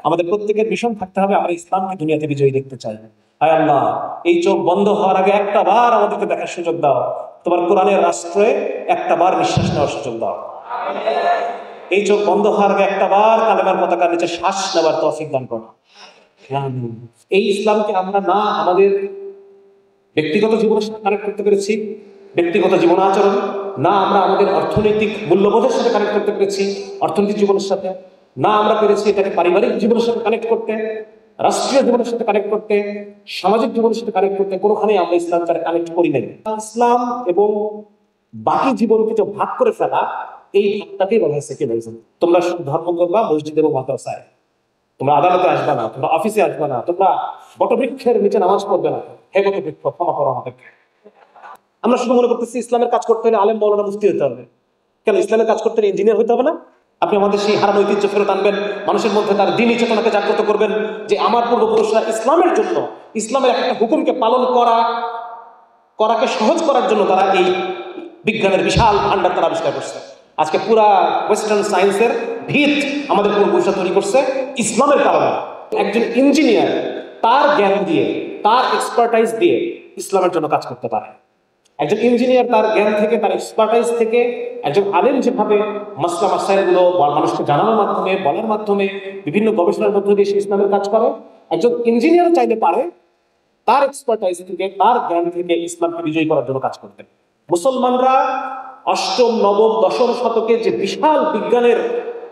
আমাদের প্রত্যেকের মিশন থাকতে হবে, আমরা ইসলামকে দুনিয়াতে বিজয়ী দেখতে চাই। হায় আল্লাহ, এই চোখ বন্ধ হওয়ার আগে একটা বার আমাদেরকে দেখার সুযোগ দাও। তোমার কোরআনের রাষ্ট্রে একটা বার নিঃশ্বাস নেওয়ার সুযোগ দাও। এই চোখ বন্ধ হওয়ার আগে একটা বার কালেমার পতাকার নিচে শ্বাস নেবার তৌফিক দান করো। এই ইসলামকে আমরা না আমাদের ব্যক্তিগত জীবনের সাথে কানেক্ট করতে পেরেছি, ব্যক্তিগত জীবন আচরণ, না আমরা আমাদের অর্থনৈতিক মূল্যবোধের সাথে কানেক্ট করতে পেরেছি, অর্থনৈতিক জীবনের সাথে, না আমরা পেরেছি এটাকে পারিবারিক জীবনের সাথে কানেক্ট করতে, রাষ্ট্রীয় জীবনের সাথে কানেক্ট করতে, সামাজিক জীবনের সাথে কানেক্ট করতে। কোনোখানেই আমরা ইসলামকে কানেক্ট করি নাই। ইসলাম এবং বাকি জীবনকে যে ভাগ করে ফেলা, এই ভাগটাকেই বলা হয় সেকুলারিজম। তোমরা ধর্ম করবা মসজিদ এবং মাদ্রাসায়, তোমরা আদালতে আসবে না, তোমরা অফিসে আসবে না, তোমরা বটবৃক্ষের নিচে নামাজ পড়বে না। হে বটবৃক্ষ, ক্ষমা করো আমাদেরকে। আমরা শুধু মনে করতেছি ইসলামের কাজ করতে হলে আলেম মাওলানা মুফতি হতে হবে। কেন ইসলামের কাজ করতে হলে ইঞ্জিনিয়ার হতে হবে না? আপনি আমাদের সেই হারানো ঐতিহ্য ফেরত আনবেন, মানুষের মধ্যে তার দ্বীনি চেতনাকে জাগ্রত করবেন, যে আমার পূর্বপুরুষরা ইসলামের জন্য, ইসলামের একটা হুকুমকে পালন করাকে সহজ করার জন্য তারা এই বিজ্ঞানের বিশাল ভান্ডার তারা আবিষ্কার করছে। আজকে পুরা ওয়েস্টার্ন সায়েন্সের ভিত আমাদের পূর্বপুরুষরা তৈরি করছে ইসলামের কারণে। একজন ইঞ্জিনিয়ার তার জ্ঞান দিয়ে, তার এক্সপার্টাইজ দিয়ে ইসলামের জন্য কাজ করতে পারে। একজন ইঞ্জিনিয়ার তার জ্ঞান থেকে, তার এক্সপার্টাইজ থেকে, একজন আলেম যেভাবে মাসলা মাসাইলগুলো মানুষকে জানানোর মাধ্যমে, বলার মাধ্যমে, বিভিন্ন গবেষণার মধ্য দিয়ে সে ইসলামের কাজ করে, একজন ইঞ্জিনিয়ার চাইলে পারে তার এক্সপার্টাইজ থেকে, তার জ্ঞান থেকে ইসলামকে বিজয়ী করার জন্য কাজ করতে। মুসলমানরা অষ্টম, নবম, দশম শতকে যে বিশাল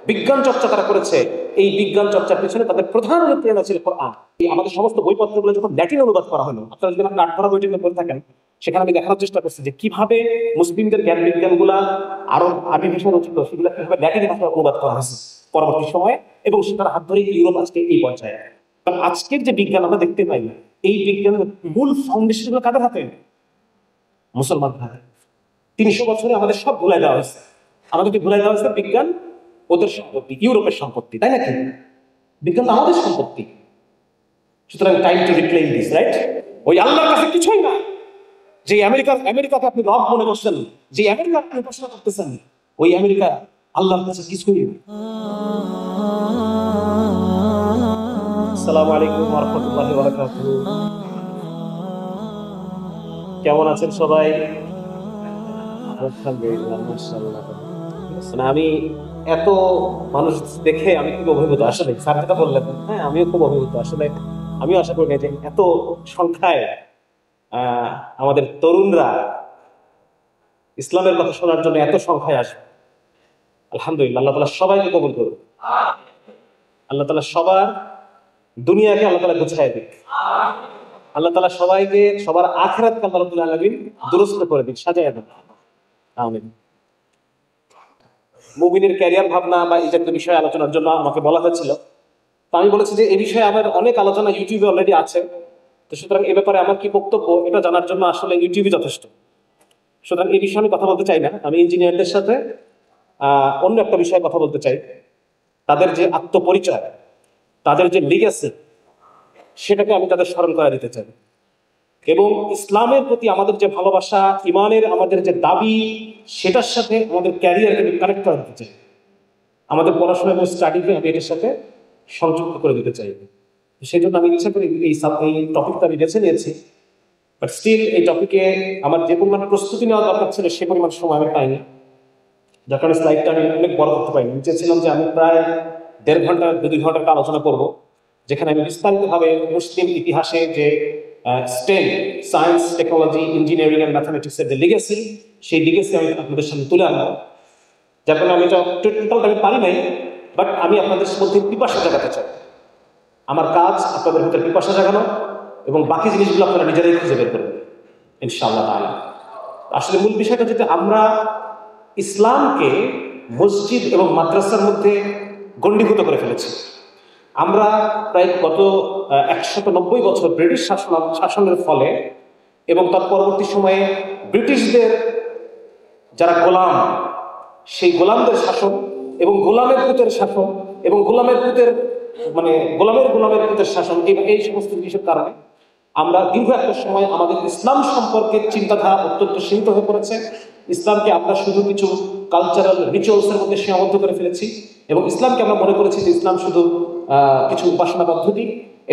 বিজ্ঞান চর্চা তারা করেছে, এই বিজ্ঞান চর্চার পেছনে তাদের প্রধান অনুপ্রেরণা ছিল কোরআন। আমাদের সমস্ত বইপত্রগুলো যখন ল্যাটিন অনুবাদ করা হলো, আপনারা যদি কাঠগড়া বইটিতে পড়ে থাকেন, সেখানে আমি দেখানোর চেষ্টা করছি যে কিভাবে মুসলিমদের জ্ঞান বিজ্ঞানগুলা আরবি ভাষা রচিত, সেগুলো কিভাবে ল্যাটিন ভাষায় অনুবাদ করা হয়েছে পরবর্তী সময়ে, এবং সেটার হাত ধরে ইউরোপ আজকে এই পর্যায়ে। আজকের যে বিজ্ঞান আমরা দেখতে পাই, এই বিজ্ঞানের মূল ফাউন্ডেশন গুলো কাদের হাতে? মুসলমান হাতে। 300 বছরে আমাদের সব ভুলাই দেওয়া হয়েছে। আমাদেরকে ভুলাই দেওয়া হয়েছে বিজ্ঞান ওদের সম্পত্তি, ইউরোপের সম্পত্তি, তাই নাকি? বিজ্ঞান তো আমাদের সম্পত্তি। সুতরাং time to reclaim this, right? ওই আল্লাহর কাছে কিছুই না। যে আমেরিকাকে আপনি রব মনে করছেন, যে আমেরিকা আপনি উপাসনা করতেছেন, ওই আমেরিকা আল্লাহর কাছে কিছুই না। আসসালামু আলাইকুম ওয়া রাহমাতুল্লাহি ওয়া বারাকাতুহু। কেমন আছেন সবাই? আলহামদুলিল্লাহ, মাশাআল্লাহ। আমি এত মানুষ দেখে আমি খুব অভিভূত। আসলে স্যার যেটা বললেন, হ্যাঁ, আমিও খুব অভিভূত। আসলে আমিও আশা করি যে এত সংখ্যায় আমাদের তরুণরা ইসলামের কথা শোনার জন্য এত সংখ্যায় আসবে। আলহামদুলিল্লাহ, আল্লাহ তাআলা সবাইকে কবুল করুন। আল্লাহ তাআলা সবার দুনিয়াকে আল্লাহ তাআলা গুছায় দিক। আল্লাহ তাআলা সবাইকে, সবার আখিরাতকে আল্লাহ রাব্বুল আলামিন দুরুস্ত করে দিক, সাজায় দেন। আমিন। মুমিনের ক্যারিয়ার ভাবনা বা এই জাতীয় বিষয়ে আলোচনার জন্য আমাকে বলা হয়েছিল। তো আমি বলেছি যে এই বিষয়ে আমার অনেক আলোচনা ইউটিউবে অলরেডি আছে। তো সুতরাং এ ব্যাপারে আমার কি বক্তব্য, এটা জানার জন্য আসলে ইউটিউবই যথেষ্ট। সুতরাং এই বিষয়ে আমি কথা বলতে চাই না। আমি ইঞ্জিনিয়ারদের সাথে অন্য একটা বিষয়ে কথা বলতে চাই। তাদের যে আত্মপরিচয়, তাদের যে লিগ্যাসি, সেটাকে আমি তাদের স্মরণ করে দিতে চাই। এবং ইসলামের প্রতি আমাদের যে ভালোবাসা, ইমানের আমাদের যে দাবি, সেটার সাথে আমাদের ক্যারিয়ারকে কানেক্ট করে দিতে চাই। আমাদের পড়াশোনা এবং স্টাডিকে আমি এটার সাথে সংযুক্ত করে দিতে চাই। সেই জন্য আমি ইচ্ছা করি এই টপিকটা আমি বেছে নিয়েছি। বাট স্টিল এই টপিকে আমার যে পরিমাণ প্রস্তুতি নেওয়া দরকার ছিল, সে পরিমাণ সময় আমি পাইনি, যার কারণে স্লাইডটা আমি অনেক বড় করতে পারিনি। আমি চেয়েছিলাম যে আমি প্রায় 1.5 ঘন্টা 2 ঘন্টা একটা আলোচনা করব, যেখানে আমি বিস্তারিতভাবে মুসলিম ইতিহাসে যে STEM, science, technology, engineering and ম্যাথামেটিক্সের যে লিগেসি, সেই লিগেসি আমি আপনাদের সামনে তুলে আনবো। যার কারণে আমি এটা টোটালটা আমি পারি নাই, বাট আমি আপনাদের মধ্যে পিপাসা জাগাতে চাই। আমার কাজ আপনাদের ভিতরে পিপাসা জাগানো, এবং বাকি জিনিসগুলো আপনারা নিজেরাই খুঁজে বের করবেন ইনশাআল্লাহ তাআলা। আসলে মূল বিষয়টা যেটা, আমরা ইসলামকে মসজিদ এবং মাদ্রাসার মধ্যে গণ্ডীভূত করে ফেলেছি। আমরা প্রায় গত 190 বছর ব্রিটিশ শাসনের ফলে, এবং তার পরবর্তী সময়ে ব্রিটিশদের যারা গোলাম, সেই গোলামদের শাসন, এবং গোলামের পুতের শাসন, এবং গোলামের পুতের শাসন, এই সমস্ত জিনিসের কারণে আমরা দীর্ঘ একটা সময় আমাদের ইসলাম সম্পর্কে চিন্তাধারা অত্যন্ত সীমিত হয়ে পড়েছে। ইসলামকে আমরা শুধু কিছু কালচারাল রিচুয়ালসের মধ্যে সীমাবদ্ধ করে ফেলেছি, এবং ইসলামকে আমরা মনে করেছি যে ইসলাম শুধু কিছু উপাসনা পদ্ধতি,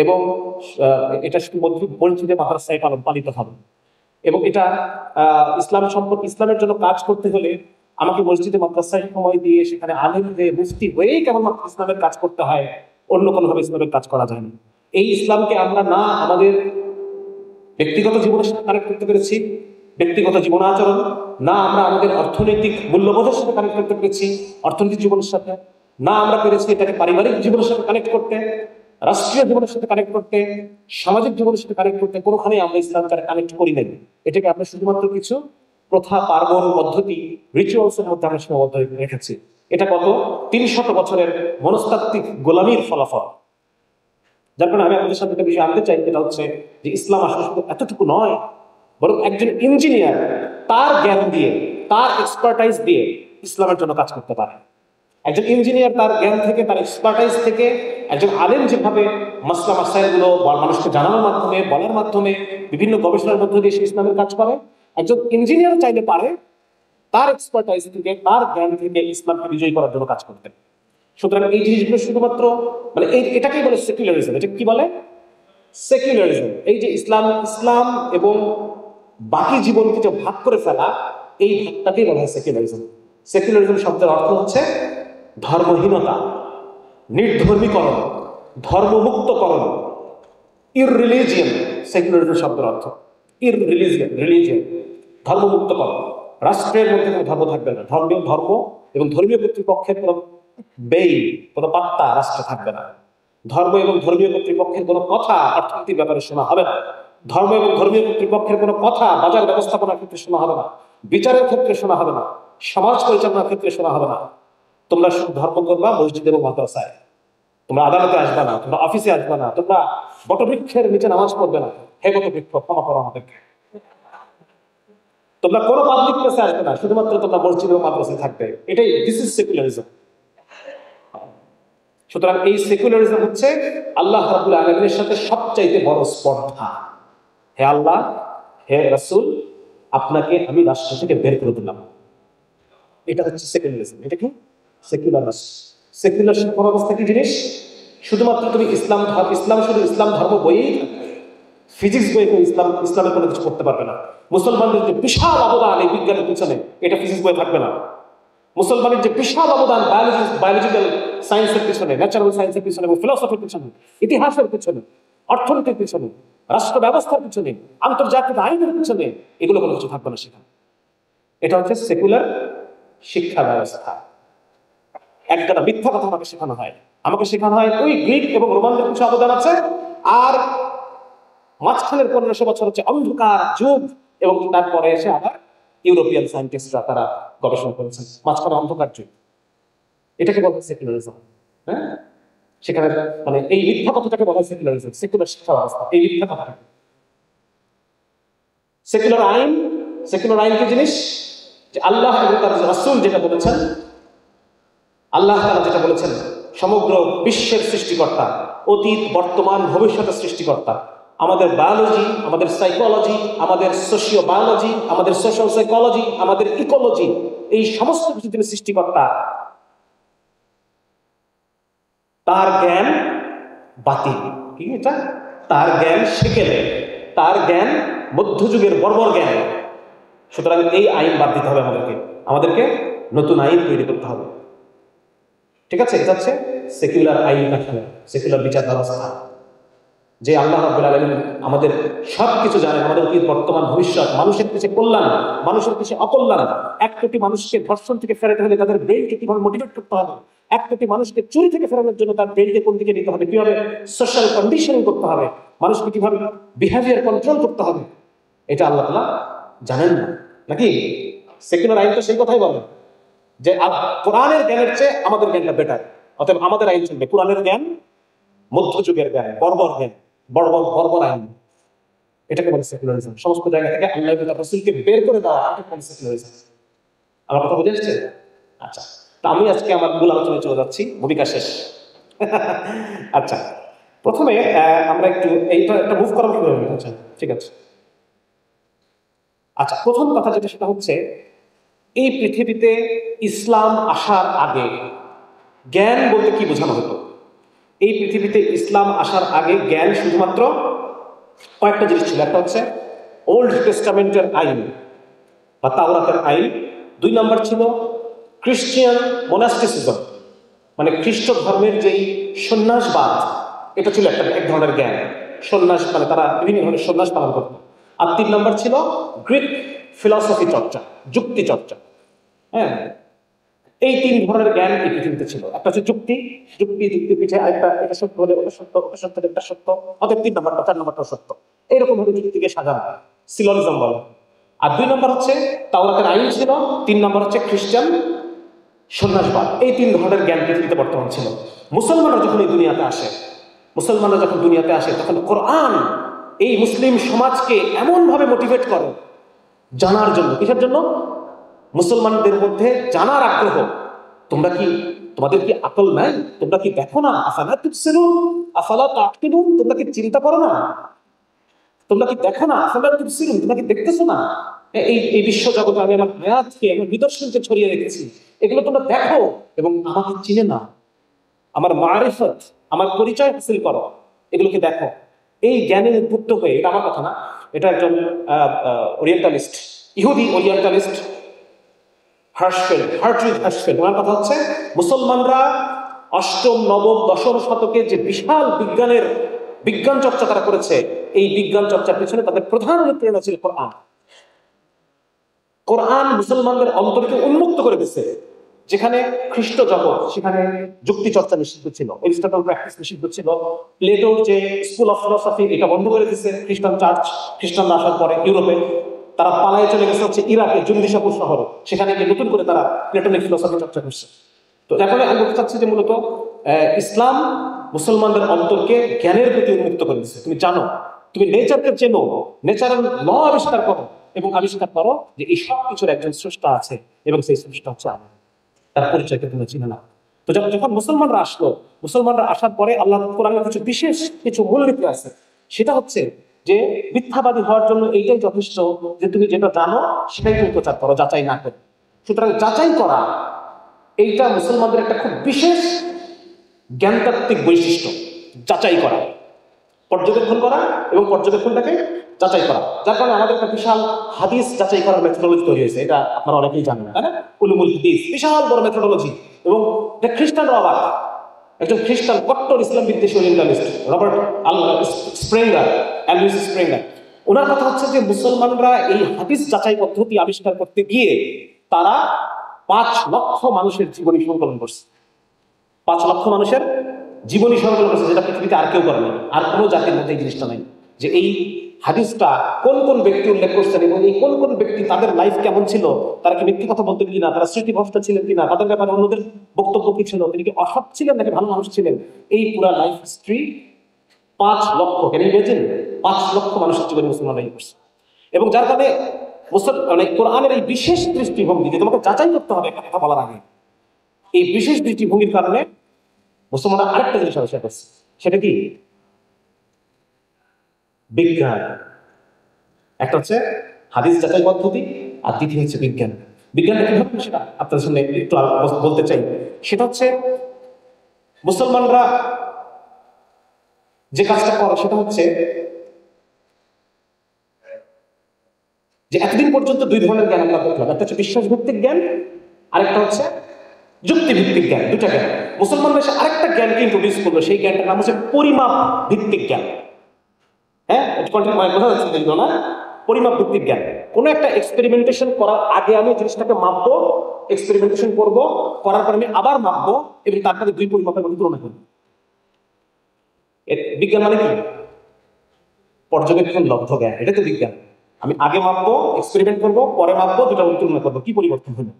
এবং এটা শুধু মসজিদে মাদ্রাসায় পালিত হবে। এবং এটা ইসলামের জন্য কাজ করতে হলে আমাকে মসজিদে মাদ্রাসায় সময় দিয়ে সেখানে আলেম হয়ে মুফতি হয়েই কেবলমাত্র ইসলামের কাজ করতে হয়, অন্য কোনোভাবে ইসলামের কাজ করা যায় না। এই ইসলামকে আমরা না আমাদের ব্যক্তিগত জীবনের সাথে কানেক্ট করতে পেরেছি, ব্যক্তিগত জীবন আচরণ, না আমরা আমাদের অর্থনৈতিক মূল্যবোধের সাথে কানেক্ট করতে পেরেছি অর্থনৈতিক জীবনের সাথে, না আমরা পেরেছি এটাকে পারিবারিক জীবনের সাথে কানেক্ট করতে, রাষ্ট্রীয় জীবনের সাথে কানেক্ট করতে, সামাজিক জীবনের সাথে কানেক্ট করতে। কোনোখানে আমরা ইসলামকে কানেক্ট করি নাই। এটাকে আমরা শুধুমাত্র কিছু প্রথা, পার্বণ, পদ্ধতি, রিচুয়ালসের মধ্যে আমরা সীমাবদ্ধ রেখেছি। এটা কত 300 বছরের মনস্তাত্ত্বিক গোলামির ফলাফল। যার কারণে আমি আপনাদের সাথে একটা বিষয় আনতে চাই, যেটা হচ্ছে যে ইসলাম আসলে শুধু এতটুকু নয়, বরং একজন ইঞ্জিনিয়ার তার জ্ঞান দিয়ে, তার এক্সপার্টাইজ দিয়ে ইসলামের জন্য কাজ করতে পারে। একজন ইঞ্জিনিয়ার তার জ্ঞান থেকে, তার এক্সপার্টাইজ থেকে, একজন আলেম যেভাবে মাসলা মাসাইলগুলো মানুষকে জানানোর মাধ্যমে, বলার মাধ্যমে, বিভিন্ন গবেষণার মধ্য দিয়ে সে ইসলামের কাজ করে, একজন ইঞ্জিনিয়ার চাইলে পারে তার এক্সপার্টাইজ থেকে, তার জ্ঞান থেকে ইসলামকে বিজয়ী করার জন্য কাজ করতে। সুতরাং এই জিনিসগুলো শুধুমাত্র মানে এটাকেই বলে সেকুলারিজম। এটা কি বলে? সেকুলারিজম। এই যে ইসলাম এবং বাকি জীবনকে যে ভাগ করে ফেলা, এই ভাগটাকেই বলা হয় সেকুলারিজম। সেকুলারিজম শব্দের অর্থ হচ্ছে ধর্মহীনতা, নির্ধর্মীকরণ, ধর্মমুক্তকরণ, ইররিলিজিয়ান। সেকুলারিজম শব্দের অর্থ রিলিজিয়ান, ধর্মমুক্তকরণ। রাষ্ট্রের মধ্যে কোনো ধর্ম থাকবে না, ধর্ম এবং ধর্মীয় কর্তৃপক্ষের কোনো পাত্তা রাষ্ট্রে থাকবে না। ধর্ম এবং ধর্মীয় কর্তৃপক্ষের কোনো কথা অর্থনীতির ব্যাপারে শোনা হবে না। ধর্ম এবং ধর্মীয় কর্তৃপক্ষের কোনো কথা বাজার ব্যবস্থাপনার ক্ষেত্রে শোনা হবে না, বিচারের ক্ষেত্রে শোনা হবে না, সমাজ পরিচালনার ক্ষেত্রে শোনা হবে না। তোমরা শুধু ধর্ম করবা মসজিদ এবং মাদ্রাসায়, তোমরা আদালতে আসবে না, তোমরা অফিসে আসবে না, তোমরা বটবৃক্ষের নিচে নামাজ পড়বে না। হে বটবৃক্ষ, ক্ষমা করো আমাদেরকে। তোমরা কোনো পাবলিক প্লেসে আসবে না, শুধুমাত্র তোমরা মসজিদ এবং মাদ্রাসায় থাকবে। এটাই দিস ইজ সেকুলারিজম। সুতরাং এই সেকুলারিজম হচ্ছে আল্লাহ রাব্বুল আলামিনের সাথে সবচাইতে বড় স্পর্ধা। হে আল্লাহ, হে রাসূল, আপনাকে আমি রাষ্ট্র থেকে বের করে দিলাম। এটা হচ্ছে সেকুলারিজম। এটা কি? সেকুলার রাষ্ট্র। সেকুলার শিক্ষা ব্যবস্থা কি জিনিস? শুধুমাত্র তুমি ইসলাম শুধু ইসলাম ধর্ম বইয়েই থাকবে, ফিজিক্স বই ইসলামের কোনো কিছু করতে পারবে না। মুসলমানদের যে বিশাল অবদান এই বিজ্ঞানের পিছনে, এটা ফিজিক্স বই থাকবে না। মুসলমানের যে বিশাল অবদান বায়োলজিক্যাল সায়েন্সের পিছনে, ন্যাচারাল সায়েন্সের পিছনে, এবং ফিলসফির পিছনে, ইতিহাসের পিছনে, অর্থনীতির পিছনে, রাষ্ট্র ব্যবস্থার পিছনে, আন্তর্জাতিক আইনের পিছনে, এগুলো কোনো কিছু থাকবে না সেখানে। এটা হচ্ছে সেকুলার শিক্ষা ব্যবস্থা। একটা মিথ্যা কথা আমাকে শেখানো হয়। আমাকে শেখানো হয় ওই গ্রিক এবং রোমানদের কিছু অবদান আছে, আর মাঝখানের 1500 বছর হচ্ছে অন্ধকার যুগ, এবং তারপরে এসে আবার ইউরোপিয়ান সায়েন্টিস্টরা তারা গবেষণা করেছেন, মাঝখানে অন্ধকার যুগ। এটাকে বলা হয় সেকুলারিজম। হ্যাঁ, সেখানে মানে এই মিথ্যা কথাটাকে বলা হয় সেকুলারিজম, সেকুলার শিক্ষা ব্যবস্থা। এই মিথ্যা কথা। সেকুলার আইন কি জিনিস? যে আল্লাহ এবং তার রাসূল যেটা বলেছেন, আল্লাহ তাআলা যেটা বলেছেন, সমগ্র বিশ্বের সৃষ্টিকর্তা, অতীত, বর্তমান, ভবিষ্যতের সৃষ্টিকর্তা, আমাদের বায়োলজি, আমাদের সাইকোলজি, আমাদের সোশিও বায়োলজি, আমাদের সোশ্যাল সাইকোলজি, আমাদের ইকোলজি, এই সমস্ত কিছু তিনি সৃষ্টিকর্তা। তার জ্ঞান বাতিল। কি এটা? তার জ্ঞান সেকেলে, তার জ্ঞান মধ্যযুগের বর্বর জ্ঞান। সুতরাং এই আইন বাদ দিতে হবে আমাদেরকে নতুন আইন তৈরি করতে হবে। ঠিক আছে? এটা হচ্ছে সেকুলার আইন, সেকুলার বিচার ব্যবস্থা। যে আল্লাহ রাব্বুল আলামিন আমাদের সবকিছু জানেন, আমাদের অতীত, বর্তমান, ভবিষ্যৎ, মানুষের কিছু কল্যাণ, মানুষের কিছু অকল্যাণ। 1 কোটি মানুষকে ধর্ষণ থেকে ফেরাতে হলে তাদের ব্রেইনকে কিভাবে মোটিভেট করতে হবে, 1 কোটি মানুষকে চুরি থেকে ফেরানোর জন্য তার ব্রেইনকে কোন দিকে নিতে হবে, কিভাবে সোশ্যাল কন্ডিশনিং করতে হবে, মানুষকে কিভাবে বিহেভিয়ার কন্ট্রোল করতে হবে, এটা আল্লাহ তাআলা জানেন না নাকি? সেকুলার আইন তো সেই কথাই বলে যে কোরআনের জ্ঞানের চেয়ে আমাদের জ্ঞানটা বেটার, অতএব আমাদের আইন চলবে। কোরআনের জ্ঞান মধ্যযুগের জ্ঞান, বর্বর জ্ঞান, বর্বর আইন। এটাকে বলে সেকুলারিজম। সমস্ত জায়গা থেকে আল্লাহ এবং তার রাসূলকে বের করে দেওয়া, এটাকে বলে সেকুলারিজম। আমার কথা বুঝে আসছে? আচ্ছা, তা আমি আজকে আমার মূল আলোচনায় চলে যাচ্ছি, ভূমিকা শেষ। আচ্ছা, প্রথমে আমরা একটু এইটা একটা মুভ করা কিভাবে। আচ্ছা, ঠিক আছে। আচ্ছা, প্রথম কথা যেটা, সেটা হচ্ছে এই পৃথিবীতে ইসলাম আসার আগে জ্ঞান বলতে কি বোঝানো হতো? এই পৃথিবীতে ইসলাম আসার আগে জ্ঞান শুধুমাত্র কয়েকটা জিনিস ছিল। একটা হচ্ছে ওল্ড টেস্টামেন্টের আইন বা তাওরাতের আইন। 2 নম্বর ছিল খ্রিস্টিয়ান মোনাস্টিসিজম, মানে খ্রিস্ট ধর্মের যেই সন্ন্যাসবাদ, এটা ছিল এক ধরনের জ্ঞান। সন্ন্যাস মানে তারা বিভিন্ন ধরনের সন্ন্যাস পালন করত। আর 3 নম্বর ছিল গ্রিক ফিলসফি চর্চা, যুক্তি চর্চা। হ্যাঁ, এই 3 ধরনের জ্ঞান এই পৃথিবীতে ছিল। একটা হচ্ছে যুক্তি, যুক্তি পিঠে আরেকটা, এটা সত্য হলে ওটা সত্য, ওটা সত্য এটা সত্য, অতএব 3 নম্বরটা 4 নম্বরটা সত্য, এইরকম ভাবে যুক্তিকে সাজানো, সিলজিজম বলে। আর 2 নম্বর হচ্ছে তাওরাতের আইন ছিল, 3 নম্বর হচ্ছে খ্রিস্টান সন্ন্যাসবাদ। এই 3 ধরনের জ্ঞান পৃথিবীতে বর্তমান ছিল। মুসলমানরা যখন এই দুনিয়াতে আসে, তখন কোরআন এই মুসলিম সমাজকে এমন ভাবে মোটিভেট করে জানার জন্য। কিসের জন্য? মুসলমানদের মধ্যে জানার আগ্রহ। তোমাদের কি আকল নাই? তোমরা কি দেখো না? আফালা তুবসিরুন আফালা তাকিলুন, তোমরা কি চিন্তা করো না? তোমরা কি দেখো না? আফালা তুবসিরুন, তোমরা কি দেখতেছো না? এই বিশ্ব জগতে আমি আমার হায়াতকে, আমার নিদর্শনকে ছড়িয়ে রেখেছি, এগুলো তোমরা দেখো এবং আমাকে চিনে না, আমার মারিফত, আমার পরিচয় হাসিল করো, এগুলোকে দেখো। এই জ্ঞানে উদ্বুদ্ধ হয়ে, এটা আমার কথা না, এটা একজন ওরিয়েন্টালিস্ট, ইহুদি ওরিয়েন্টালিস্ট হার্টরিগ, ওনার কথা হচ্ছে মুসলমানরা অষ্টম, নবম, দশম শতকে যে বিশাল বিজ্ঞান চর্চা তারা করেছে, এই বিজ্ঞান চর্চার পেছনে তাদের প্রধান অনুপ্রেরণা ছিল কোরআন। কোরআন মুসলমানদের অন্তরকে উন্মুক্ত করে দিয়েছে। যেখানে খ্রিস্ট জগৎ, সেখানে যুক্তি চর্চা নিষিদ্ধ ছিল, এরিস্টটল প্র্যাকটিস নিষিদ্ধ ছিল, প্লেটোর যে স্কুল অফ ফিলসফি, এটা বন্ধ করে দিয়েছে খ্রিস্টানরা আসার পরে ইউরোপে। তারা পালায় চলে গেছে হচ্ছে ইরাকে, জুন্দিসাপুর শহরে, সেখানে গিয়ে নতুন করে তারা প্লেটোনিক ফিলসফি চর্চা করছে। তো তারপরে আমি বলতে চাচ্ছি যে মূলত ইসলাম মুসলমানদের অন্তরকে জ্ঞানের প্রতি উন্মুক্ত করে দিচ্ছে। তুমি জানো, তুমি নেচারকে চেনো, নেচারাল ল আবিষ্কার করো এবং আবিষ্কার করো যে এই সব কিছুর একজন স্রষ্টা আছে এবং সেই স্রষ্টা হচ্ছে আমার। তার পরিচয়কে তুমি চিনে না। তো যখন মুসলমানরা আসার পরে আল্লাহ কোরআনের বিশেষ কিছু মূলনীতি আছে। সেটা হচ্ছে যে মিথ্যাবাদী হওয়ার জন্য এইটাই যথেষ্ট যে তুমি যেটা জানো সেটাই তুমি প্রচার করো, যাচাই না করো। সুতরাং যাচাই করা এইটা মুসলমানদের একটা খুব বিশেষ জ্ঞানতাত্ত্বিক বৈশিষ্ট্য। যাচাই করা, পর্যবেক্ষণ করা এবং পর্যবেক্ষণটাকে যাচাই করা। যার কারণে আমাদের একটা বিশাল হাদিস যাচাই করার মেথোডোলজি তৈরি হয়েছে। এটা আপনারা অনেকেই জানেন, তাই না? উলুমুল হাদিস, বিশাল বড় মেথোডোলজি। এবং খ্রিস্টানরা অবাক, একজন খ্রিস্টান কট্টর ইসলাম বিদ্বেষী ওরিয়েন্টালিস্ট রবার্ট স্প্রেঙ্গার, ওনার কথা হচ্ছে যে মুসলমানরা এই হাদিস যাচাই পদ্ধতি আবিষ্কার করতে গিয়ে তারা 5 লক্ষ মানুষের জীবনী সংকলন করছে। 5 লক্ষ মানুষের জীবনী সংকলন করছে, যেটা পৃথিবীতে আর কেউ করে নাই, আর কোনো জাতির মধ্যে এই জিনিসটা নাই। যে এই হাদিসটা কোন কোন ব্যক্তি উল্লেখ করছেন এবং এই কোন কোন ব্যক্তি তাদের লাইফ কেমন ছিল, তারা কি মিথ্যে কথা বলতেন কিনা, তারা স্মৃতিভ্রষ্ট ছিলেন কিনা, তাদের ব্যাপারে অন্যদের বক্তব্য কি ছিল, তিনি কি অসৎ ছিলেন নাকি ভালো মানুষ ছিলেন, এই পুরা লাইফ হিস্ট্রি 5 লক্ষ, কেন ইমেজিন 5 লক্ষ মানুষের জীবনে মুসলমানরা করছে। এবং যার কারণে মানে কোরআনের এই বিশেষ দৃষ্টিভঙ্গি, যে তোমাকে যাচাই করতে হবে একটা কথা বলার আগে, এই বিশেষ দৃষ্টিভঙ্গির কারণে মুসলমানরা আরেকটা জিনিস আবিষ্কার করছে। সেটা কি? বিজ্ঞান। একটা হচ্ছে হাদিস যাচাই পদ্ধতি, আর দ্বিতীয় হচ্ছে বিজ্ঞান। বিজ্ঞানটা কিভাবে, সেটা আপনাদের সামনে একটু বলতে চাই। সেটা হচ্ছে মুসলমানরা যে কাজটা করে সেটা হচ্ছে যে এতদিন পর্যন্ত 2 ধরনের জ্ঞান আমরা দেখলাম। একটা হচ্ছে বিশ্বাস ভিত্তিক জ্ঞান, আরেকটা হচ্ছে যুক্তি ভিত্তিক জ্ঞান। 2টা জ্ঞান। মুসলমানরা এসে আরেকটা জ্ঞানকে ইন্ট্রোডিউস করলো, সেই জ্ঞানটার নাম হচ্ছে পরিমাপ ভিত্তিক জ্ঞান। হ্যাঁ, বোঝা যাচ্ছে না? পরিমাপ ভিত্তিক জ্ঞান। কোনো একটা এক্সপেরিমেন্টেশন করার আগে আমি জিনিসটাকে মাপবো, এক্সপেরিমেন্টেশন করবো, করার পর আমি আবার মাপবো এবং তারপরে 2 পরিমাপের মধ্যে তুলনা করবো। বিজ্ঞান মানে কি? পর্যবেক্ষণ লব্ধ জ্ঞান, এটা তো বিজ্ঞান। আমি আগে মাপবো, এক্সপেরিমেন্ট করবো, পরে মাপবো, 2টা তুলনা করবো, কি পরিবর্তন হলো।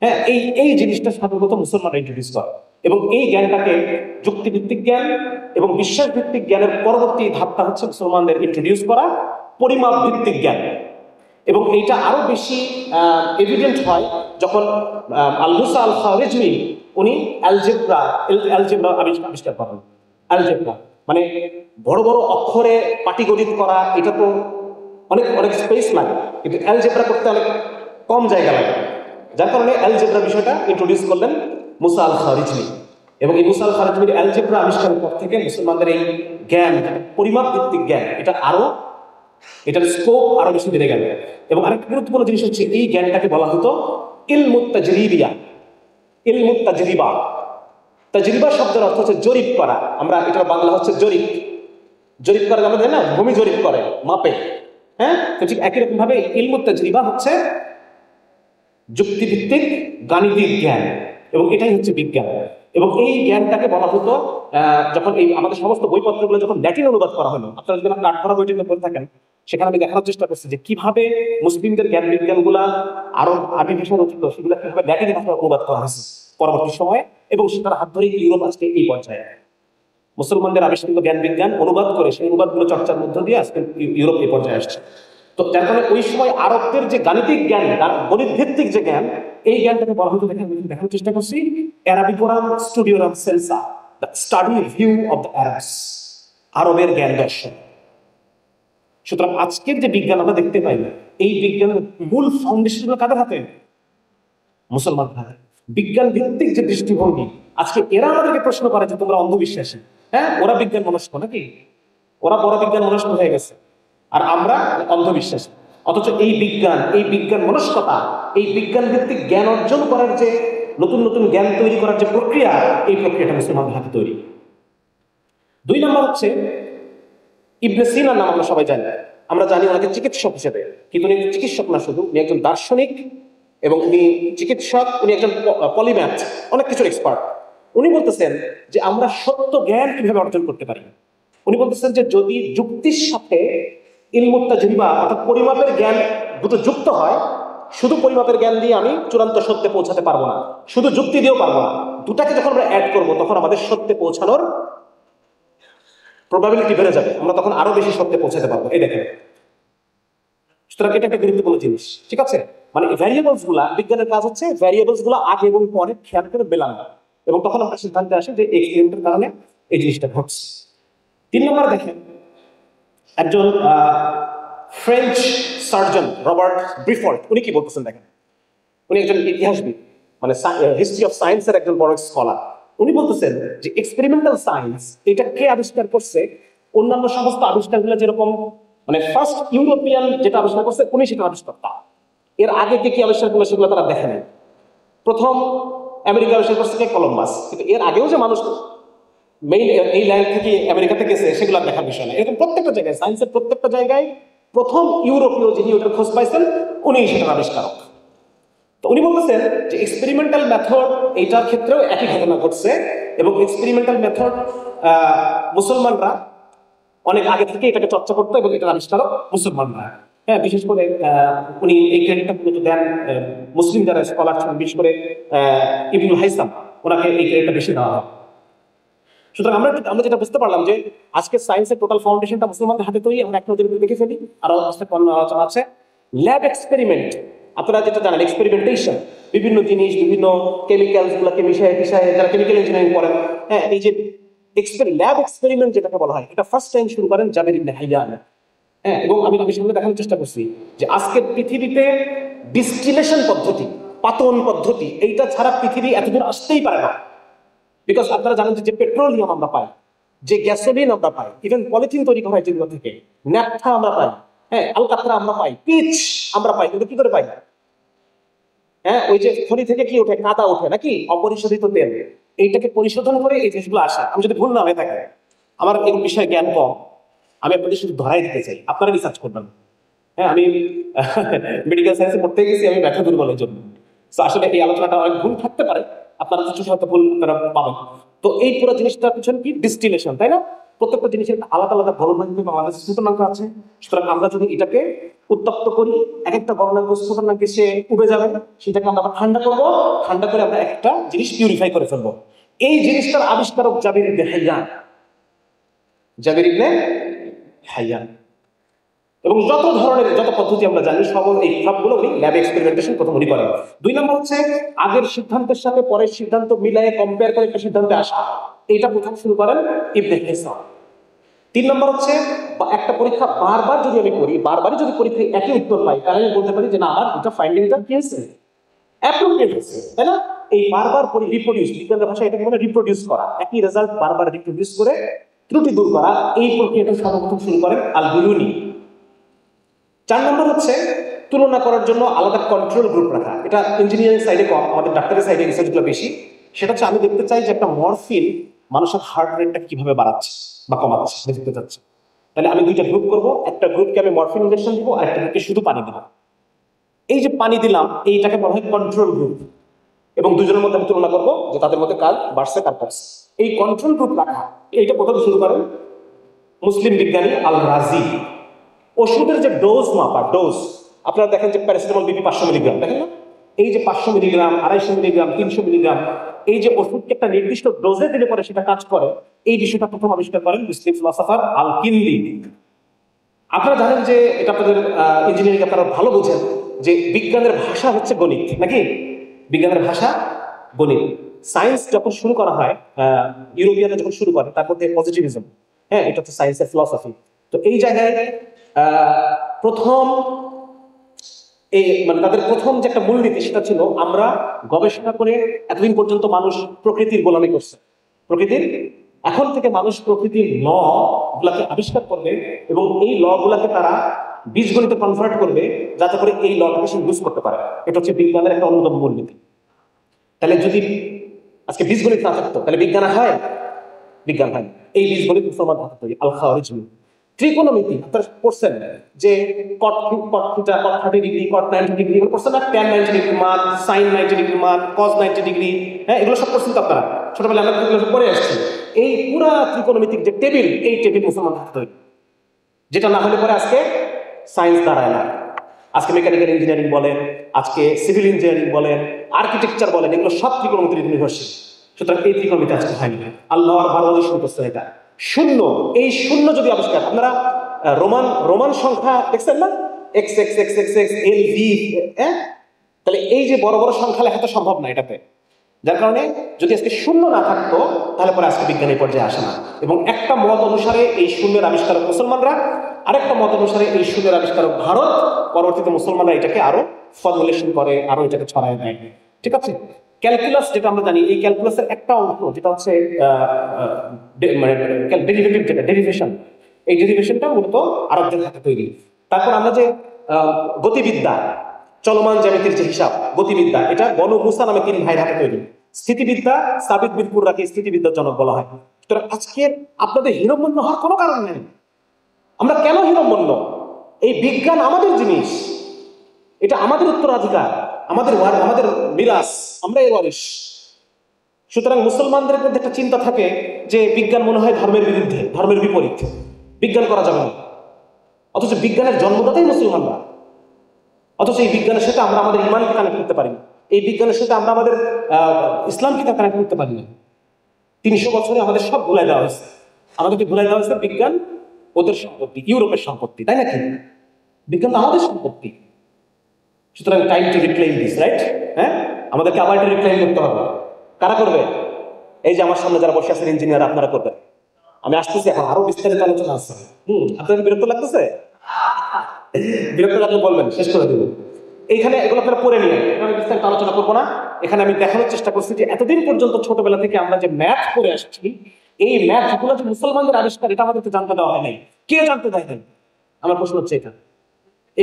হ্যাঁ, এই জিনিসটা সাধারণত মুসলমানরা ইন্ট্রোডিউস করে। এবং এই জ্ঞানটাকে যুক্তিভিত্তিক জ্ঞান এবং বিশ্বাস ভিত্তিক জ্ঞানের পরবর্তী ধাপটা হচ্ছে মুসলমানদের ইন্ট্রোডিউস করা পরিমাপ ভিত্তিক জ্ঞান। এবং এইটা আরো বেশি এভিডেন্ট হয় যখন আল-মুসা আল-খাওয়ারিজমি উনি অ্যালজেব্রা আবিষ্কার করেন। অ্যালজেব্রা মানে বড় বড় অক্ষরে পাটিগণিত করা, এটা তো অনেক স্পেস লাগে, কিন্তু অ্যালজেব্রা করতে অনেক কম জায়গা লাগে। যার কারণে অ্যালজেব্রা বিষয়টা ইন্ট্রোডিউস করলেন মুসা আল-খাওয়ারিজমি। এবং ইবু সাল খারাজমির অ্যালজেব্রা আবিষ্কারের পর থেকে মুসলমানদের এই জ্ঞান, পরিমাপ ভিত্তিক জ্ঞান, এটার স্কোপ আরো বেশি বেড়ে গেল। এবং আরেকটা গুরুত্বপূর্ণ জিনিস হচ্ছে এই জ্ঞানটাকে বলা হতো ইলমুত তাজরিবিয়া, ইলমুত তাজরিবা। তাজরিবা শব্দের অর্থ হচ্ছে জরিপ করা। আমরা এটার বাংলা হচ্ছে জরিপ। জরিপ করা আমরা জানি না, ভূমি জরিপ করে মাপে। হ্যাঁ, তো ঠিক একই রকম ভাবে ইলমুত তাজরিবা হচ্ছে যুক্তিভিত্তিক গাণিতিক জ্ঞান, এবং এটাই হচ্ছে বিজ্ঞান। এবং এই জ্ঞানটাকে বলা হতো যখন এই আমাদের সমস্ত বইপত্রগুলো যখন ল্যাটিন অনুবাদ করা হলো, আপনারা যদি কাঠগড়া বইটি পড়ে থাকেন, সেখানে আমি দেখানোর চেষ্টা করছি যে কিভাবে মুসলিমদের জ্ঞান বিজ্ঞানগুলা আরবি ভাষা রচিত, সেগুলো কিভাবে ল্যাটিন ভাষায় অনুবাদ করা হয়েছে পরবর্তী সময়ে, এবং সেটার হাত ধরে ইউরোপ আজকে এই পর্যায়ে। মুসলমানদের আবিষ্কৃত জ্ঞান বিজ্ঞান অনুবাদ করে সেই অনুবাদগুলো চর্চার মধ্য দিয়ে আজকে ইউরোপ এই পর্যায়ে আসছে। তো যার কারণে ওই সময় আরবদের যে গাণিতিক জ্ঞান, গণিত ভিত্তিক যে জ্ঞান, এই জ্ঞানটাকে বলা হতো, দেখানোর চেষ্টা করছি, অ্যারাবিকোরাম স্টুডিওরাম সেন্সা, the study view of the Arabs, আরবের জ্ঞান দর্শন। সুতরাং আজকের যে বিজ্ঞান আমরা দেখতে পাই, এই বিজ্ঞানের মূল ফাউন্ডেশন কাদের হাতে? মুসলমান হাতে। বিজ্ঞান ভিত্তিক যে দৃষ্টিভঙ্গি, আজকে এরা আমাদেরকে প্রশ্ন করে যে তোমরা অন্ধবিশ্বাসী। হ্যাঁ, ওরা বিজ্ঞান মনস্ক নাকি? ওরা বড় বিজ্ঞান মনস্ক হয়ে গেছে, আর আমরা অন্ধবিশ্বাসী। অথচ এই বিজ্ঞান মনস্কতা, এই বিজ্ঞান ভিত্তিক জ্ঞান অর্জন করার যে নতুন নতুন জ্ঞান তৈরি করার যে প্রক্রিয়া, এই প্রক্রিয়াটা মুসলমানদের হাতে তৈরি। 2 নম্বর হচ্ছে ইবনে সিনার নাম আমরা সবাই জানি। আমরা জানি ওনাকে চিকিৎসক হিসেবে, কিন্তু উনি চিকিৎসক না শুধু, উনি একজন দার্শনিক, এবং উনি চিকিৎসক, উনি একজন পলিম্যাথ, অনেক কিছুর এক্সপার্ট। উনি বলতেছেন যে আমরা সত্য জ্ঞান কিভাবে অর্জন করতে পারি। উনি বলতেছেন যে যদি যুক্তির সাথে ইলমুত তাজরিবা অর্থাৎ পরিমাপের জ্ঞান দুটো যুক্ত হয়, শুধু পরিমাপের জ্ঞান দিয়ে আমি চূড়ান্ত সত্যে পৌঁছাতে পারবো না, শুধু যুক্তি দিয়েও পারবো না। দুটাকে যখন আমরা অ্যাড করবো, তখন আমাদের সত্যে পৌঁছানোর প্রবাবিলিটি বেড়ে যাবে, আমরা তখন আরো বেশি সত্যে পৌঁছাতে পারবো। এই দেখেন, সুতরাং এটা একটা গুরুত্বপূর্ণ জিনিস, ঠিক আছে? মানে ভ্যারিয়েবলস গুলা, বিজ্ঞানের কাজ হচ্ছে ভ্যারিয়েবলস গুলা আগে এবং পরে খেয়াল করে মেলানো, এবং তখন আমরা সিদ্ধান্তে আসে যে এক্সপেরিমেন্টের কারণে এই জিনিসটা ঘটছে। 3 নম্বর দেখেন, একজন ফ্রেঞ্চ সার্জন রবার্ট ব্রিফল্ট, উনি কি বলতেছেন দেখেন। উনি একজন ইতিহাসবিদ, মানে হিস্ট্রি অফ সায়েন্সের একজন বড় স্কলার। উনি বলতেছেন যে এক্সপেরিমেন্টাল সায়েন্স এটা কে আবিষ্কার করছে? অন্যান্য সমস্ত আবিষ্কারগুলো যেরকম, মানে ফার্স্ট ইউরোপিয়ান যেটা আবিষ্কার করছে উনি সেটা আবিষ্কর্তা। এর আগে কে কি আবিষ্কার করলো সেগুলো তারা দেখে নেই। প্রথম আমেরিকা আবিষ্কার করছে কে? কলম্বাস। কিন্তু এর আগেও যে মানুষ মেইন এই ল্যান্ড থেকে আমেরিকাতে গেছে, সেগুলো দেখার বিষয় না। এরকম প্রত্যেকটা জায়গায়, সায়েন্সের প্রত্যেকটা জায়গায় প্রথম ইউরোপীয় যিনি ওটার খোঁজ পাইছেন, উনি সেটার আবিষ্কারক। তো উনি বলতেছেন যে এক্সপেরিমেন্টাল মেথড এইটার ক্ষেত্রেও একই ঘটনা ঘটছে, এবং এক্সপেরিমেন্টাল মেথড মুসলমানরা অনেক আগে থেকে এটাকে চর্চা করতো, এবং এটার আবিষ্কারক মুসলমানরা। হ্যাঁ, বিশেষ করে উনি এই ক্রেডিটটা মূলত দেন মুসলিম যারা স্কলার ছিলেন, বিশেষ করে ইবনুল হাইসাম, ওনাকে এই ক্রেডিটটা বেশি দেওয়া হয়। সুতরাং আমরা যেটা বুঝতে পারলাম যে আজকে সায়েন্সের টোটাল ফাউন্ডেশনটা মুসলমানদের হাতে তৈরি। আমরা এক নজরে দেখে ফেলি, আরো আলোচনা আছে। ল্যাব এক্সপেরিমেন্ট, আপনারা যেটা জানেন, এক্সপেরিমেন্টেশন, বিভিন্ন জিনিস, বিভিন্ন কেমিক্যালস গুলাকে মিশিয়ে যারা কেমিক্যাল ইঞ্জিনিয়ারিং করেন, হ্যাঁ, এই যে ল্যাব এক্সপেরিমেন্ট যেটাকে বলা হয়, এটা ফার্স্ট টাইম শুরু করেন জাবের ইবনে হাইয়ান। হ্যাঁ, এবং আমি সামনে দেখানোর চেষ্টা করছি যে আজকের পৃথিবীতে ডিস্টিলেশন পদ্ধতি, পাতন পদ্ধতি, এইটা ছাড়া পৃথিবী এতদূর আসতেই পারে না। বিকজ আপনারা জানেন যে পেট্রোলিয়াম আমরা পাই, যে গ্যাসোলিন আমরা পাই, ইভেন পলিথিন তৈরি করা হয় যেগুলো থেকে, ন্যাপথা আমরা পাই, হ্যাঁ, আলকাতরা আমরা পাই, পিচ আমরা পাই, কিন্তু কি করে পাই? হ্যাঁ, ওই যে খনি থেকে কি ওঠে? কাদা ওঠে নাকি, অপরিশোধিত তেল। এইটাকে পরিশোধন করে এই জিনিসগুলো আসে। আমি যদি ভুল না হয়ে থাকে, আমার এই বিষয়ে জ্ঞান কম, আমি আপনাদের শুধু ধরাই দিতে চাই, আপনারা রিসার্চ করবেন। হ্যাঁ, আমি মেডিকেল সায়েন্সে পড়তে গেছি, আমি ব্যথা দুর্বলের জন্য। তো আসলে এই আলোচনাটা অনেক ভুল থাকতে পারে, আপনারা কিছু হয়তো ভুল আপনারা পাবেন। তো এই পুরো জিনিসটার পিছনে কি? ডিস্টিলেশন, তাই না? প্রত্যেকটা জিনিসের আলাদা আলাদা গণনাঙ্ক আমাদের স্ফুটনাঙ্ক আছে। সুতরাং আমরা যদি এটাকে উত্তপ্ত করি, এক একটা গণনাঙ্ক স্ফুটনাঙ্কে সে উবে যাবে, সেটাকে আমরা ঠান্ডা করবো, ঠান্ডা করে আমরা একটা জিনিস পিউরিফাই করে ফেলবো। এই জিনিসটার আবিষ্কারক জাবির ইবনে হাইয়ান, জাবির ইবনে হাইয়ান। এবং যত পদ্ধতি আমরা জানি, এই সবগুলো উনি ল্যাব এক্সপেরিমেন্টেশন প্রথম উনি করেন। 2 নম্বর হচ্ছে আগের সিদ্ধান্তের সাথে পরের সিদ্ধান্ত মিলায়ে কম্পেয়ার করে একটা সিদ্ধান্তে আসা, এটা প্রথম শুরু করেন ইবনে হাইসাম। 3 নম্বর হচ্ছে একটা পরীক্ষা বারবার যদি আমি করি, বারবারই যদি পরীক্ষায় একই উত্তর পাই, তাহলে আমি বলতে পারি যে না, আমার এটা ফাইন্ডিংটা কি হয়েছে? অ্যাপ্রোপ্রিয়েট হয়েছে, তাই না? এই বারবার রিপ্রোডিউস, বিজ্ঞানের ভাষায় এটাকে বলে রিপ্রোডিউস করা, একই রেজাল্ট বারবার রিপ্রোডিউস করে ত্রুটি দূর করা, এই প্রক্রিয়াটা সর্বপ্রথম শুরু করেন আল বিরুনি। 4 নম্বর হচ্ছে তুলনা করার জন্য আলাদা কন্ট্রোল গ্রুপ রাখা। এটা ইঞ্জিনিয়ারিং সাইডে কম, আমাদের ডাক্তারের সাইডে রিসার্চগুলো বেশি। সেটা হচ্ছে আমি দেখতে চাই যে একটা মরফিন মানুষের হার্ট রেটটা কিভাবে বাড়াচ্ছে বা কমাচ্ছে দেখতে চাচ্ছে। তাহলে আমি 2টা গ্রুপ করবো, একটা গ্রুপকে আমি মরফিন ইনজেকশন দিব আর একটা গ্রুপকে শুধু পানি দিব। এই যে পানি দিলাম এইটাকে বলা হয় কন্ট্রোল গ্রুপ, এবং দুজনের মধ্যে আমি তুলনা করবো যে তাদের মধ্যে কার বাড়ছে কার কমছে। এই কন্ট্রোল গ্রুপ রাখা এইটা প্রথম শুরু করেন মুসলিম বিজ্ঞানী আল রাজি। ওষুধের যে ডোজ মাপা, ডোজ আপনারা দেখেন যে প্যারাসিটামল বিপি 500 মিলিগ্রাম, দেখেন না? এই যে 500 মিলিগ্রাম, 250 মিলিগ্রাম, 300 মিলিগ্রাম, এই যে ওষুধকে একটা নির্দিষ্ট ডোজে দিলে পরে সেটা কাজ করে, এই বিষয়টা প্রথম আবিষ্কার করেন মুসলিম ফিলোসোফার আল কিন্দি। আপনারা জানেন যে এটা আপনাদের ইঞ্জিনিয়ারিং আপনারা ভালো বোঝেন যে বিজ্ঞানের ভাষা হচ্ছে গণিত, নাকি? বিজ্ঞানের ভাষা গণিত। সায়েন্স যখন শুরু করা হয়, ইউরোপিয়ানরা যখন শুরু করে, তার মধ্যে পজিটিভিজম, হ্যাঁ, এটা হচ্ছে সায়েন্সের ফিলসফি। তো এই জায়গায় প্রথম মানে তাদের প্রথম যে একটা মূলনীতি সেটা ছিল আমরা গবেষণা করে, এতদিন পর্যন্ত মানুষ প্রকৃতির গোলামি করছে, প্রকৃতির, এখন থেকে মানুষ প্রকৃতির ল গুলাকে আবিষ্কার করবে এবং এই ল গুলাকে তারা বীজগণিতে কনভার্ট করবে যাতে করে এই লটাকে সে ইউজ করতে পারে। এটা হচ্ছে বিজ্ঞানের একটা অন্যতম মূলনীতি। তাহলে যদি আজকে বীজগণিত না থাকতো তাহলে বিজ্ঞান হয়? বিজ্ঞান হয়। এই বীজগণিত মুসলমান হাতে তৈরি, আল খাওয়ারিজমি। ত্রিকোণমিতি আপনারা পড়ছেন যে কট থিটা, কট 30 ডিগ্রি, কট 90 ডিগ্রি, এগুলো পড়ছেন না? tan 90 ডিগ্রি মান, sin 90 ডিগ্রি মান, cos 90 ডিগ্রি, হ্যাঁ, এগুলো সব পড়ছেন তো আপনারা ছোটবেলায়, আমরা এগুলো পড়ে আসছি। এই পুরা ত্রিকোণমিতিক যে টেবিল, এই টেবিল মুসলমান হাতে তৈরি, যেটা না হলে পরে আজকে সায়েন্স দাঁড়ায় না। আজকে মেকানিক্যাল ইঞ্জিনিয়ারিং বলেন, আজকে সিভিল ইঞ্জিনিয়ারিং বলেন, আর্কিটেকচার বলেন, এগুলো সব ত্রিকোণমিতির নির্ভরশীল। সুতরাং এই ত্রিকোণমিতি আজকে হয়নি। আল্লাহর বারোয়ারি শুরু করছে এটা শূন্য। এই শূন্য যদি আবিষ্কার, আপনারা রোমান সংখ্যা দেখছেন না? X x x x X L V, হ্যাঁ, তাহলে এই যে বড় বড় সংখ্যা লেখা তো সম্ভব না এটাতে। যার কারণে যদি আজকে শূন্য না থাকতো তাহলে পরে আজকে বিজ্ঞানের পর্যায়ে আসে না। এবং একটা মত অনুসারে এই শূন্যের আবিষ্কারক মুসলমানরা, আরেকটা মত অনুসারে এই শূন্যের আবিষ্কারক ভারত, পরবর্তীতে মুসলমানরা এটাকে আরো ফর্মুলেশন করে, আরো এটাকে ছড়ায় দেয়। ঠিক আছে? ক্যালকুলাস যেটা আমরা জানি, এই ক্যালকুলাসের একটা অংশ যেটা হচ্ছে মানে ডেরিভেটিভ, যেটা ডেরিভেশন, এই ডেরিভেশনটা মূলত আরবদের হাতে তৈরি। তারপর আমরা যে গতিবিদ্যা, চলমান জ্যামিতির যে হিসাব, গতিবিদ্যা, এটা বনু মুসা নামে 3 ভাইয়ের হাতে তৈরি। স্থিতিবিদ্যা সাবিত বিন কুররাকে স্থিতিবিদ্যার জনক বলা হয়। সুতরাং আজকে আপনাদের হীনম্মন্য হওয়ার কোনো কারণ নেই। আমরা কেন হীনম্মন্য? এই বিজ্ঞান আমাদের জিনিস, এটা আমাদের উত্তরাধিকার, আমাদের মিরাস, আমরা এর ওয়ারিশ। সুতরাং মুসলমানদের মধ্যে একটা চিন্তা থাকে যে বিজ্ঞান মনে হয় ধর্মের বিরুদ্ধে, ধর্মের বিপরীত, বিজ্ঞান করা যাবে না। অথচ বিজ্ঞানের জন্মদাতাই মুসলমানরা। অথচ এই বিজ্ঞানের সাথে আমরা আমাদের ইমানকে কানেক্ট করতে পারি না, এই বিজ্ঞানের সাথে আমরা আমাদের ইসলামকে কানেক্ট করতে পারি না। 300 বছরে আমাদের সব ভুলাই দেওয়া হয়েছে, আমাদেরকে ভুলাই দেওয়া হয়েছে বিজ্ঞান ওদের সম্পত্তি, ইউরোপের সম্পত্তি, তাই নাকি? বিজ্ঞান তো আমাদের সম্পত্তি। সুতরাং time to reclaim this, right? হ্যাঁ, আমাদেরকে আবার এটা রিক্লেইম করতে হবে। কারা করবে? এই যে আমার সামনে যারা বসে আছেন ইঞ্জিনিয়ার, আপনারা করবেন। আমি আসতেছি, এখন আরো বিস্তারিত আলোচনা আছে। আপনাদের বিরক্ত লাগতেছে? বিরক্ত লাগলে বলবেন, শেষ করে দেব। এইখানে এগুলো আপনারা পড়ে নিয়ে, আমি বিস্তারিত আলোচনা করবো না। এখানে আমি দেখানোর চেষ্টা করছি যে এতদিন পর্যন্ত ছোটবেলা থেকে আমরা যে ম্যাথ পড়ে আসছি, এই ম্যাথ গুলো যে মুসলমানদের আবিষ্কার, এটা আমাদেরকে জানতে দেওয়া হয় নাই। কে জানতে দেয় নাই? আমার প্রশ্ন হচ্ছে এটা,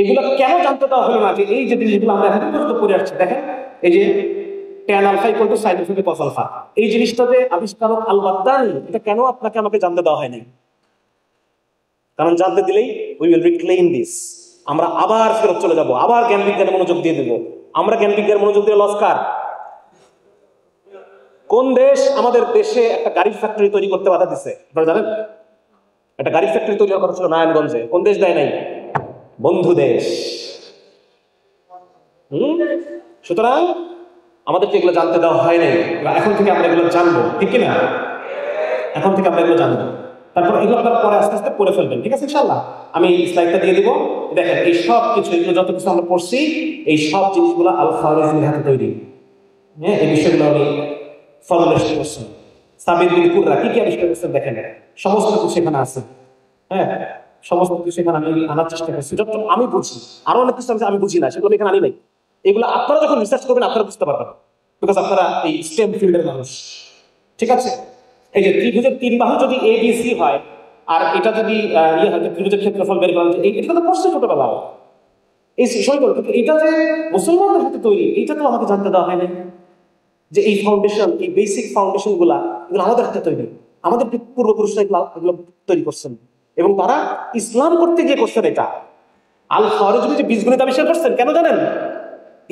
এগুলো কেন জানতে দেওয়া হলো না? যে এই যে জিনিসগুলো আমরা এতদিন পর্যন্ত পড়ে আসছি, দেখেন এই যে tan alpha equal to sin alpha cos alpha, এই জিনিসটা যে আবিষ্কারক আল বাত্তানি, এটা কেন আপনাকে আমাকে জানতে দেওয়া হয় নাই? কারণ জানতে দিলেই উই উইল রিক্লেইম দিস, আমরা আবার ফেরত চলে যাব, আবার জ্ঞান বিজ্ঞানে মনোযোগ দিয়ে দেব। আমরা জ্ঞান বিজ্ঞানের মনোযোগ দিয়ে লস কার? কোন দেশ আমাদের দেশে একটা গাড়ির ফ্যাক্টরি তৈরি করতে বাধা দিচ্ছে? আপনারা জানেন? একটা গাড়ির ফ্যাক্টরি তৈরি করা ছিল নারায়ণগঞ্জে, কোন দেশ দেয় নাই? বন্ধু দেশ। সুতরাং আমাদেরকে এগুলো জানতে দেওয়া হয় নাই, এখন থেকে আমরা এগুলো জানবো, ঠিক কিনা? এখন থেকে আমরা এগুলো জানবো, তারপর এগুলো আপনারা পরে আস্তে আস্তে পড়ে ফেলবেন, ঠিক আছে ইনশাআল্লাহ? আমি স্লাইডটা দিয়ে দিব, দেখেন এই সব কিছু, এগুলো যত কিছু আমরা পড়ছি, এই সব জিনিসগুলো আল খাওয়ারিজমির হাতে তৈরি। হ্যাঁ, এই বিষয়গুলো আমি ফর্মুলেশন করছি। সাবিত বিন কুররা কি কি আবিষ্কার করছেন দেখেন, সমস্ত কিছু সেখানে আছে। হ্যাঁ, সমস্ত কিছু সেখানে আমি আনার চেষ্টা করছি, যত আমি বুঝি। আরো অনেক কিছু আমি বুঝি না, সেগুলো এখানে আনি নাই। এগুলো আপনারা যখন রিসার্চ করবেন আপনারা বুঝতে পারবেন। বিকজ আপনারা এই স্টেম ফিল্ডের মানুষ, ঠিক আছে? এই যে ত্রিভুজের 3 বাহু যদি ABC হয়, আর এটা যদি ইয়ে হয়, ত্রিভুজের ক্ষেত্রফল বের করা, এটা তো প্রশ্ন ছোটবেলা এই সই করো, কিন্তু এটা যে মুসলমানদের হাতে তৈরি, এটা তো আমাকে জানতে দেওয়া হয় না যে এই ফাউন্ডেশন, এই বেসিক ফাউন্ডেশন গুলো আমাদের হাতে তৈরি। আমাদের পূর্বপুরুষরা এগুলো তৈরি করছেন, এবং তারা ইসলাম করতে গিয়ে করছেন এটা। আল খাওয়ারিজমি যে বীজগণিত আবিষ্কার করছেন কেন জানেন?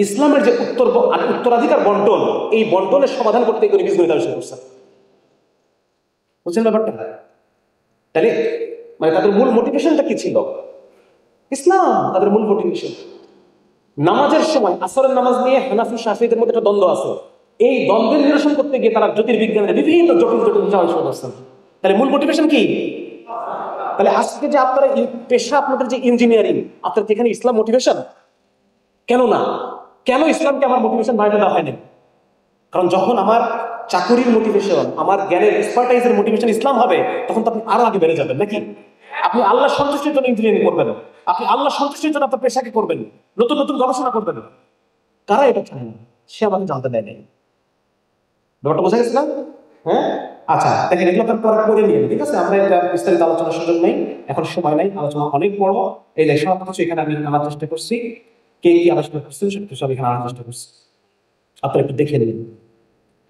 ইসলামের যে উত্তরাধিকার বন্টন, এই বন্টনের সমাধান করতে গিয়ে বীজগণিত আবিষ্কার করছেন। বুঝছেন ব্যাপারটা? তাহলে মানে তাদের মূল মোটিভেশনটা কি ছিল? ইসলাম তাদের মূল মোটিভেশন। নামাজের সময় আসরের নামাজ নিয়ে হানাফি শাফিঈদের মধ্যে একটা দ্বন্দ্ব আছে। এই দ্বন্দ্বের নিরসন করতে গিয়ে তারা জ্যোতির্বিজ্ঞানের বিভিন্ন জটিল জটিল বিষয় আবিষ্কার করছেন। তাহলে মূল মোটিভেশন কি? তাহলে আজকে যে আপনারা পেশা, আপনাদের যে ইঞ্জিনিয়ারিং, আপনাদের এখানে ইসলাম মোটিভেশন কেন না? কেন ইসলামকে আমার মোটিভেশন বাড়াতে দেওয়া হয়নি? কারণ যখন আমার চাকুরির মোটিভেশন, আমার জ্ঞানের এক্সপার্টাইজের মোটিভেশন ইসলাম হবে, তখন তো আপনি আরো আগে বেড়ে যাবেন নাকি? আপনি আল্লাহ সন্তুষ্টির জন্য ইঞ্জিনিয়ারিং করবেন, আপনি আল্লাহ সন্তুষ্টির জন্য আপনার পেশাকে করবেন, নতুন নতুন গবেষণা করবেন। কারা এটা চায় না? সে আমাকে জানতে দেয় নাই। ব্যাপারটা বোঝা গেছে না? হ্যাঁ, আচ্ছা দেখেন, এগুলো আপনার পরে করে নিয়ে, ঠিক আছে? আমরা এটা বিস্তারিত আলোচনার সুযোগ নেই, এখন সময় নাই, আলোচনা অনেক বড়। এই যে সব কিছু এখানে আমি আনার চেষ্টা করছি, কে কি আলোচনা করছেন সব কিছু এখানে আনার চেষ্টা করছি, আপনারা একটু দেখে নিন।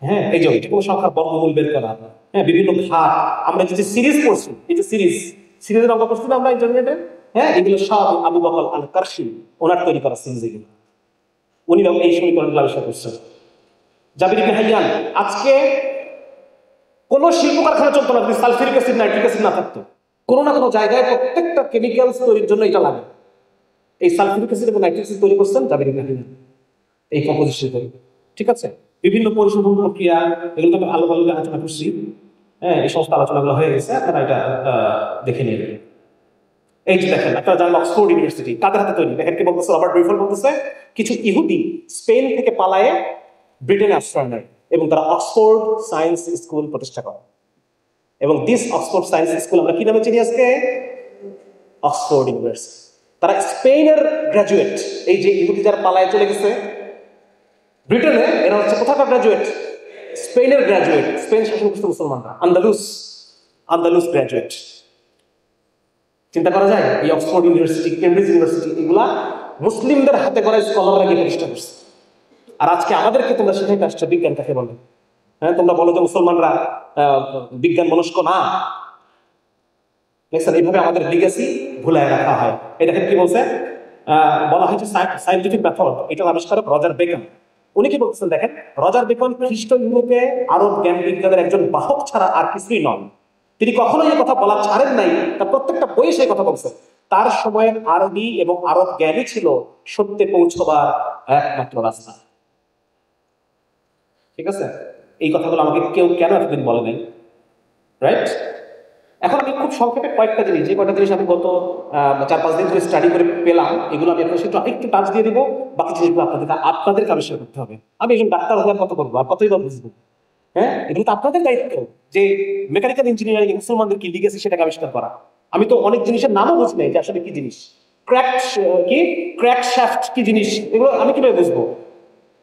হ্যাঁ, এই যে যে কোনো সংখ্যার বর্গমূল বের করা, হ্যাঁ, বিভিন্ন ঘাত, আমরা যে সিরিজ পড়ছি, এই যে সিরিজের অঙ্ক করছি না আমরা ইন্টারনেটে, হ্যাঁ, এগুলো সব আবু বকর আল কারশি ওনার তৈরি করা সিরিজ এগুলো। উনি এই সমীকরণগুলো আবিষ্কার করছেন। জাবির ইবনে হাইয়ান, আজকে কোন শিল্প কারখানা চলতো না যদি সালফিউরিক অ্যাসিড, নাইট্রিক অ্যাসিড না থাকতো। কোনো না কোনো জায়গায় প্রত্যেকটা কেমিক্যালস তৈরির জন্য এটা লাগে। এই সালফিউরিক অ্যাসিড এবং নাইট্রিক অ্যাসিড তৈরি করছেন জাবির ইবনে হাইয়ান, এই কম্পোজিশন তৈরি, ঠিক আছে? বিভিন্ন পরিশোধন প্রক্রিয়া, এগুলো তো আলো আলো আলোচনা করছি। হ্যাঁ, এই সমস্ত আলোচনাগুলো হয়ে গেছে, আপনারা এটা দেখে নেবেন। এই যে দেখেন, আপনারা জানেন অক্সফোর্ড ইউনিভার্সিটি কাদের হাতে তৈরি? দেখেন কি বলতেছে, রবার্ট ব্রিফেল বলতেছে কিছু ইহুদি স্পেন থেকে পালায়ে ব্রিটেনে আশ্রয় নেয় এবং তারা অক্সফোর্ড সায়েন্স স্কুল প্রতিষ্ঠা করে। এবং দিস অক্সফোর্ড সায়েন্স স্কুল আমরা কি নামে চিনি আজকে? Oxford university. তারা স্পেনের গ্রাজুয়েট। এই যে ইহুদি যারা পালায়ে চলে গেছে ব্রিটেনে, এরা হচ্ছে কোথাকার গ্রাজুয়েট? স্পেনের গ্রাজুয়েট। স্পেন শাসন করছে মুসলমানরা, আন্দালুস গ্রাজুয়েট। চিন্তা করা যায়, এই অক্সফোর্ড ইউনিভার্সিটি, কেমব্রিজ ইউনিভার্সিটি, এগুলা মুসলিমদের হাতে গড়া স্কলাররা গিয়ে প্রতিষ্ঠা করছে। আর আজকে আমাদেরকে তোমরা শিখাইতে আসছো বিজ্ঞান কাকে বলে। হ্যাঁ, তোমরা বলো যে মুসলমানরা বিজ্ঞান মনস্ক না। দেখছেন, এইভাবে আমাদের লিগেসি ভুলায় রাখা হয়। এটাকে কি বলছে? বলা হয়েছে সায়েন্টিফিক মেথড। এটার আবিষ্কারক রজার বেকন। উনি কি বলতেছেন দেখেন, রজার বেকন খ্রিস্ট ইউরোপে আরব জ্ঞান বিজ্ঞানের একজন বাহক ছাড়া আর কিছুই নন। তিনি কখনোই এই কথা বলা ছাড়েন নাই, তার প্রত্যেকটা বইয়ে সেই কথা বলছেন। তার সময়ের আরবি এবং আরব জ্ঞানই ছিল সত্যে পৌঁছবার একমাত্র রাস্তা। ঠিক আছে? এই কথাগুলো আমাকে কেউ কেন এতদিন বলে নাই, রাইট? এখন আমি খুব সংক্ষেপে কয়েকটা জিনিস, যে কয়েকটা জিনিস আমি গত 4-5 দিন ধরে স্টাডি করে পেলাম, এগুলো আমি আপনার সাথে একটু টাচ দিয়ে দিব। বাকি জিনিসগুলো আপনাদেরকে আবিষ্কার করতে হবে। আমি একজন ডাক্তার হয়ে কত করবো আর কতই বা বুঝবো? হ্যাঁ, এগুলো তো আপনাদের দায়িত্ব, যে মেকানিক্যাল ইঞ্জিনিয়ারিং মুসলমানদের কি লিগেসি সেটাকে আবিষ্কার করা। আমি তো অনেক জিনিসের নামও বুঝি নাই যে আসলে কি জিনিস। ক্র্যাক শ্যাফট কি জিনিস, এগুলো আমি কিভাবে বুঝবো?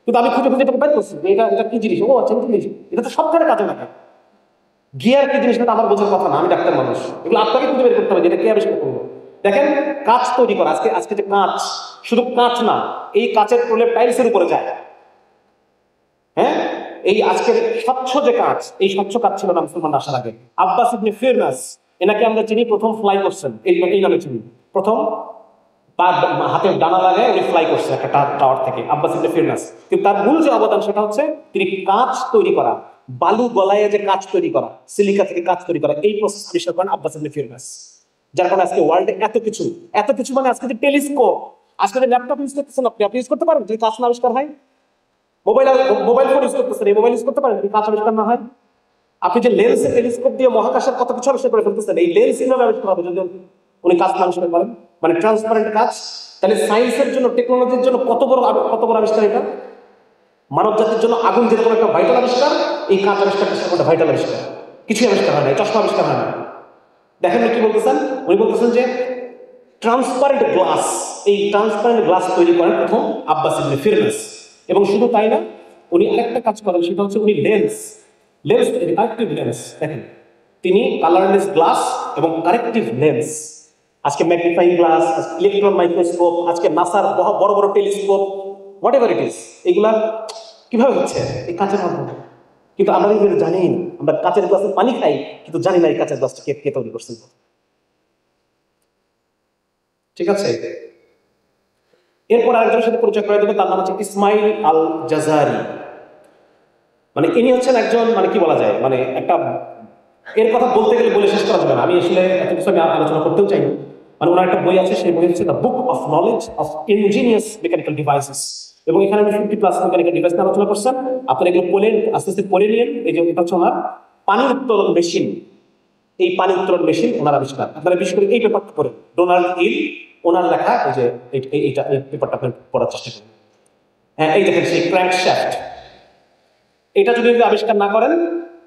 কিন্তু আমি খুঁজে খুঁজে বের করছি এটা কি জিনিস। ও আচ্ছা, জিনিস এটা তো সবখানে কাজে লাগে। গিয়ার কি জিনিস আমার বোঝার কথা না, আমি ডাক্তার মানুষ। এগুলো আপনাকে খুঁজে বের করতে হবে, যেটা কে আবিষ্কার করবো। দেখেন, কাঁচ তৈরি করা, আজকে যে কাঁচ, শুধু কাঁচ না, এই কাঁচের প্রলেপ টাইলসের উপরে যায়। হ্যাঁ, এই আজকের স্বচ্ছ যে কাঁচ, এই স্বচ্ছ কাঁচ ছিল না মুসলমান আসার আগে। আব্বাস ইবনে ফিরনাস, এনাকে আমরা চিনি, প্রথম ফ্লাই করছেন এই নামে চিনি। প্রথম তার হাতে ডানা লাগায় উনি ফ্লাই করছে একটা টাওয়ার থেকে, আব্বাস ইবনে ফিরনাস। কিন্তু তার মূল যে অবদান সেটা হচ্ছে তিনি কাঁচ তৈরি করা, বালু গলায় যে কাঁচ তৈরি করা, সিলিকা থেকে কাঁচ তৈরি করা, এই প্রসেস আবিষ্কার করেন আব্বাস ইবনে ফিরনাস। যার কারণে আজকে ওয়ার্ল্ডে এত কিছু মানে আজকে যে টেলিস্কোপ, আজকে যে ল্যাপটপ ইউজ করতেছেন আপনি ইউজ করতে পারেন যদি কাঁচ না আবিষ্কার হয়। মোবাইল ফোন ইউজ করতেছেন, এই মোবাইল ইউজ করতে পারেন যদি কাঁচ আবিষ্কার না হয়। আপনি যে লেন্সে টেলিস্কোপ দিয়ে মহাকাশের কত কিছু আবিষ্কার করে ফেলতেছেন, এই লেন্স কিভাবে আবিষ্কার হবে যদি উনি কাঁচ না আবিষ্কার করেন? মানে ট্রান্সপারেন্ট কাঁচ। তাহলে সায়েন্সের জন্য, টেকনোলজির জন্য কত বড় আবিষ্কার এটা। মানব জাতির জন্য আগুন যেরকম একটা ভাইটাল আবিষ্কার, এই কাঁচ আবিষ্কারটা সেরকম একটা ভাইটাল আবিষ্কার। কিছুই আবিষ্কার হয় না, চশমা আবিষ্কার হয় না। দেখেন কি বলতেছেন, উনি বলতেছেন যে ট্রান্সপারেন্ট গ্লাস, এই ট্রান্সপারেন্ট গ্লাস তৈরি করেন প্রথম আব্বাস ইবনে ফিরনাস। এবং শুধু তাই না, উনি আরেকটা কাজ করেন, সেটা হচ্ছে উনি লেন্স কারেক্টিভ লেন্স দেখেন, তিনি কালারলেস গ্লাস এবং কারেক্টিভ লেন্স, আজকে ম্যাগনিফাইং গ্লাস, ইলেকট্রন মাইক্রোস্কোপ, আজকে নাসার বড় বড় telescope, what ever it is, এগুলা কিভাবে হচ্ছে? এই কাঁচের মাধ্যমে। কিন্তু আমরা কিন্তু জানি না, আমরা কাঁচের গ্লাসে পানি খাই কিন্তু জানি না এই কাঁচের গ্লাসটা কে তৈরি করছেন। ঠিক আছে, এরপর আরেকজনের সাথে পরিচয় করে দেবে, তার নাম হচ্ছে ইসমাইল আল জাজারি। মানে ইনি হচ্ছেন একজন, মানে কি বলা যায়, মানে একটা, এর কথা বলতে গেলে বলে শেষ করা যাবে না, আমি আসলে এত কিছু আমি আলোচনা করতেও চাই না। মানে ওনার একটা বই আছে, সেই বই হচ্ছে the book of knowledge of engineers mechanical devices, এবং এখানে আমি 50+ মেকানিক্যাল ডিভাইস নিয়ে আলোচনা করছেন। আপনারা এগুলো পড়েন, আস্তে আস্তে পড়ে নিন। এই যে এটা হচ্ছে ওনার পানি উত্তোলন মেশিন, এই পানি উত্তোলন মেশিন ওনার আবিষ্কার। আপনারা বিশেষ করে এই পেপারটা পড়েন, ডোনাল্ড হিল ওনার লেখা, এই যে এইটা পেপারটা আপনি পড়ার চেষ্টা করুন। হ্যাঁ, এই দেখেন সেই ক্র্যাঙ্কশ্যাফট, এটা যদি আবিষ্কার না করেন,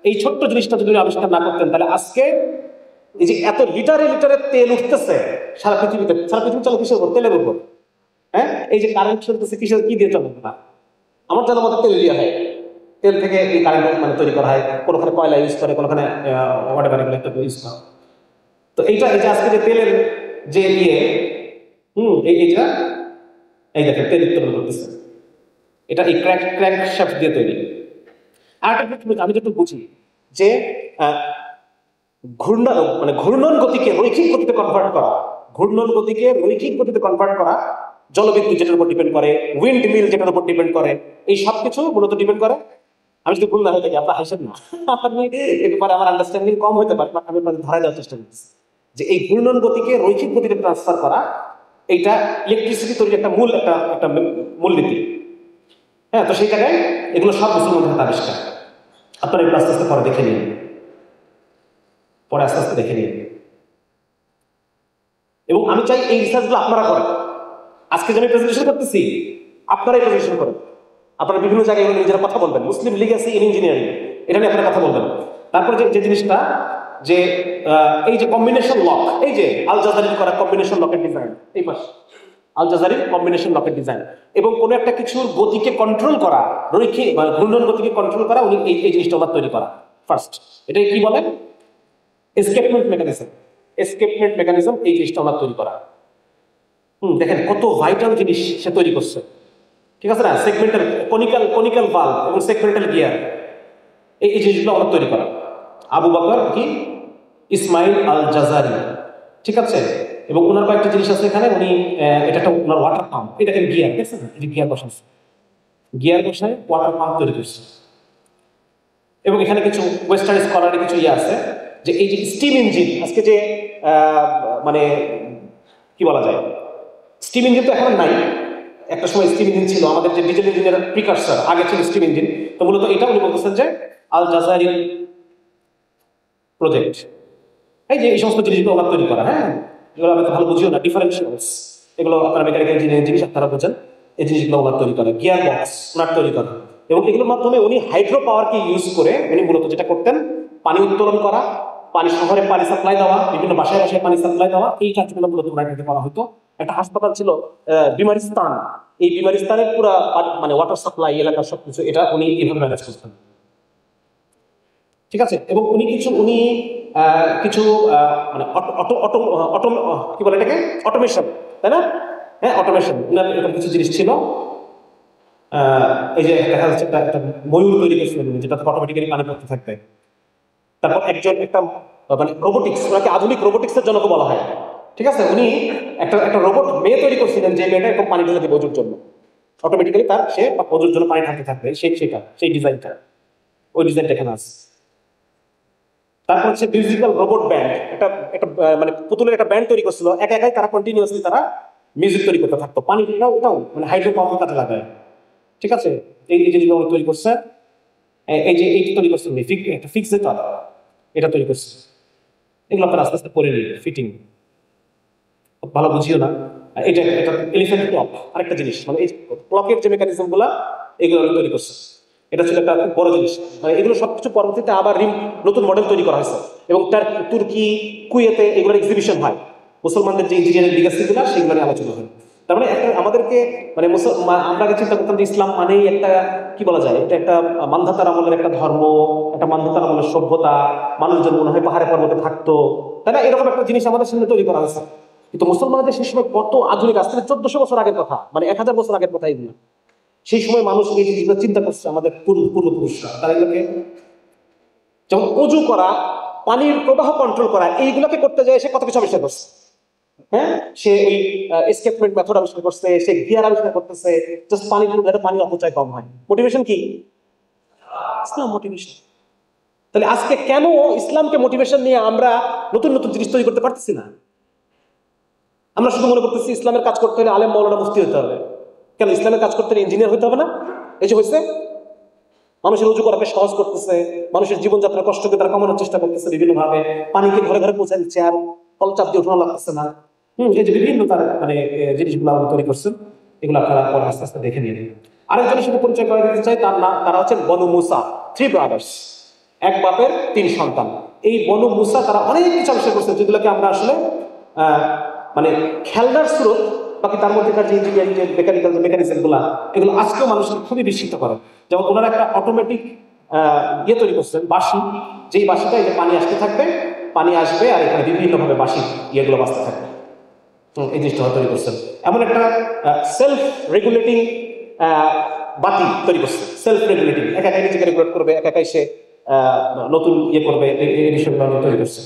এই ছোট্ট জিনিসটা যদি আবিষ্কার না করতেন, তাহলে আজকে এই যে এত লিটারে লিটারে তেল উঠতেছে সারা পৃথিবী চলে কিসের উপর? তেলের উপর। হ্যাঁ, এই যে কারেন্ট চলতেছে কিসের, কি দিয়ে চলে না? আমার জানা মতো তেল দিয়ে হয়, তেল থেকে এই কারেন্ট মানে তৈরি করা হয়, কোনোখানে কয়লা ইউজ করে, কোনোখানে হোয়াটএভার এগুলো একটা ইউজ করে। তো এইটা, এই যে আজকে যে তেলের যে ইয়ে, এইটা এই দেখেন তেল উত্তোলন করতেছে, এটা এই ক্র্যাঙ্কশ্যাফট দিয়ে তৈরি। আর একটা আমি যেটুকু বুঝি যে ঘূর্ণন গতিকে রৈখিক গতিতে কনভার্ট করা, জলবিদ্যুৎ যেটার উপর ডিপেন্ড করে, উইন্ড মিল যেটার উপর ডিপেন্ড করে, এই সব কিছু মূলত ডিপেন্ড করে। আমি যদি ভুল না হয়ে থাকি, আপনার হাসেন না, এরপরে আমার আন্ডারস্ট্যান্ডিং কম হতে পারে, বাট আমি ধরাই দেওয়ার চেষ্টা করছি যে এই ঘূর্ণন গতিকে রৈখিক গতিতে ট্রান্সফার করা, এইটা ইলেকট্রিসিটি তৈরির একটা মূলনীতি। হ্যাঁ, তো সেই জায়গায় এগুলো সব মুসলমানদের হাতে আবিষ্কার। আপনারা এগুলো আস্তে আস্তে পরে দেখে নিন, এবং আমি চাই এই রিসার্চগুলো আপনারা করেন। আজকে যে আমি প্রেজেন্টেশন করতেছি, আপনারাই প্রেজেন্টেশন করেন, আপনারা বিভিন্ন জায়গায় নিজেরা কথা বলবেন, মুসলিম লিগ্যাসি ইন ইঞ্জিনিয়ারিং, এটা নিয়ে আপনারা কথা বলবেন। তারপরে যে জিনিসটা, যে এই যে কম্বিনেশন লক, এই যে আল জাজারির করা কম্বিনেশন লকের ডিজাইন, এই পাশে আল জাজারির কম্বিনেশন লকের ডিজাইন, এবং কোনো একটা কিছুর গতিকে কন্ট্রোল করা, রৈখিক বা ঘূর্ণন গতিকে কন্ট্রোল করা, উনি এই জিনিসটা ওনার তৈরি করা ফার্স্ট। এটাই কি বলে? এসকেপমেন্ট মেকানিজম, এই জিনিসটা ওনার তৈরি করা। দেখেন কত ভাইটাল জিনিস সে তৈরি করছে, ঠিক আছে না? সেগমেন্টাল কনিক্যাল ভালভ এবং সেগমেন্টাল গিয়ার, এই জিনিসগুলো ওনার তৈরি করা। আবু বকর কি ইসমাইল আল জাজারি, ঠিক আছে। এবং ওনার কয়েকটা জিনিস আছে এখানে, উনি এটা একটা ওনার ওয়াটার পাম্প, এটা দেখেন গিয়ার, দেখছেন এই যে গিয়ার বসায় ওয়াটার পাম্প তৈরি করছে। এবং এখানে কিছু ওয়েস্টার্ন স্কলারের কিছু ইয়ে আছে, যে এই যে স্টিম ইঞ্জিন, আজকে যে মানে কি বলা যায়, স্টিম ইঞ্জিন তো এখন নাই, একটা সময় স্টিম ইঞ্জিন ছিল, আমাদের যে ডিজেল ইঞ্জিনের প্রিকারসর, আগে ছিল স্টিম ইঞ্জিন। তো মূলত এটা উনি বলতেছেন যে আল জাজারি প্রজেক্ট, এই যে এই সমস্ত জিনিসগুলো ওনার তৈরি করা। হ্যাঁ, এগুলো আমি তো ভালো বুঝিও না, ডিফারেন্সিয়ালস, এগুলো আপনারা মেকানিক্যাল ইঞ্জিনিয়ারিং জিনিস আপনারা বোঝেন, এই জিনিসগুলো ওনার তৈরি করা, গিয়ার বক্স ওনার তৈরি করা। এবং এগুলোর মাধ্যমে উনি হাইড্রো পাওয়ারকে ইউজ করে উনি মূলত যেটা করতেন, পানি উত্তোলন করা, শহরে পানি সাপ্লাই দেওয়া, বিভিন্ন বাসায় পানি সাপ্লাই দেওয়া, এই কাজগুলো মূলত ওনার করা হতো। একটা হাসপাতাল ছিল বিমারিস্তান, এই বিমারিস্তানের পুরো মানে ওয়াটার সাপ্লাই এলাকার সবকিছু এটা উনি এইভাবে ম্যানেজ করতেন, ঠিক আছে। এবং উনি কিছু মানে কি বলে এটাকে, অটোমেশন, তাই না? হ্যাঁ, অটোমেশন, উনার এরকম কিছু জিনিস ছিল। এই যে দেখা যাচ্ছে একটা ময়ূর তৈরি করছিলেন, যেটা অটোমেটিক্যালি পানি পড়তে থাকবে। তারপর একটা মানে রোবোটিক্স, ওনাকে আধুনিক রোবোটিক্সের জনক বলা হয়, ঠিক আছে। উনি একটা রোবট মেয়ে তৈরি করছিলেন, যে মেয়েটা এরকম পানি ঢেলে দেবে ওজুর জন্য, অটোমেটিক্যালি তার সে ওজুর জন্য পানি ঢালতে থাকবে, সেই ডিজাইনটা, ওই ডিজাইনটা এখানে আছে। তারপর হচ্ছে মিউজিক্যাল রোবট ব্যান্ড, একটা মানে পুতুলের একটা ব্যান্ড তৈরি করছিল, একাই তারা কন্টিনিউয়াসলি তারা মিউজিক তৈরি করতে থাকতো, পানি এটাও মানে হাইড্রো পাম্পের কাজে লাগায়, ঠিক আছে। এই জিনিসগুলো তৈরি করছে। এই যে এইটা তৈরি করছে একটা ফিক্সেটর, এটা তৈরি করছে। এগুলো আপনার আস্তে আস্তে পরে নিন, ফিটিং ভালো বুঝিও না। এটা এলিফ্যান্ট ক্লক, আরেকটা জিনিস, মানে এই ক্লকের যে মেকানিজম গুলা, এগুলো তৈরি করছে। এটা ছিল একটা খুব বড় জিনিস। মানে এগুলো সবকিছু পরবর্তীতে আবার নতুন মডেল তৈরি করা হয়েছে, এবং তুর্কি, কুয়েতে এগুলোর এক্সিবিশন হয়, মুসলমানদের যে ইঞ্জিনিয়ারিং লিগ্যাসি গুলা সেগুলো নিয়ে আলোচনা হয়। তার মানে একটা আমাদেরকে মানে আমরা আগে চিন্তা করতাম যে ইসলাম মানেই একটা কি বলা যায়, এটা একটা মান্ধাতার আমলের একটা ধর্ম, একটা মান্ধাতার আমলের সভ্যতা, মানুষজন মনে হয় পাহাড়ে পর্বতে থাকতো, তাই না? এরকম একটা জিনিস আমাদের সামনে তৈরি করা হয়েছে। কিন্তু মুসলমানদের সেই সময় কত আধুনিক, আজ থেকে 1400 বছর আগের কথা, মানে 1000 বছর আগের কথা এগুলো। সেই সময় মানুষ এই জিনিসগুলো চিন্তা করছে, আমাদের পূর্বপুরুষরা তারা এগুলোকে, যেমন অজু করা, পানির প্রবাহ কন্ট্রোল করা, এইগুলোকে করতে যায় সে কত কিছু আবিষ্কার করছে। হ্যাঁ, সে ওই এসকেপমেন্ট মেথড আবিষ্কার করছে, সে গিয়ার আবিষ্কার করতেছে, জাস্ট পানির অপচয় কম হয়। মোটিভেশন কি? ইসলাম মোটিভেশন। তাহলে আজকে কেন ইসলামকে মোটিভেশন নিয়ে আমরা নতুন নতুন জিনিস তৈরি করতে পারতেছি না? আমরা শুধু মনে করতেছি ইসলামের কাজ করতে হলে আলেম মাওলানা মুফতি হতে হবে। কেন ইসলামের কাজ করতে হলে ইঞ্জিনিয়ার হতে হবে না? এই যে হয়েছে, মানুষের উজু করাকে সহজ করতেছে, মানুষের জীবনযাত্রার কষ্টকে তারা কমানোর চেষ্টা করতেছে বিভিন্নভাবে, পানিকে ঘরে ঘরে পৌঁছে দিচ্ছে, আর কলচাপ দিয়ে উঠানো লাগতেছে না। এই যে বিভিন্ন তার মানে জিনিসগুলো আমরা তৈরি করছেন, এগুলো আপনারা পরে আস্তে আস্তে দেখে নিয়ে নেবেন। আরেকজনের সাথে পরিচয় করে দিতে চাই, তার নাম, তারা হচ্ছেন বনু মুসা, 3 ব্রাদার্স, এক বাপের 3 সন্তান। এই বনু মুসা তারা অনেক কিছু আবিষ্কার করছেন, যেগুলোকে আমরা আসলে মানে খেলনার স্রোত, বাকি তার মধ্যেকার যে ইঞ্জিনিয়ারিং যে মেকানিক্যাল যে মেকানিজম গুলা, এগুলো আজকেও মানুষকে খুবই বিস্মিত করে। যেমন ওনারা একটা অটোমেটিক ইয়ে তৈরি করছেন, বাঁশি, যেই বাঁশিটা এই যে পানি আসতে থাকবে, পানি আসবে আর এখানে বিভিন্নভাবে বাঁশি ইয়েগুলো বাঁচতে থাকবে। এই জিনিসটা তৈরি করছেন। এমন একটা সেলফ রেগুলেটিং বাতি তৈরি করছে, সেলফ রেগুলেটিং, একাই নিজেকে রেগুলেট করবে, একাই সে নতুন ইয়ে করবে, এই বিষয়গুলো তৈরি করছে।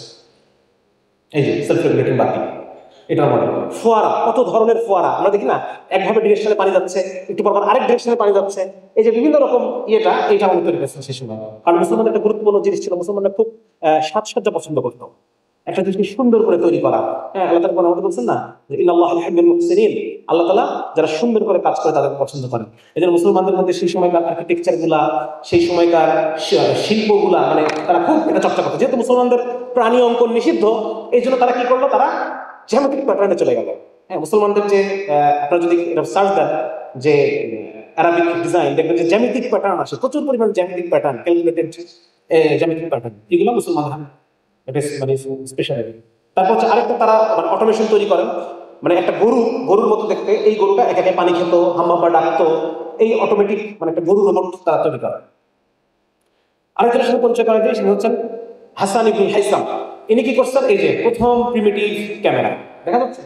এই যে সেলফ রেগুলেটিং বাতি, এটার মডেল। ফোয়ারা, কত ধরনের ফোয়ারা আমরা দেখি না, একভাবে ডিরেকশনে পানি যাচ্ছে, একটু পর আরেক ডিরেকশনে পানি যাচ্ছে, এই যে বিভিন্ন রকম ইয়েটা, এইটা আমাদের তৈরি করছে সেই সময়। কারণ মুসলমানদের একটা গুরুত্বপূর্ণ জিনিস ছিল, মুসলমানরা খুব সাজসজ্জা পছন্দ করতো, একটা জিনিসকে সুন্দর করে তৈরি করা। হ্যাঁ, আল্লাহ তাআলা আমাদের বলছেন না যে ইন্নাল্লাহা ইউহিব্বুল মুহসিনিন, আল্লাহ তাআলা যারা সুন্দর করে কাজ করে তাদেরকে পছন্দ করেন। এজন্য মুসলমানদের মধ্যে সেই সময়কার আর্কিটেকচার গুলা, সেই সময়কার শিল্পগুলা, মানে তারা খুব এটা চর্চা করতো। যেহেতু মুসলমানদের প্রাণী অঙ্কন নিষিদ্ধ, এই জন্য তারা কি করলো, তারা জ্যামিতিক প্যাটার্নে চলে গেল। হ্যাঁ, মুসলমানদের যে আপনারা যদি সার্চ দেন যে আরবিক ডিজাইন, দেখবেন যে জ্যামিতিক প্যাটার্ন আসে, প্রচুর পরিমাণ জ্যামিতিক প্যাটার্ন, ক্যালকুলেটেড জ্যামিতিক প্যাটার্ন, এগুলো মুসলমানরা এটা মানে স্পেশাল। তারপর হচ্ছে আরেকটা, তারা মানে অটোমেশন তৈরি করেন, মানে একটা গরুর মতো দেখতে, এই গরুটা একাকে পানি খেত, হাম্মাম্বা ডাকতো, এই অটোমেটিক মানে একটা গরু রোবট তারা তৈরি করেন। আরেকজনের সাথে পরিচয় করা যায়, সেটা হচ্ছেন হাসান ইবনুল হাইসাম। ইনি কি করছেন, এই যে প্রথম প্রিমিটিভ ক্যামেরা দেখা যাচ্ছে,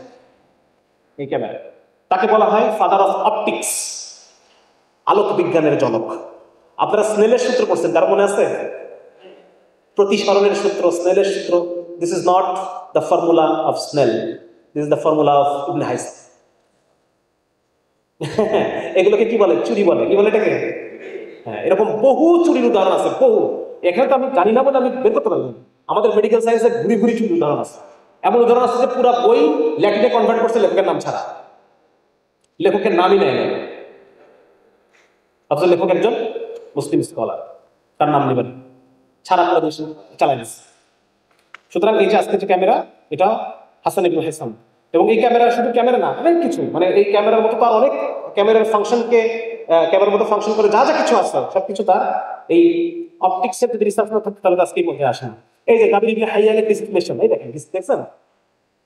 এই ক্যামেরা, তাকে বলা হয় ফাদার অফ অপটিক্স, আলোক বিজ্ঞানের জনক। আপনারা স্নেলের সূত্র পড়ছেন, কারো মনে আছে? প্রতিসরণের সূত্র, স্নেলের সূত্র। This is not the formula of Snell, this is the formula of Ibn Haitham. এগুলোকে কি বলে? চুরি বলে। কি বলে এটাকে? হ্যাঁ, এরকম বহু চুরির উদাহরণ আছে, বহু। এখানে তো আমি জানি না বলে আমি বের করতে পারবো না। আমাদের মেডিকেল সায়েন্সে ঘুরি ঘুরি চুরির উদাহরণ আছে। এমন উদাহরণ আছে যে পুরো বই ল্যাটিনে কনভার্ট করছে লেখকের নাম ছাড়া, লেখকের নামই নেয় না, অথচ লেখক একজন মুসলিম স্কলার, তার নাম নেবেন ছাড়া পুরো দেশ চালাই দিচ্ছে। সুতরাং এই যে আজকে যে ক্যামেরা, এটা হাসান ইবনে হাইসাম। এবং এই ক্যামেরা শুধু ক্যামেরা না, অনেক কিছু, মানে এই ক্যামেরার মতো তো আর অনেক, ক্যামেরার ফাংশনকে ক্যামেরার মতো ফাংশন করে যা যা কিছু আছে সবকিছু তার এই অপটিক্সের যদি রিসার্চ না থাকতো তাহলে আজকেই মধ্যে আসে না। এই যে জাবির ইবনে হাইয়ানের ডিস্টিলেশন, এই দেখেন দেখছেন,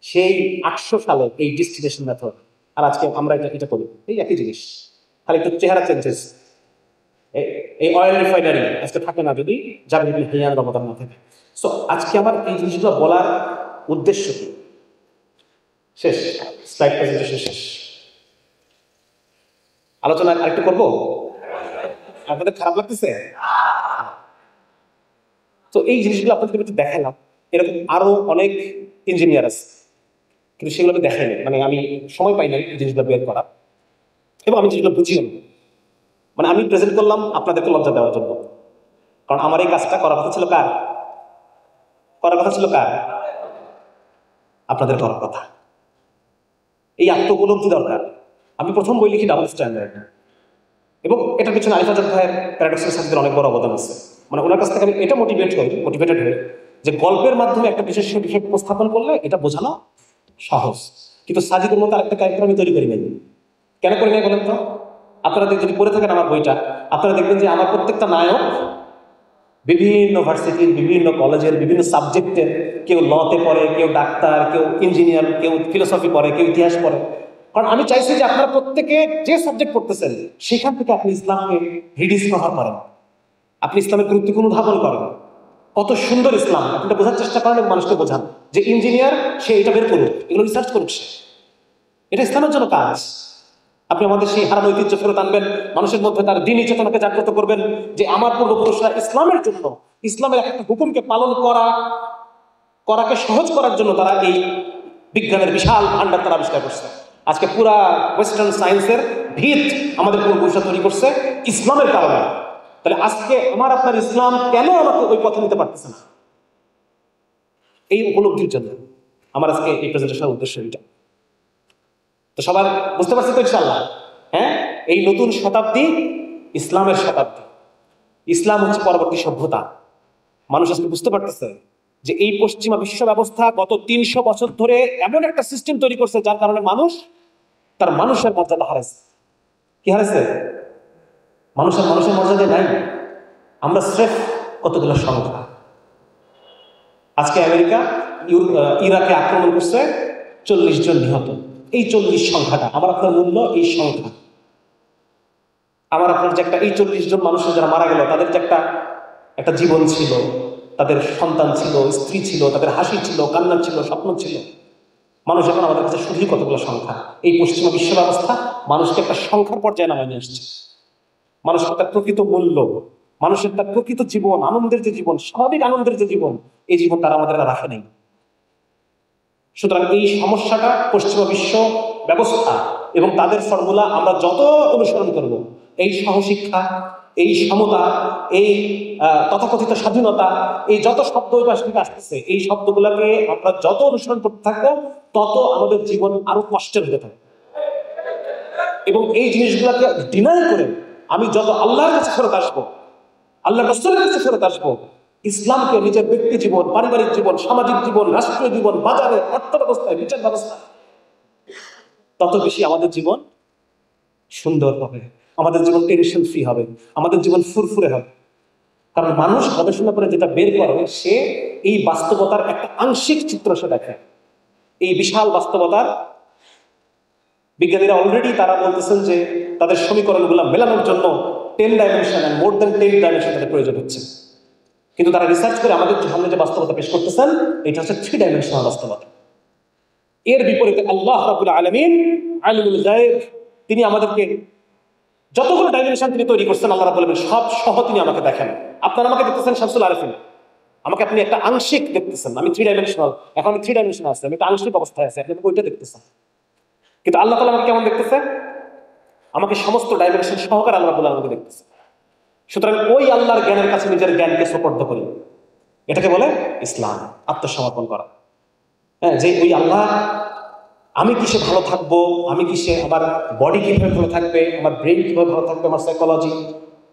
সেই 800 সালে এই ডিস্টিলেশন মেথড, আর আজকে আমরা এটা করি, এই একই জিনিস, খালি একটু চেহারা চেঞ্জেস। এই অয়েল রিফাইনারি আজকে থাকে না যদি জাবির ইবনে হাইয়ানের অবদান না থাকে। সো আজকে আমার এই জিনিসগুলো বলার উদ্দেশ্য কি? শেষ, স্লাইড প্রেজেন্টেশন শেষ। আলোচনা আরেকটু করবো? আপনাদের খারাপ লাগতেছে? তো এই জিনিসগুলো আপনাদের একটু দেখালাম। এরকম আরো অনেক ইঞ্জিনিয়ার আছে, কিন্তু সেগুলো আমি দেখাই নাই, মানে আমি সময় পাই না এই জিনিসগুলো বের করা, এবং আমি জিনিসগুলো বুঝিও না। মানে আমি প্রেজেন্ট করলাম আপনাদেরকে লজ্জা দেওয়ার জন্য, কারণ আমার এই কাজটা করার কথা ছিল কার? করার কথা ছিল কার? আপনাদের করার কথা। এই উপলব্ধি দরকার। আমি প্রথম বই লিখি ডাবল স্ট্যান্ডার্ড, এবং এটার পিছনে আরিফ আজাদ ভাইয়ের প্যারাডক্সের সাথে অনেক বড় অবদান আছে। মানে ওনার কাছ থেকে আমি এটা মোটিভেটেড হই যে গল্পের মাধ্যমে একটা বিশেষ বিষয় উপস্থাপন করলে এটা বোঝানো সহজ। কিন্তু সাজিদের মতো আরেকটা ক্যারেক্টার আমি তৈরি করি নাই। কেন করি নাই বলেন তো? আপনারা যদি পড়ে থাকেন আমার বইটা, আপনারা দেখবেন যে আমার প্রত্যেকটা নায়ক বিভিন্ন ভার্সিটির, বিভিন্ন কলেজের, বিভিন্ন সাবজেক্টের, কেউ লতে পড়ে, কেউ ডাক্তার, কেউ ইঞ্জিনিয়ার, কেউ ফিলোসফি পড়ে, কেউ ইতিহাস পড়ে, কারণ আমি চাইছি যে আপনারা প্রত্যেকে যে সাবজেক্ট পড়তেছেন সেখান থেকে আপনি ইসলামকে রিডিসকভার করেন, আপনি ইসলামের গুরুত্বপূর্ণ উদ্ভাবন করেন। কত সুন্দর ইসলাম আপনি বোঝার চেষ্টা করেন এবং মানুষকে বোঝান যে ইঞ্জিনিয়ার সে এটা বের করুক, এগুলো রিসার্চ করুক, সে এটা ইসলামের জন্য কাজ। আপনি আমাদের সেই হারানো ঐতিহ্য ফেরত আনবেন, মানুষের মধ্যে তার দ্বীনি চেতনাকে জাগ্রত করবেন যে আমার পূর্বপুরুষরা ইসলামের জন্য, ইসলামের একটা হুকুমকে পালন করাকে সহজ করার জন্য তারা এই বিজ্ঞানের বিশাল ভান্ডার তারা আবিষ্কার করছে। আজকে পুরা ওয়েস্টার্ন সায়েন্সের ভিত আমাদের পূর্বপুরুষরা তৈরি করছে ইসলামের কারণে। তাহলে আজকে আমার আপনার ইসলাম কেন আমাকে ওই পথে নিতে পারতেছে না? এই উপলব্ধির জন্য আমার আজকে এই প্রেজেন্টেশনের উদ্দেশ্য এটা। তো সবার বুঝতে পারছি তো ইনশাআল্লাহ? হ্যাঁ, এই নতুন শতাব্দী ইসলামের শতাব্দী। ইসলাম হচ্ছে পরবর্তী সভ্যতা। মানুষ আজকে বুঝতে পারতেছে যে এই পশ্চিমা বিশ্ব ব্যবস্থা গত 300 বছর ধরে এমন একটা সিস্টেম তৈরি করছে যার কারণে মানুষ তার মানুষের মর্যাদা হারাইছে। কি হারাইছে? মানুষের মর্যাদা নাই। আমরা স্রেফ কতগুলো সংখ্যা। আজকে আমেরিকা ইরাকে আক্রমণ করছে, 40 জন নিহত। এই 40 সংখ্যাটা আমার আপনার মূল্য, এই সংখ্যা আমার আপনার যে একটা, এই 40 জন মানুষের যারা মারা গেল তাদের যে একটা জীবন ছিল, তাদের সন্তান ছিল, স্ত্রী ছিল, তাদের হাসি ছিল, কান্না ছিল, স্বপ্ন ছিল। মানুষ এখন আমাদের কাছে শুধুই কতগুলো সংখ্যা। এই পশ্চিমা বিশ্ব ব্যবস্থা মানুষকে একটা সংখ্যার পর্যায়ে নামায় নিয়ে আসছে। মানুষের তার প্রকৃত মূল্য, মানুষের তার প্রকৃত জীবন, আনন্দের যে জীবন, স্বাভাবিক আনন্দের যে জীবন, এই জীবন তারা আমাদের রাখে নাই। সুতরাং এই সমস্যাটা পশ্চিমা বিশ্ব ব্যবস্থা এবং তাদের ফর্মুলা আমরা যত অনুসরণ করব, এই সহশিক্ষা, এই সমতা, এই তথাকথিত স্বাধীনতা, এই যত শব্দ ওই পাশ থেকে আসতেছে, এই শব্দগুলোকে আমরা যত অনুসরণ করতে থাকবো তত আমাদের জীবন আরো কষ্টের হতে থাকবে। এবং এই জিনিসগুলোকে ডিনাই করে আমি যত আল্লাহর কাছে ফেরত আসবো, আল্লাহ রাসূলের কাছে ফেরত আসবো, ইসলামকে নিজের ব্যক্তি জীবন, পারিবারিক জীবন, সামাজিক জীবন, রাষ্ট্রীয় জীবন, বাজারে, অর্থ ব্যবস্থায়, বিচার ব্যবস্থা, তত বেশি আমাদের জীবন সুন্দর হবে, আমাদের জীবন টেনশন ফ্রি হবে, আমাদের জীবন ফুরফুরে হবে। কারণ মানুষ গবেষণা করে যেটা বের করে, সে এই বাস্তবতার একটা আংশিক চিত্র সে দেখে। এই বিশাল বাস্তবতার বিজ্ঞানীরা অলরেডি তারা বলতেছেন যে তাদের সমীকরণগুলো মেলানোর জন্য 10 dimension and more than 10 dimension তাদের প্রয়োজন হচ্ছে। কিন্তু তারা রিসার্চ করে আমাদের সামনে যে বাস্তবতা পেশ করতেছেন এটা হচ্ছে 3 ডাইমেনশনাল বাস্তবতা। এর বিপরীতে আল্লাহ রাব্বুল আলামিন আলিমুল গায়ব, তিনি আমাদেরকে যতগুলো ডাইমেনশন তিনি তৈরি করছেন, আল্লাহ রাব্বুল আলামিন সব সহ তিনি আমাকে দেখেন। আপনারা আমাকে দেখতেছেন শামসুল আরিফিন, আমাকে আপনি একটা আংশিক দেখতেছেন। আমি 3 ডাইমেনশনাল, এখন আমি 3 ডাইমেনশনাল আছি, আমি একটা আংশিক অবস্থায় আছি, আপনি ওইটা দেখতেছেন। কিন্তু আল্লাহ তাআলা আমাকে কেমন দেখতেছে? আমাকে সমস্ত ডাইমেনশন সহকারে আল্লাহ রাব্বুল আলামিন দেখতেছে। সুতরাং ওই আল্লাহর জ্ঞানের কাছে নিজের জ্ঞানকে সুপর্দ করি, এটাকে বলে ইসলাম, আত্মসমর্পণ করা। হ্যাঁ, যে ওই আল্লাহ, আমি কিসে ভালো থাকবো, আমি কিসে, আমার বডি কিভাবে ভালো থাকবে, আমার ব্রেন কিভাবে ভালো থাকবে, আমার সাইকোলজি,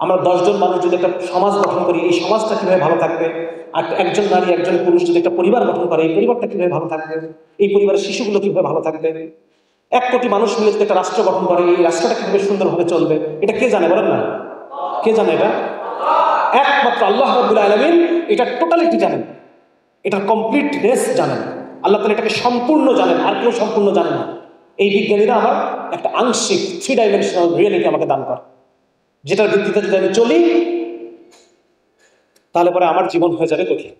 আমরা 10 জন মানুষ যদি একটা সমাজ গঠন করি, এই সমাজটা কিভাবে ভালো থাকবে, আর একজন নারী একজন পুরুষ যদি একটা পরিবার গঠন করে, এই পরিবারটা কিভাবে ভালো থাকবে, এই পরিবারের শিশুগুলো কিভাবে ভালো থাকবে, 1 কোটি মানুষ মিলে যদি একটা রাষ্ট্র গঠন করে, এই রাষ্ট্রটা কিভাবে সুন্দরভাবে চলবে, এটা কে জানে বলেন না? কে জানে? এটা একমাত্র আল্লাহ রাব্বুল আলামিন এটা টোটালিটি জানেন, এটার কমপ্লিটনেস জানেন। আল্লাহ তাআলা এটাকে সম্পূর্ণ জানেন, আর কেউ সম্পূর্ণ জানে না। এই বিজ্ঞানীরা আমার একটা আংশিক 3 ডাইমেনশনাল রিয়েলিটি আমাকে দান করে, যেটার ভিত্তিতে যদি আমি চলি তাহলে পরে আমার জীবন হয়ে যাবে কঠিন।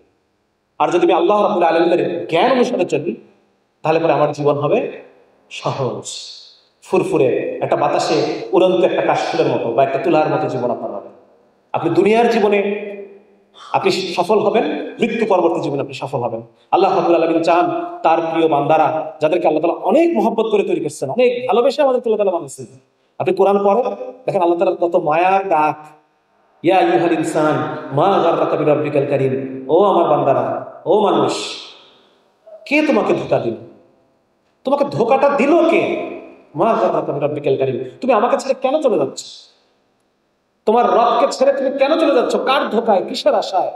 আর যদি আমি আল্লাহ রাব্বুল আলামিনের জ্ঞান অনুসারে চলি তাহলে পরে আমার জীবন হবে সহজ, ফুরফুরে, একটা বাতাসে উড়ন্ত একটা কাশফুলের মতো বা একটা তুলার মতো জীবন আপনার হবে। আপনি দুনিয়ার জীবনে আপনি সফল হবেন, মৃত্যু পরবর্তী জীবনে আপনি সফল হবেন। আল্লাহ রাব্বুল আলামিন চান তার প্রিয় বান্দারা, যাদেরকে আল্লাহ তাআলা অনেক মহব্বত করে তৈরি করছেন, অনেক ভালোবেসে আমাদের আল্লাহ তাআলা বানিয়েছেন। আপনি কোরআন পড়েন, দেখেন আল্লাহ তাআলার কত মায়ার ডাক, ইয়া আইয়ুহাল ইনসান মা গাররাকা বিরাব্বিকাল কারীম, ও আমার বান্দারা, ও মানুষ, কে তোমাকে ধোঁকা দিল, তোমাকে ধোঁকাটা দিল কে? মা গাররাকা বিরাব্বিকাল কারীম, তুমি আমাকে ছেড়ে কেন চলে যাচ্ছ? তোমার রবকে ছেড়ে তুমি কেন চলে যাচ্ছ? কার ধোঁকায়, কিসের আশায়?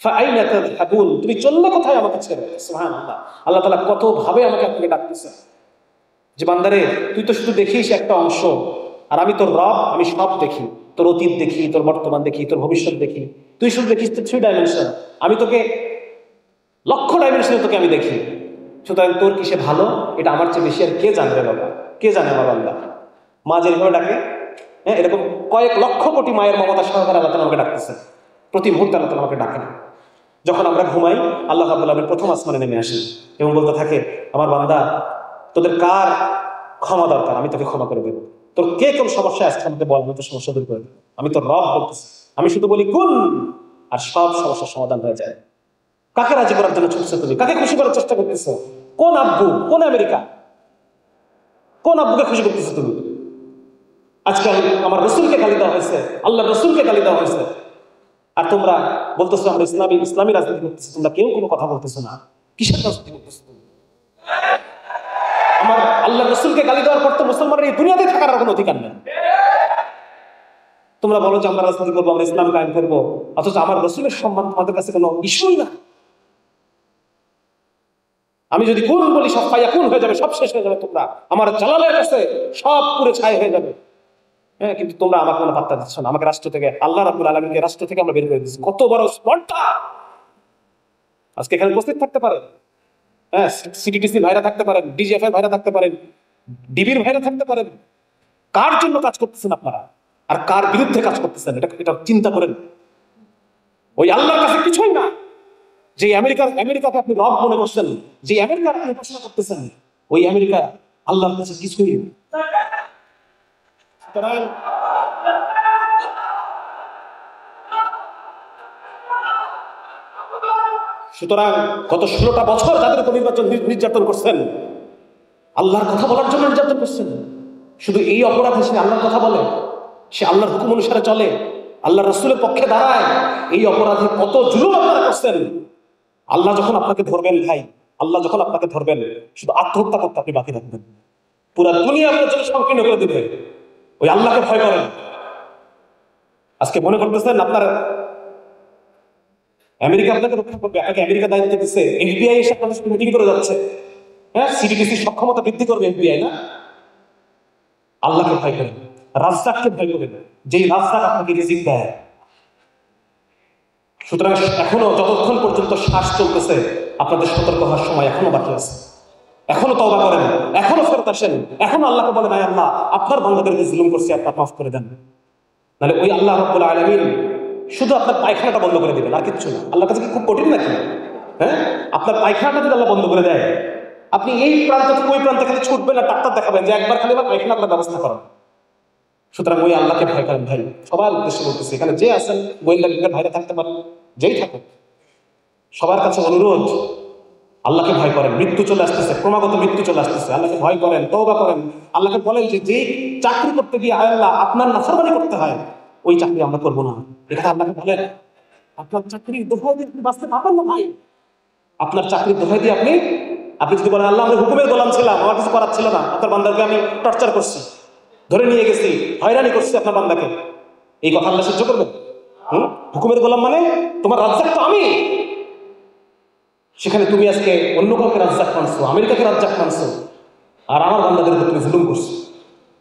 ফাআইনা তাযহাবুন, তুমি চললে কোথায় আমাকে ছেড়ে? সুবহানাল্লাহ, আল্লাহ তাআলা কত ভাবে আমাকে আপনাকে ডাকতেছেন যে বান্দারে, তুই তো শুধু দেখিস একটা অংশ, আর আমি তোর রব, আমি সব দেখি, তোর অতীত দেখি, তোর বর্তমান দেখি, তোর ভবিষ্যৎ দেখি। তুই শুধু দেখিস তো 3 ডাইমেনশন, আমি তোকে লক্ষ ডাইমেনশনে তোকে আমি দেখি। সুতরাং তোর কিসে ভালো এটা আমার চেয়ে বেশি আর কে জানবে বাবা, কে জানে আমার আল্লাহ। মা যেভাবে ডাকে, হ্যাঁ, এরকম কয়েক লক্ষ কোটি মায়ের মমতা সহকারে আল্লাহ তাআলা আমাকে ডাকতেছে, প্রতি মুহূর্তে আল্লাহ তাআলা আমাকে ডাকেন। যখন আমরা ঘুমাই আল্লাহ রাব্বুল আলামিন প্রথম আসমানে নেমে আসেন এবং বলতে থাকে, আমার বান্দা তোদের কার ক্ষমা দরকার, আমি তোকে ক্ষমা করে দেবো। তোর কে কোন সমস্যায় আসছে আমাকে বল, আমি তোর সমস্যা দূর করে দেবো। আমি তোর রব বলতেছি, আমি শুধু বলি কুন, আর সব সমস্যার সমাধান হয়ে যায়। কাকে রাজি করার জন্য ছুটছো তুমি, কাকে খুশি করার চেষ্টা করতেছো? কোন আব্বু, কোন আমেরিকা, কোন আব্বুকে খুশি করতেছো তুমি? আজকাল আমার রসুলকে গালি দেওয়া হয়েছে, আল্লাহ রসুলকে গালি দেওয়া হয়েছে, আর তোমরা বলতেছো আমরা ইসলামী রাজনীতি করতেছি। তোমরা কেউ কোনো কথা বলতেছো না, কিসের রাজনীতি করতেছো? আমার আল্লাহ রসুলকে গালি দেওয়ার পর তো মুসলমানের এই দুনিয়াতে থাকার আর কোনো অধিকার নেই। তোমরা বলো যে আমরা রাজনীতি করবো, আমরা ইসলাম কায়েম করবো, অথচ আমার রসুলের সম্মান তোমাদের কাছে কোনো ইস্যুই না। আমি যদি কোন বলি সব পাইয়া কোন হয়ে যাবে, সব শেষ হয়ে যাবে, তোমরা আমার জালালের কাছে সব পুরো ছাই হয়ে যাবে। হ্যাঁ, কিন্তু তোমরা আমাকে কোনো পাত্তা দিচ্ছ না। আমাকে রাষ্ট্র থেকে, আল্লাহ রাব্বুল আলামিনকে রাষ্ট্র থেকে আমরা বের করে দিচ্ছি। কত বড় স্পর্ধা! আজকে এখানে উপস্থিত থাকতে পারেন, হ্যাঁ, সিটিটিসি ভাইরা থাকতে পারেন, ডিজিএফ এর ভাইরা থাকতে পারেন, ডিবির ভাইরা থাকতে পারেন। কার জন্য কাজ করতেছেন আপনারা আর কার বিরুদ্ধে কাজ করতেছেন এটা চিন্তা করেন। ওই আল্লাহর কাছে কিছুই না। যে আমেরিকাকে আপনি রব মনে করছেন, যে আমেরিকার আপনি উপাসনা করতেছেন, ওই আমেরিকা আল্লাহর কাছে কিছুই নেই। সুতরাং গত 16টা বছর যাদের উপর নির্যাতন করছেন, আল্লাহর কথা বলার জন্য নির্যাতন করছেন, শুধু এই অপরাধে সে আল্লাহর কথা বলে, সে আল্লাহর হুকুম অনুসারে চলে, আল্লাহ রসুলের পক্ষে দাঁড়ায়, এই অপরাধে কত জুলুম আপনারা করছেন। আল্লাহ যখন আপনাকে ধরবেন ভাই, আল্লাহ যখন আপনাকে ধরবেন, শুধু আত্মহত্যা করতে আপনি বাকি রাখবেন, পুরা দুনিয়া আপনার জন্য সংকীর্ণ করে দিবে। ওই আল্লাহকে ভয় করেন। আজকে মনে করতেছেন আপনার আমেরিকা আপনাকে রক্ষা করবে, আপনাকে আমেরিকা দায়িত্ব দিচ্ছে, এফবিআই এসে আপনাদের সাথে মিটিং করে যাচ্ছে, হ্যাঁ, সিডিডিসির সক্ষমতা বৃদ্ধি করবে এফবিআই, না? আল্লাহকে ভয় করেন, রাজ্জাককে ভয় করেন, যেই রাজ্জাক আপনাকে রিজিক দেয়। সুতরাং এখনো যতক্ষণ পর্যন্ত শ্বাস চলতেছে আপনাদের সতর্ক হওয়ার সময় এখনো বাকি আছে। এখনো তওবা করেন, এখনো ফেরত আসেন, এখনো আল্লাহকে বলেন, আয় আল্লাহ, আপনার বান্দাদেরকে জুলুম করছি, আপনার মাফ করে দেন। নাহলে ওই আল্লাহ রাব্বুল আলামিন শুধু আপনার পায়খানাটা বন্ধ করে দিবেন, আর কিচ্ছু না। আল্লাহর কাছে কি খুব কঠিন নাকি? হ্যাঁ, আপনার পায়খানাটা যদি আল্লাহ বন্ধ করে দেয়, আপনি এই প্রান্ত থেকে ওই প্রান্তে খালি ছুটবেন আর ডাক্তার দেখাবেন যে একবার খালি আমার পায়খানা আপনার ব্যবস্থা করেন। সুতরাং ওই আল্লাহকে ভয় করেন ভাই। সবার উদ্দেশ্যে বলতেছি, এখানে যে আছেন গোয়েন্দা বিভাগের ভাইরা থাকতে পারেন, যেই থাকুক, সবার কাছে অনুরোধ, আল্লাহকে ভয় করেন। মৃত্যু চলে আসতেছে, ক্রমাগত মৃত্যু চলে আসতেছে, আল্লাহকে ভয় করেন, তওবা করেন। আল্লাহকে বলেন যে যে চাকরি করতে গিয়ে আল্লাহ আপনার নাফরমানি করতে হয়, ওই চাকরি আমরা করবো না। এটা আল্লাহকে বলেন, আপনার চাকরির দোহাই দিয়ে আপনি বাঁচতে পারবেন না ভাই। আপনার চাকরির দোহাই দিয়ে আপনি যদি বলেন, আল্লাহ আমি হুকুমের গোলাম ছিলাম, আমার কিছু করার ছিল না, আপনার বান্দাকে আমি টর্চার করছি, ধরে নিয়ে গেছি, হয়রানি করছি আপনার বান্দাকে, এই কথা আল্লাহ সহ্য করবেন? হুকুমের গোলাম মানে তোমার রাজ্জাক তো আমি, সেখানে তুমি আজকে অন্য কাউকে রাজ্জাক মানছো, আমেরিকাকে রাজ্জাক মানছো, আর আমার বান্দাদের উপর তুমি জুলুম করছো।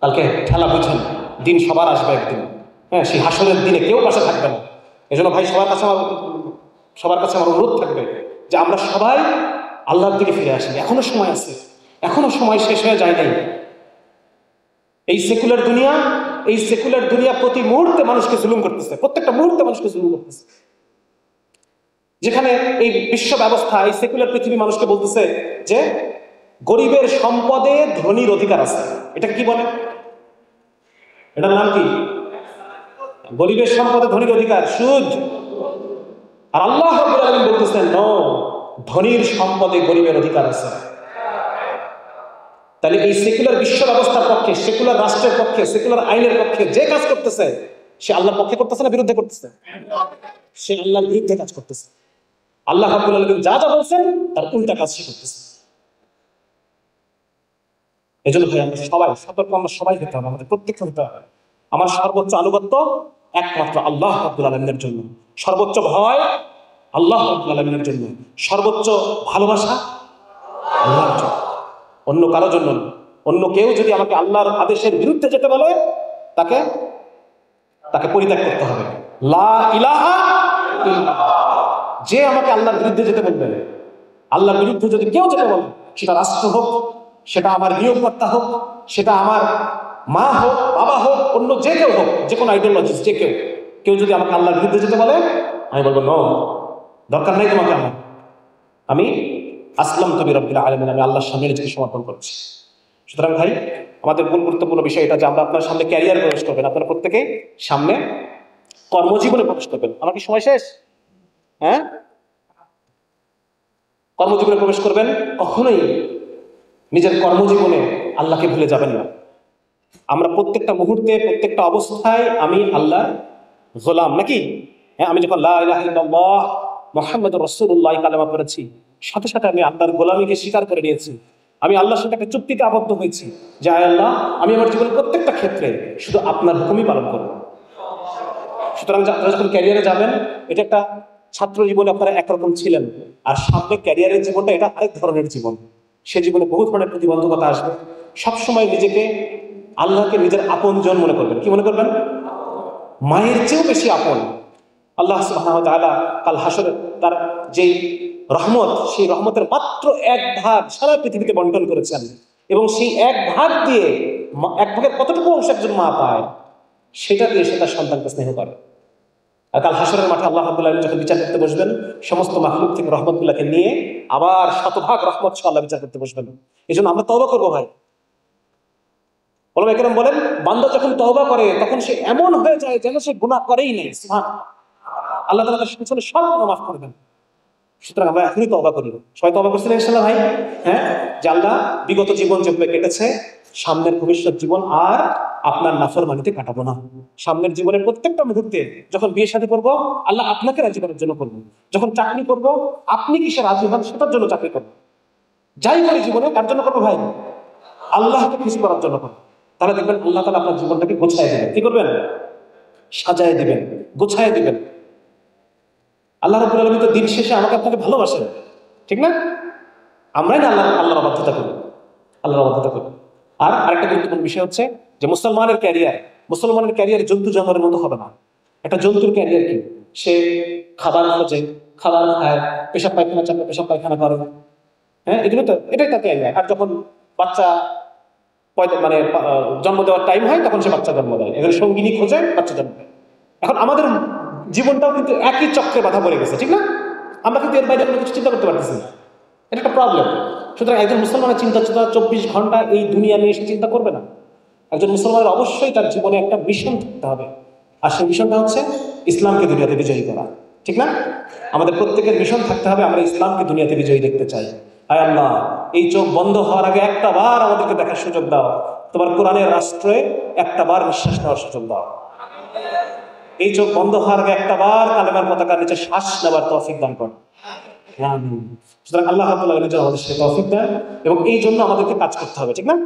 কালকে ঠেলা বুঝেন, দিন সবার আসবে একদিন, হ্যাঁ, সেই হাসরের দিনে কেউ পাশে থাকবে না। এই জন্য ভাই সবার কাছে আমার অনুরোধ থাকবে যে আমরা সবাই আল্লাহর দিকে ফিরে আসি। এখনো সময় আছে, এখনো সময় শেষ হয়ে যায় নাই। এই সেকুলার দুনিয়া প্রতি মুহূর্তে মানুষকে জুলুম করতেছে, প্রত্যেকটা মুহূর্তে মানুষকে জুলুম করতেছে। যেখানে এই বিশ্ব ব্যবস্থা, এই সেকুলার পৃথিবী মানুষকে বলতেছে যে গরিবের সম্পদে ধনীর অধিকার আছে। এটা কি বলে? এটার নাম কি? গরিবের সম্পদে ধনীর অধিকার, সুদ। আর আল্লাহ রাব্বুল আলামিন বলতেছেন, নো, ধনীর সম্পদে গরিবের অধিকার আছে। তাহলে এই সেকুলার বিশ্ব ব্যবস্থার পক্ষে, সেকুলার রাষ্ট্রের পক্ষে, সেকুলার আইনের পক্ষে যে কাজ করতেছে, সে আল্লাহর পক্ষে করতেছে না বিরুদ্ধে করতেছে? সে আল্লাহর বিরুদ্ধে কাজ করতেছে। আল্লাহ রাব্বুল আলামিন যা যা বলছেন তার উল্টা কাজ সে করতেছে। এই জন্য ভাই আমরা সবাই সতর্ক, আমরা সবাই হতে হবে, আমাদের প্রত্যেককে হতে হবে। আমার সর্বোচ্চ আনুগত্য একমাত্র আল্লাহ রাব্বুল আলামিনের জন্য, সর্বোচ্চ ভয় আল্লাহ রাব্বুল আলামিনের জন্য, সর্বোচ্চ ভালোবাসা আল্লাহর জন্য, অন্য কারোর জন্য না। অন্য কেউ যদি আমাকে আল্লাহর আদেশের বিরুদ্ধে যেতে বলে, তাকে পরিত্যাগ করতে হবে। লা ইলাহা ইল্লাল্লাহ। যে আমাকে আল্লাহর বিরুদ্ধে যেতে বলবে, আল্লাহর বিরুদ্ধে যদি কেউ যেতে বলে, সেটা রাষ্ট্র হোক, সেটা আমার নিয়োগকর্তা হোক, সেটা আমার মা হোক, বাবা হোক, অন্য যে কেউ হোক, যে কোনো আইডিওলজিস্ট, যে কেউ কেউ যদি আমাকে আল্লাহর বিরুদ্ধে যেতে বলে, আমি বলবো নো, দরকার নাই তোমাকে আমার, আমি আসলাম তবি রব্বিল আলামিন, আমি আল্লাহর সামনে নিজেকে সমর্পণ করছি। সুতরাং ভাই, আমাদের মূল গুরুত্বপূর্ণ বিষয় এটা যে আমরা আপনার সামনে ক্যারিয়ার প্রবেশ করবেন, আপনারা প্রত্যেকে সামনে কর্মজীবনে প্রবেশ করবেন। আমার কি সময় শেষ? হ্যাঁ, কর্মজীবনে প্রবেশ করবেন, কখনোই নিজের কর্মজীবনে আল্লাহকে ভুলে যাবেন না। আমরা প্রত্যেকটা মুহূর্তে, প্রত্যেকটা অবস্থায় আমি আল্লাহর গোলাম, নাকি? হ্যাঁ, আমি যখন লা ইলাহা ইল্লাল্লাহ মুহাম্মাদুর রাসূলুল্লাহ কালেমা পড়েছি, সাথে সাথে আমি আল্লাহর গোলামীকে স্বীকার করে নিয়েছি। আমি আল্লাহর সাথে একটা চুক্তিতে আবদ্ধ হয়েছি যে আল্লাহ, আমি আমার জীবনের প্রত্যেকটা ক্ষেত্রে শুধু আপনার হুকুমই পালন করব। সুতরাং আপনারা যখন ক্যারিয়ারে যাবেন, এটা একটা ছাত্র জীবনে আপনারা একরকম ছিলেন, আর সামনে ক্যারিয়ারের জীবনটা এটা আরেক ধরনের জীবন। সে জীবনে বহু ধরনের প্রতিবন্ধকতা আসবে। সবসময় নিজেকে, আল্লাহকে নিজের আপন জন মনে করবেন। কি মনে করবেন? মায়ের চেয়েও বেশি আপন। আল্লাহ সুবহানাহু ওয়া তাআলা কাল হাসরে তার যেই রহমত, সেই রহমতের মাত্র এক ভাগ সারা পৃথিবীতে বন্টন করেছেন, এবং সেই এক ভাগ দিয়ে, এক ভাগের কতটুকু অংশ একজন মা পায়, সেটা দিয়ে সে তার সন্তানকে স্নেহ করে। আর কাল হাসরের মাঠে আল্লাহ রাব্বুল আলামিন যখন বিচার করতে বসবেন, সমস্ত মাখলুক থেকে রহমতগুলোকে নিয়ে আবার শতভাগ রহমত সহ আল্লাহ বিচার করতে বসবেন। এই জন্য আমরা তওবা করবো ভাই। ওলামায়ে কেরাম বলেন, বান্দা যখন তওবা করে তখন সে এমন হয়ে যায় যেন সে গুনাহ করেই নেই। সুবহানাল্লাহ, আল্লাহ তাআলা তার পিছনে সব গুনাহ মাফ করবেন। সুতরাং আমরা এখনই তওবা করি। সবাই তওবা করছেন ইনশাআল্লাহ ভাই? হ্যাঁ, যে আল্লাহ, বিগত জীবন যেভাবে কেটেছে, সামনের ভবিষ্যৎ জীবন আর আপনার নাফরমানিতে কাটাবো না। সামনের জীবনের প্রত্যেকটা মুহূর্তে, যখন বিয়ে শাদী করবো, আল্লাহ আপনাকে রাজি করার জন্য করবো। যখন চাকরি করবো, আপনি কিসে রাজি হন সেটার জন্য চাকরি করবো। যাই করি জীবনে কার জন্য করবো ভাই? আল্লাহকে খুশি করার জন্য করবো। তাহলে দেখবেন আল্লাহ তাআলা আপনার জীবনটাকে গোছায় দেবেন। কি করবেন? সাজায় দিবেন, গোছায় দিবেন। আল্লাহ রাব্বুল আলামিন তো দিন শেষে আমাকে আপনাকে ভালোবাসেন, ঠিক না? আমরাই না আল্লাহর অবাধ্যতা করি, আল্লাহর অবাধ্যতা করি। আর আরেকটা গুরুত্বপূর্ণ বিষয় হচ্ছে যে মুসলমানের ক্যারিয়ার জন্তু জানোয়ারের মতো হবে না। একটা জন্তুর ক্যারিয়ার কি? সে খাবার খোঁজে, খাবার খায়, পেশাব পায়খানা চাপে, পেশাব পায়খানা করে। হ্যাঁ, এটাই তার ক্যারিয়ার। আর যখন বাচ্চা জন্ম দেওয়ার টাইম হয়, তখন সে বাচ্চা জন্ম দেয়, এখানে সঙ্গিনী খোঁজে, বাচ্চা জন্ম দেয়। এখন আমাদের জীবনটাও কিন্তু একই চক্রে বাধা পড়ে গেছে, ঠিক না? আমরা কিন্তু এর বাইরে কোনো কিছু চিন্তা করতে পারতেছি না। এটা একটা প্রবলেম। সুতরাং একজন মুসলমানের চিন্তা 24 ঘন্টা এই দুনিয়া নিয়ে সে চিন্তা করবে না। একজন মুসলমানের অবশ্যই তার জীবনে একটা মিশন থাকতে হবে, আর সেই মিশনটা হচ্ছে ইসলামকে দুনিয়াতে বিজয়ী করা, ঠিক না? আমাদের প্রত্যেকের মিশন থাকতে হবে, আমরা ইসলামকে দুনিয়াতে বিজয়ী দেখতে চাই। হায় আল্লাহ, এই চোখ বন্ধ হওয়ার আগে একটা বার আমাদেরকে দেখার সুযোগ দাও। তোমার কোরআনের রাষ্ট্রে একটা বার নিঃশ্বাস নেওয়ার সুযোগ দাও। এই চোখ বন্ধ হওয়ার আগে একটা বার কালেমার পতাকার নিচে শ্বাস নেওয়ার তৌফিক দান করো। সুতরাং আল্লাহ রাব্বুল আলামিন যেন আমাদের সেই তৌফিক দেন, এবং এই জন্য আমাদেরকে কাজ করতে হবে, ঠিক না?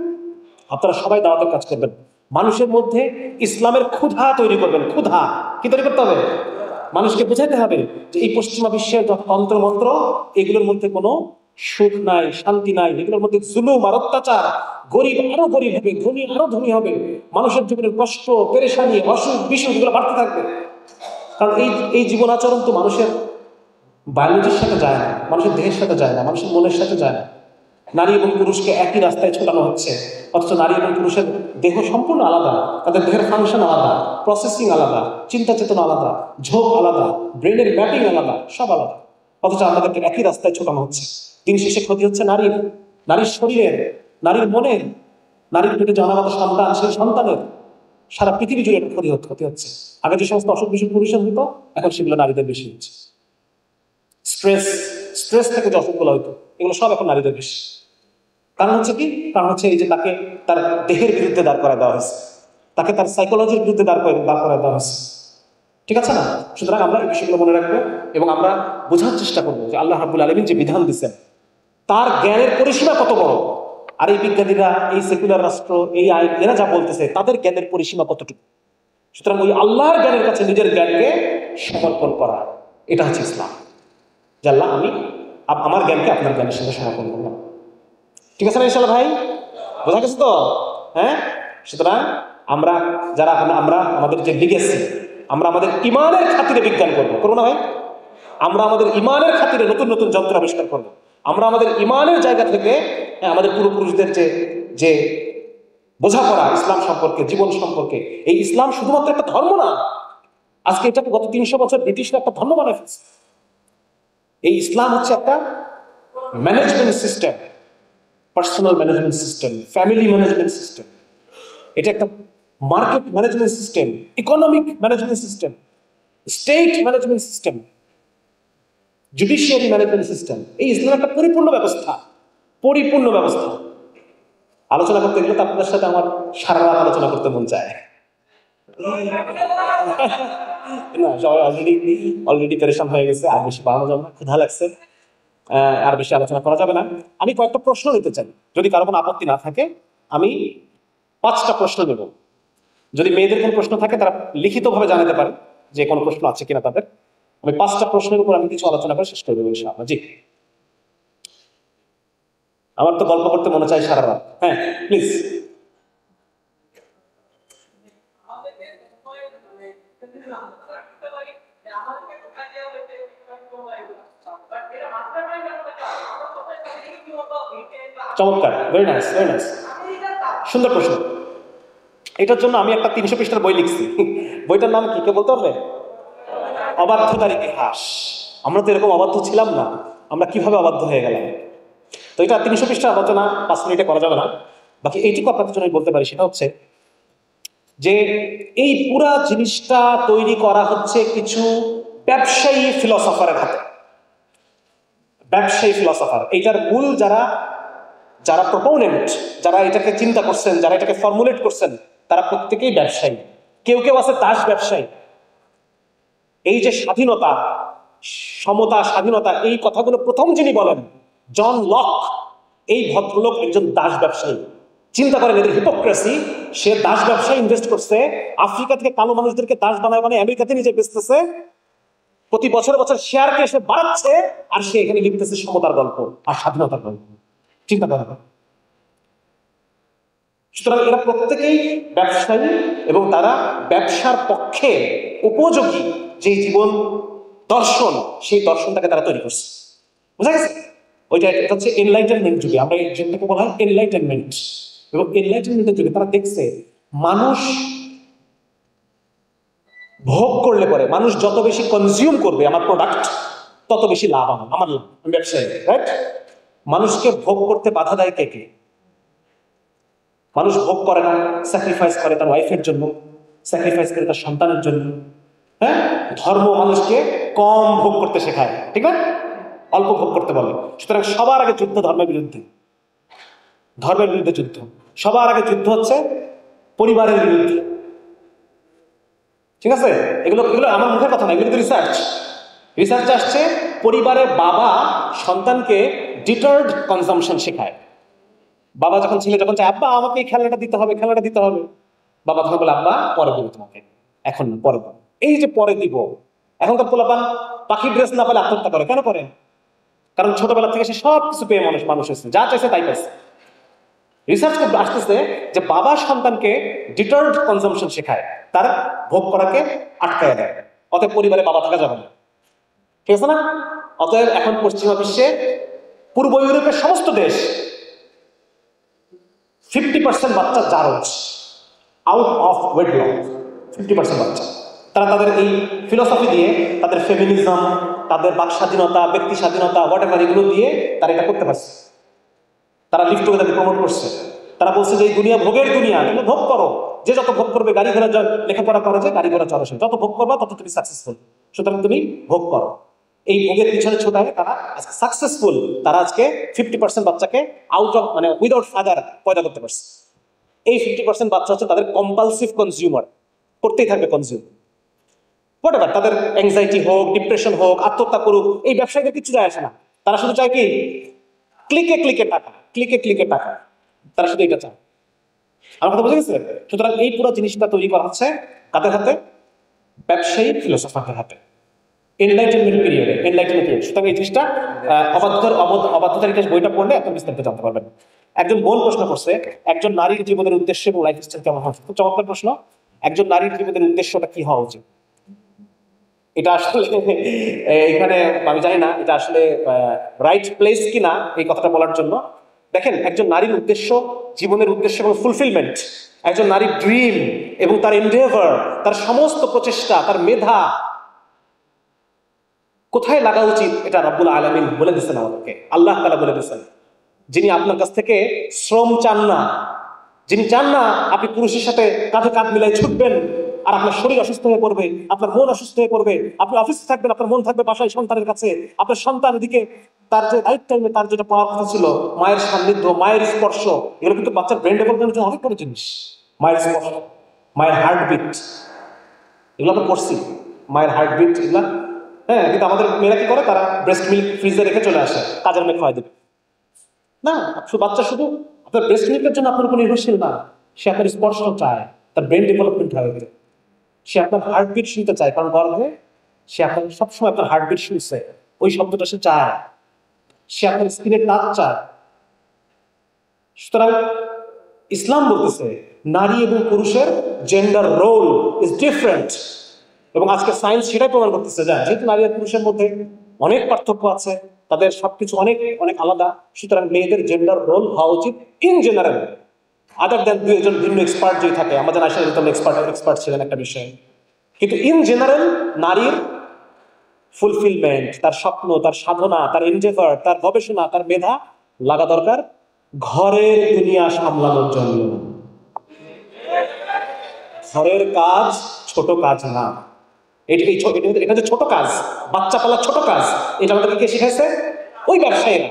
আপনারা সবাই দাওয়াতের কাজ করবেন, মানুষের মধ্যে ইসলামের ক্ষুধা তৈরি করবেন। ক্ষুধা কি তৈরি করতে হবে? মানুষকে বোঝাতে হবে যে এই পশ্চিমা বিশ্বের যত তন্ত্রমন্ত্র, এগুলোর মধ্যে কোনো সুখ নাই, শান্তি নাই, এগুলোর মধ্যে জুলুম আর অত্যাচার। গরিব আরো গরিব হবে, ধনী আরো ধনী হবে, মানুষের জীবনের কষ্ট, পেরেশানি, অসুখ বিসুখ এগুলো বাড়তে থাকবে। কারণ এই জীবন আচরণ তো মানুষের বায়োলজির সাথে যায় না, মানুষের দেহের সাথে যায় না, মানুষের মনের সাথে যায় না। নারী এবং পুরুষকে একই রাস্তায় ছোটানো হচ্ছে, অথচ নারী এবং পুরুষের দেহ সম্পূর্ণ আলাদা, তাদের দেহের ফাংশন আলাদা, প্রসেসিং আলাদা, চিন্তা চেতনা আলাদা, ঝোঁক আলাদা, ব্রেনের ম্যাপিং আলাদা, সব আলাদা। অথচ আমাদেরকে একই রাস্তায় ছোটানো হচ্ছে। দিন শেষে ক্ষতি হচ্ছে নারীর শরীরের, নারীর মনের, নারীর পেটে জন্মাগত সন্তান, সেই সন্তানের, সারা পৃথিবী জুড়ে ক্ষতি হচ্ছে। আগে যে সমস্ত অসুখ বিসুখ পুরুষের হইতো, এখন সেগুলো নারীদের বেশি হচ্ছে। স্ট্রেস থেকে যে অসুখগুলো হইতো, এগুলো সব এখন নারীদের বেশি। কারণ হচ্ছে কি? কারণ হচ্ছে এই যে তাকে তার দেহের বিরুদ্ধে দাঁড় করায় দেওয়া হয়েছে, তাকে তার সাইকোলজির বিরুদ্ধে দাঁড় করায় দেওয়া হয়েছে, ঠিক আছে না? সুতরাং আমরা এই বিষয়গুলো মনে রাখবো, এবং আমরা বোঝার চেষ্টা করবো যে আল্লাহ রাব্বুল আলামিন যে বিধান দিচ্ছেন, তার জ্ঞানের পরিসীমা কত বড়। আর এই বিজ্ঞানীরা, এই সেকুলার রাষ্ট্র, এই আইন, এরা যা বলতেছে, তাদের জ্ঞানের পরিসীমা কতটুকু। সুতরাং ওই আল্লাহর জ্ঞানের কাছে নিজের জ্ঞানকে সমর্পণ করা, এটা হচ্ছে ইসলাম। যে আল্লাহ, আমি আমার জ্ঞানকে আপনার জ্ঞানের সাথে সমর্পণ করলাম। ঠিক আছে না ইনশাআল্লাহ ভাই? বোঝা গেছে তো? হ্যাঁ, সুতরাং আমরা আমাদের যে লিগেসি, আমরা আমাদের ইমানের খাতিরে বিজ্ঞান করবো না ভাই? আমরা আমাদের ইমানের খাতিরে নতুন নতুন যন্ত্র আবিষ্কার করবো। আমরা আমাদের ইমানের জায়গা থেকে আমাদের পূর্বপুরুষদের যে যে বোঝাপড়া ইসলাম সম্পর্কে, জীবন সম্পর্কে, এই ইসলাম শুধুমাত্র একটা ধর্ম না, আজকে এটাকে গত 300 বছর ব্রিটিশরা একটা ধর্ম বানায় ফেলছে। এই ইসলাম হচ্ছে একটা management system, personal management system, family management system, এটা একটা market management system, economic management system, state management system, judiciary management system. এই ইসলাম একটা পরিপূর্ণ ব্যবস্থা, পরিপূর্ণ ব্যবস্থা। আলোচনা করতে গেলে তো আপনাদের সাথে আমার সারা রাত আলোচনা করতে মন চায় না, সবাই অলরেডি পেরেশান হয়ে গেছে, আর বেশি বাড়ানো যাবে না, ক্ষুধা লাগছে, আর বেশি আলোচনা করা যাবে না। আমি কয়েকটা প্রশ্ন নিতে চাই, যদি কারো কোনো আপত্তি না থাকে। আমি 5টা প্রশ্ন নেব। যদি মেয়েদের কোনো প্রশ্ন থাকে তারা লিখিতভাবে জানাতে পারে যে কোনো প্রশ্ন আছে কিনা তাদের। আমি 5টা প্রশ্নের উপর আমি কিছু আলোচনা করে শেষ করে দেবো ইনশাআল্লাহ। জি, আমার তো গল্প করতে মনে চায় সারা রাত। হ্যাঁ, প্লিজ। চমৎকার, ভেরি নাইস, ভেরি নাইস, সুন্দর প্রশ্ন। এটার জন্য আমি একটা 300 পৃষ্ঠার বই লিখছি। বইটার নাম কি, কে বলতে পারবে? অবাধ্যতার ইতিহাস। আমরা তো এরকম অবাধ্য ছিলাম না, আমরা কিভাবে অবাধ্য হয়ে গেলাম। তো এটা 300 পৃষ্ঠার আলোচনা 5 মিনিটে করা যাবে না। বাকি এইটুকু আপনাদের জন্য বলতে পারি, সেটা হচ্ছে যে এই পুরা জিনিসটা তৈরি করা হচ্ছে কিছু ব্যবসায়ী ফিলসফারের হাতে। ব্যবসায়ী ফিলসফার, এইটার মূল যারা যারা প্রপোনেন্ট, যারা এটাকে চিন্তা করছেন, যারা এটাকে ফর্মুলেট করছেন, তারা প্রত্যেকেই ব্যবসায়ী। কেউ কেউ আছে দাস ব্যবসায়ী। এই যে স্বাধীনতা, সমতা, স্বাধীনতা, এই কথাগুলো প্রথম যিনি বলেন জন লক, এই ভদ্রলোক একজন দাস ব্যবসায়ী। চিন্তা করেন এদের হিপোক্রেসি। সে দাস ব্যবসায় ইনভেস্ট করছে, আফ্রিকা থেকে কালো মানুষদেরকে দাস বানায় বানায় আমেরিকাতে নিজে বেচতেছে, প্রতি বছর বছর শেয়ারকে সে বাড়াচ্ছে, আর সে এখানে লিখতেছে সমতার গল্প আর স্বাধীনতার গল্প। চিন্তা করেন। সুতরাং এরা প্রত্যেকেই ব্যবসায়ী এবং তারা ব্যবসার পক্ষে উপযোগী যে জীবন দর্শন, সেই দর্শনটাকে তারা তৈরি করছে। বুঝা গেছে? ওইটা এটা হচ্ছে এনলাইটেনমেন্ট যুগে, আমরা যেটাকে বলা হয় এনলাইটেনমেন্ট। এবং এনলাইটেনমেন্টের যুগে তারা দেখছে মানুষ ভোগ করলে পরে, মানুষ যত বেশি কনজিউম করবে আমার প্রোডাক্ট, তত বেশি লাভ আমার লাভ, আমি ব্যবসায়ী, রাইট? মানুষকে ভোগ করতে বাধা দেয় কে কে? মানুষ ভোগ করে না, স্যাক্রিফাইস করে তার ওয়াইফের জন্য, স্যাক্রিফাইস করে তার সন্তানের জন্য। হ্যাঁ, ধর্ম মানুষকে কম ভোগ করতে শেখায়, ঠিক না? অল্প ভোগ করতে বলে। সুতরাং সবার আগে যুদ্ধ ধর্মের বিরুদ্ধে, ধর্মের বিরুদ্ধে যুদ্ধ। সবার আগে যুদ্ধ হচ্ছে পরিবারের বিরুদ্ধে। ঠিক আছে? এগুলো এগুলো আমার মুখের কথা না, এগুলো তো রিসার্চ। রিসার্চ আসছে পরিবারের বাবা সন্তানকে ডিটার্ড কনজাম্পশন শেখায়। বাবা যখন ছেলে যখন চায় আব্বা আমাকে এই খেলনাটা দিতে হবে, খেলনাটা দিতে হবে, বাবা তখন বলে আব্বা পরে দেবো তোমাকে, এখন না, পরে দেবো। এই যে পরে দিব, এখনকার পোলাপান পাখির ড্রেস না পেলে আত্মহত্যা করে। কেন করে? কারণ ছোটবেলা থেকে সে সব কিছু পেয়ে মানুষ হয়েছে, যা চাইছে তাই পাইছে। রিসার্চ করতে আসতেছে যে বাবা সন্তানকে ডিটার্ড কনজাম্পশন শেখায়, তার ভোগ করাকে আটকায় দেয়। অতএব পরিবারে বাবা থাকা যাবে না, ঠিক আছে না? অতএব এখন পশ্চিমা বিশ্বে, পূর্ব ইউরোপের সমস্ত দেশ 50% বাচ্চা জারজ, আউট অফ ওয়েডলক। 50% বাচ্চা। তারা তাদের এই ফিলোসফি দিয়ে, তাদের ফেমিনিজম, তাদের বাক স্বাধীনতা, ব্যক্তি স্বাধীনতা, হোয়াট এভার, এগুলো দিয়ে তারা এটা করতে পারছে। তারা লিভ টুগেদারকে প্রমোট করছে। তারা বলছে যে এই দুনিয়া ভোগের দুনিয়া, তুমি ভোগ করো, যে যত ভোগ করবে, গাড়ি ঘোড়া লেখাপড়া করে, যে গাড়ি ঘোড়া চড়ে, যত ভোগ করবা তত তুমি সাকসেসফুল, সুতরাং তুমি ভোগ করো। এই ভোগের পিছনে ছোটায় তারা আজকে সাকসেসফুল। তারা আজকে 50% বাচ্চাকে আউট অফ, মানে উইদাউট ফাদার পয়দা করতে পারছে। এই 50% বাচ্চা হচ্ছে তাদের কম্পালসিভ কনজিউমার, করতেই থাকবে কনজিউম, হোয়াট এভার। তাদের অ্যাংজাইটি হোক, ডিপ্রেশন হোক, আত্মহত্যা করুক, এই ব্যবসায়ীদের কিছু যায় আসে না। তারা শুধু চায় কি? ক্লিকে ক্লিকে টাকা, ক্লিকে ক্লিকে টাকা, তারা শুধু এটা চায়। আমার কথা বুঝে গেছে? সুতরাং এই পুরো জিনিসটা তৈরি করা হচ্ছে কাদের হাতে? ব্যবসায়ী ফিলোসফারদের হাতে, এনলাইটেনমেন্ট পিরিয়ডে, এনলাইটেনমেন্ট পিরিয়ড। সুতরাং এই জিনিসটা অবাধ্যতার ইতিহাস বইটা পড়লে এত বিস্তারিত জানতে পারবেন। একজন বোন প্রশ্ন করছে, একজন নারীর জীবনের উদ্দেশ্য এবং লাইফস্টাইল কেমন হওয়া উচিত? খুব চমৎকার প্রশ্ন। একজন নারীর জীবনের উদ্দেশ্যটা কি হওয়া উচিত? এটা আসলে এখানে আমি জানি না এটা আসলে রাইট প্লেস কিনা এই কথাটা বলার জন্য। দেখেন, একজন নারীর উদ্দেশ্য, জীবনের উদ্দেশ্য এবং ফুলফিলমেন্ট, একজন নারীর ড্রিম এবং তার এন্ডেভার, তার সমস্ত প্রচেষ্টা, তার মেধা কোথায় লাগা উচিত, এটা রাব্বুল আলামিন বলে দিচ্ছেন আমাদেরকে। আল্লাহ তাআলা বলে দিচ্ছেন, যিনি আপনার কাছ থেকে শ্রম চান না, যিনি চান না আপনি পুরুষের সাথে কাঁধে কাঁধ মিলাই ছুটবেন আর আপনার শরীর অসুস্থ হয়ে পড়বে, আপনার মন অসুস্থ হয়ে পড়বে, আপনি অফিসে থাকবেন, আপনার মন থাকবে বাসায় সন্তানের কাছে, আপনার সন্তান এদিকে তার যে রাইট টাইমে তার যেটা পাওয়ার কথা ছিল, মায়ের সান্নিধ্য, মায়ের স্পর্শ, এগুলো কিন্তু বাচ্চার ব্রেন ডেভেলপমেন্টের জন্য অনেক বড় জিনিস। মায়ের স্পর্শ, মায়ের হার্টবিট, এগুলো আমরা পড়ছি, মায়ের হার্টবিট এগুলা। হ্যাঁ, কিন্তু আমাদের মেয়েরা কি করে, তারা ব্রেস্ট মিল্ক ফ্রিজে রেখে চলে আসে, কাজের মেয়ে খাওয়াই দেবে না। বাচ্চা শুধু আপনার ব্রেস্ট মিল্কের জন্য আপনার উপর নির্ভরশীল না, সে আপনার স্পর্শ চায়, তার ব্রেন ডেভেলপমেন্ট হয়, সে আপনার হার্টবিট শুনতে চায়, কারণ গর্ভে সে আপনার সবসময় আপনার হার্টবিট শুনছে, ওই শব্দটা সে চায়, সে আপনার স্কিনের টাচ চায়। সুতরাং ইসলাম বলতেছে নারী এবং পুরুষের জেন্ডার রোল ইজ ডিফারেন্ট, এবং আজকে সায়েন্স সেটাই প্রমাণ করতেছে যে যেহেতু নারী আর পুরুষের মধ্যে অনেক পার্থক্য আছে, তাদের সবকিছু অনেক অনেক আলাদা, সুতরাং মেয়েদের জেন্ডার রোল হওয়া উচিত ইন জেনারেল, আদার দেন দুই একজন ভিন্ন এক্সপার্ট যদি থাকে, আমাদের আশা এক্সপার্ট ছিলেন একটা বিষয়ে, কিন্তু ইন জেনারেল নারীর ফুলফিলমেন্ট, তার স্বপ্ন, তার সাধনা, তার এনডেভার, তার গবেষণা, তার মেধা লাগা দরকার ঘরের দুনিয়া সামলানোর জন্য। ঘরের কাজ ছোট কাজ না, এটা যে ছোট কাজ, বাচ্চা পালা ছোট কাজ, এটা আমাদেরকে কে শিখাইছে? ওই ব্যবসায়ীরা।